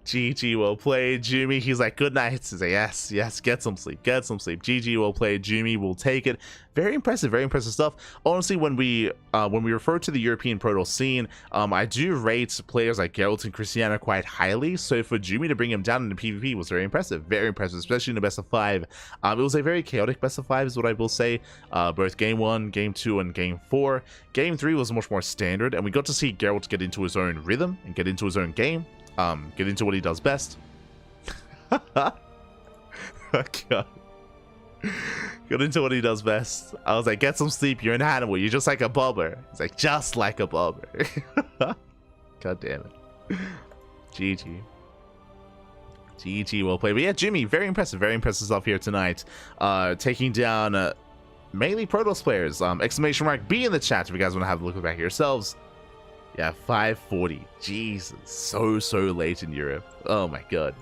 GG, well played. Jumy, he's like, good night. He's like, yes, get some sleep. GG, well played. Jumy will take it. Very impressive stuff. Honestly, when we refer to the European Pro Tour scene, I do rate players like Gerald and Cristiano quite highly. So for Jumy to bring him down in the PvP was very impressive, especially in the best of 5. It was a very chaotic best of 5 is what I will say. Both game 1, game 2, and game 4. Game 3 was much more standard, and we got to see Gerald get into his own rhythm and get into his own game. Get into what he does best. Oh, God. Get into what he does best. I was like, get some sleep. You're an animal. You're just like a bobber. He's like, just like a bobber. God damn it. GG, well played. But yeah, Jumy, very impressive stuff here tonight. Taking down mainly Protoss players. Exclamation mark B in the chat if you guys want to have a look back at yourselves. Yeah, 540. Jesus, so late in Europe. Oh my God.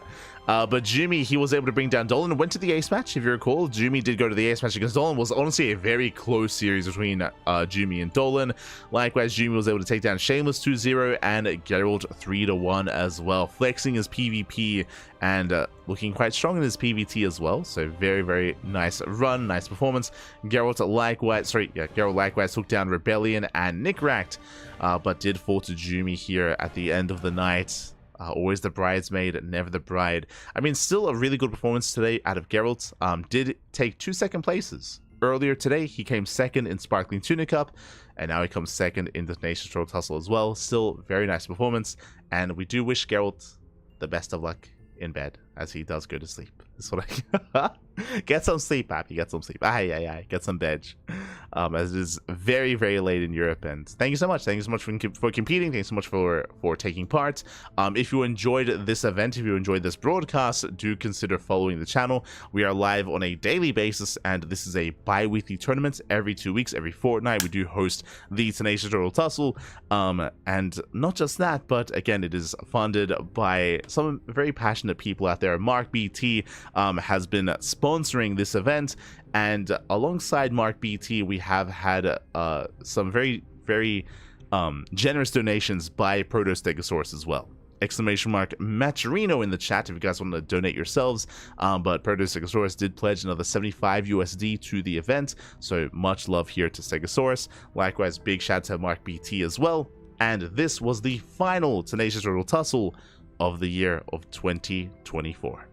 But Jumy, he was able to bring down Dolan and went to the ace match. If you recall, Jumy did go to the ace match because Dolan was honestly a very close series between Jumy and Dolan. Likewise, Jumy was able to take down Shameless 2-0 and Gerald 3-1 as well, flexing his PvP and looking quite strong in his PvT as well. So very nice run, nice performance. Gerald likewise took down Rebellion and Nick Racked, but did fall to Jumy here at the end of the night. Always the bridesmaid, never the bride. I mean, still a really good performance today out of Gerald. Did take 2 second places. Earlier today, he came 2nd in Sparkling Tuna Cup, and now he comes 2nd in the Tenacious Turtle Tussle as well. Still very nice performance, and we do wish Gerald the best of luck in bed. as he does go to sleep. That's what I get some sleep, Pappy. Get some sleep. Aye. Get some veg. As it is very, very late in Europe. And thank you so much. Thank you so much for competing. Thanks so much for taking part. If you enjoyed this event, if you enjoyed this broadcast, do consider following the channel. We are live on a daily basis, and this is a bi-weekly tournament. Every 2 weeks, every fortnight, we do host the Tenacious Tussle. And not just that, but again, it is funded by some very passionate people out there. Mark BT has been sponsoring this event, and alongside Mark BT, we have had some very, very generous donations by Proto-Stegosaurus as well. Exclamation mark Maturino in the chat if you guys want to donate yourselves. But Proto-Stegosaurus did pledge another 75 USD to the event, so much love here to Stegosaurus. Likewise, big shout to Mark BT as well. And this was the final Tenacious Tussle of the year of 2024.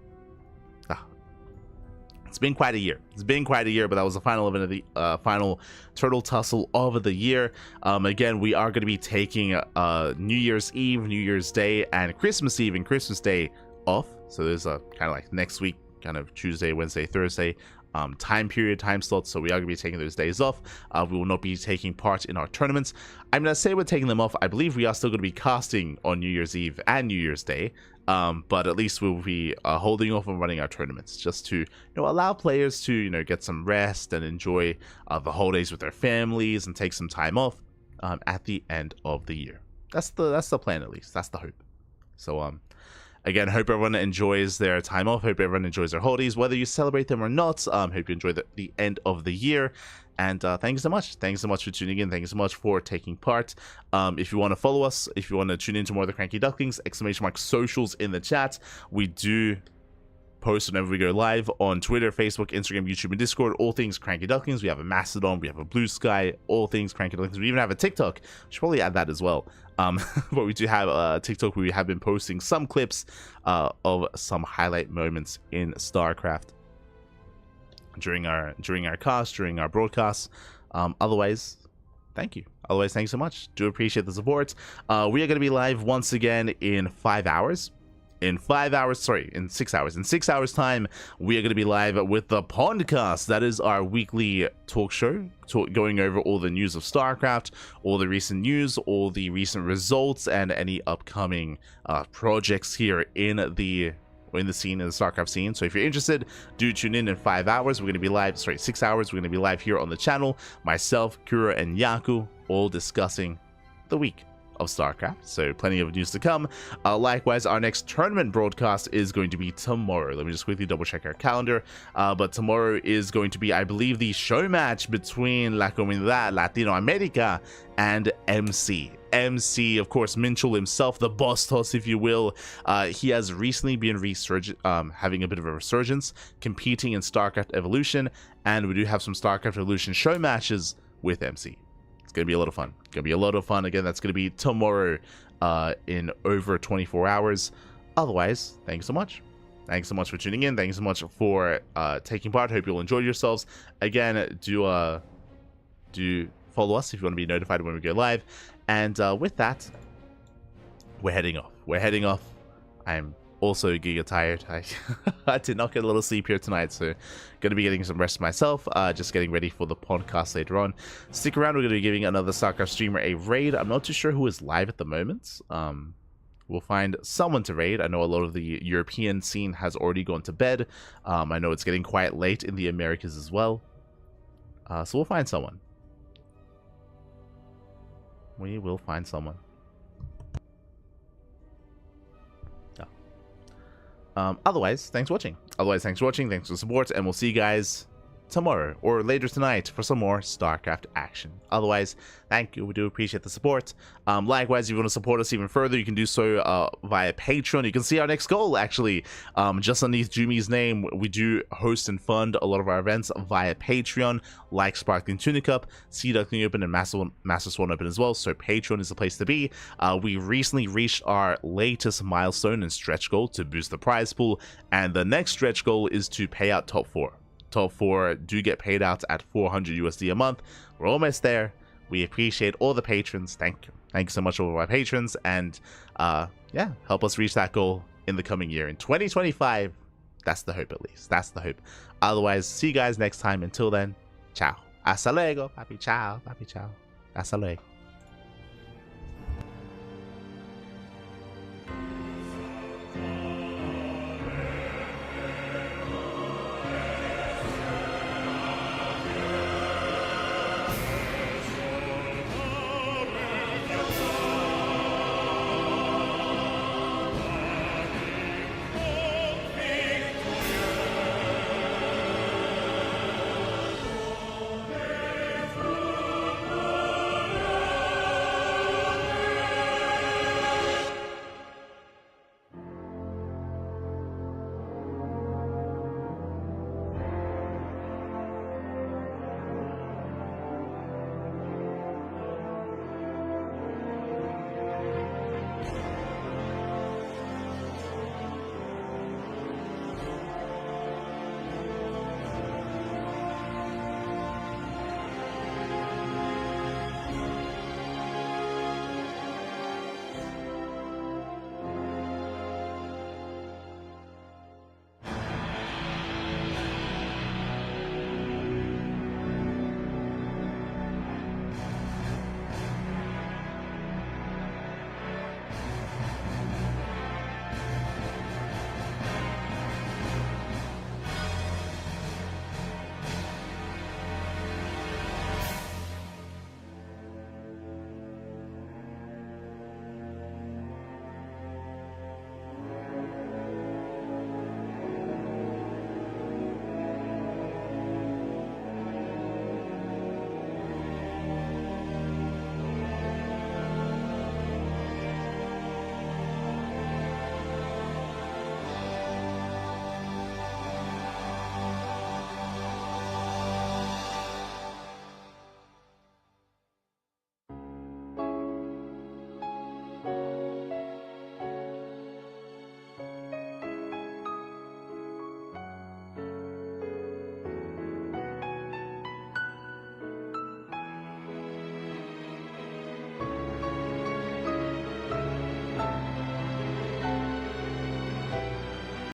It's been quite a year. But that was the final event of the final Turtle Tussle of the year. Again, we are going to be taking New Year's Eve, New Year's Day, and Christmas Eve and Christmas Day off. So there's a kind of like next week, kind of Tuesday, Wednesday, Thursday time slots. So we are going to be taking those days off. We will not be taking part in our tournaments. I'm going to say we're taking them off. I believe we are still going to be casting on New Year's Eve and New Year's Day. But at least we'll be holding off on running our tournaments, just to allow players to get some rest and enjoy the holidays with their families and take some time off at the end of the year. That's the plan, at least. That's the hope. So again, hope everyone enjoys their time off. Hope everyone enjoys their holidays, whether you celebrate them or not. Hope you enjoy the end of the year. And thank you so much. Thanks so much for tuning in. Thank you so much for taking part. If you want to follow us, if you want to tune into more of the CranKy Ducklings, exclamation mark socials in the chat. We do post whenever we go live on Twitter, Facebook, Instagram, YouTube, and Discord. All things CranKy Ducklings. We have a Mastodon. We have a Blue Sky. All things CranKy Ducklings. We even have a TikTok. We should probably add that as well. But we do have a TikTok where we have been posting some clips of some highlight moments in StarCraft during our cast, during our broadcasts. Otherwise, thank you. Otherwise, thanks so much. Do appreciate the support. We are going to be live once again in 5 hours. In 6 hours. In 6 hours time, we are going to be live with the Pondcast. That is our weekly talk show, going over all the news of StarCraft, all the recent news, all the recent results, and any upcoming projects here in the scene, in the StarCraft scene. So if you're interested, do tune in 5 hours. We're going to be live, 6 hours. We're going to be live here on the channel. Myself, Kura, and Yaku, all discussing the week of StarCraft, so plenty of news to come. Likewise, our next tournament broadcast is going to be tomorrow. Let me just quickly double check our calendar. But tomorrow is going to be, I believe, the show match between La Comunidad Latino America and MC. MC, of course, Minchel himself, the boss toss, if you will. He has recently been having a bit of a resurgence, competing in StarCraft Evolution, and we do have some StarCraft Evolution show matches with MC. Gonna be a lot of fun. Again, that's gonna be tomorrow in over 24 hours. Otherwise, thanks so much. Thanks so much for tuning in. Thanks so much for taking part. Hope you'll enjoy yourselves. Again, do follow us if you want to be notified when we go live. And with that, we're heading off. I'm also giga tired. I did not get a little sleep here tonight, so gonna be getting some rest myself. Just getting ready for the podcast later on. Stick around, we're gonna be giving another StarCraft streamer a raid. I'm not too sure who is live at the moment. We'll find someone to raid. I know a lot of the European scene has already gone to bed. I know it's getting quite late in the Americas as well. So we'll find someone. We will find someone. Otherwise, thanks for watching. Thanks for the support, and we'll see you guys tomorrow or later tonight for some more StarCraft action. Otherwise, thank you. We do appreciate the support. Likewise, if you want to support us even further, you can do so via Patreon. You can see our next goal, actually, just underneath Jumy's name. We do host and fund a lot of our events via Patreon, like Sparkling Tuna Cup, Sea Duckling Open, and Master Swan Open as well. So Patreon is the place to be. We recently reached our latest milestone and stretch goal to boost the prize pool, and the next stretch goal is to pay out top 4. Top 4 do get paid out at 400 USD a month. We're almost there. We appreciate all the patrons. Thank you so much, all of our patrons, and yeah, help us reach that goal in the coming year. In 2025, that's the hope at least. That's the hope. Otherwise, see you guys next time. Until then, ciao. Hasta luego, papi. Ciao, papi. Ciao. Hasta luego.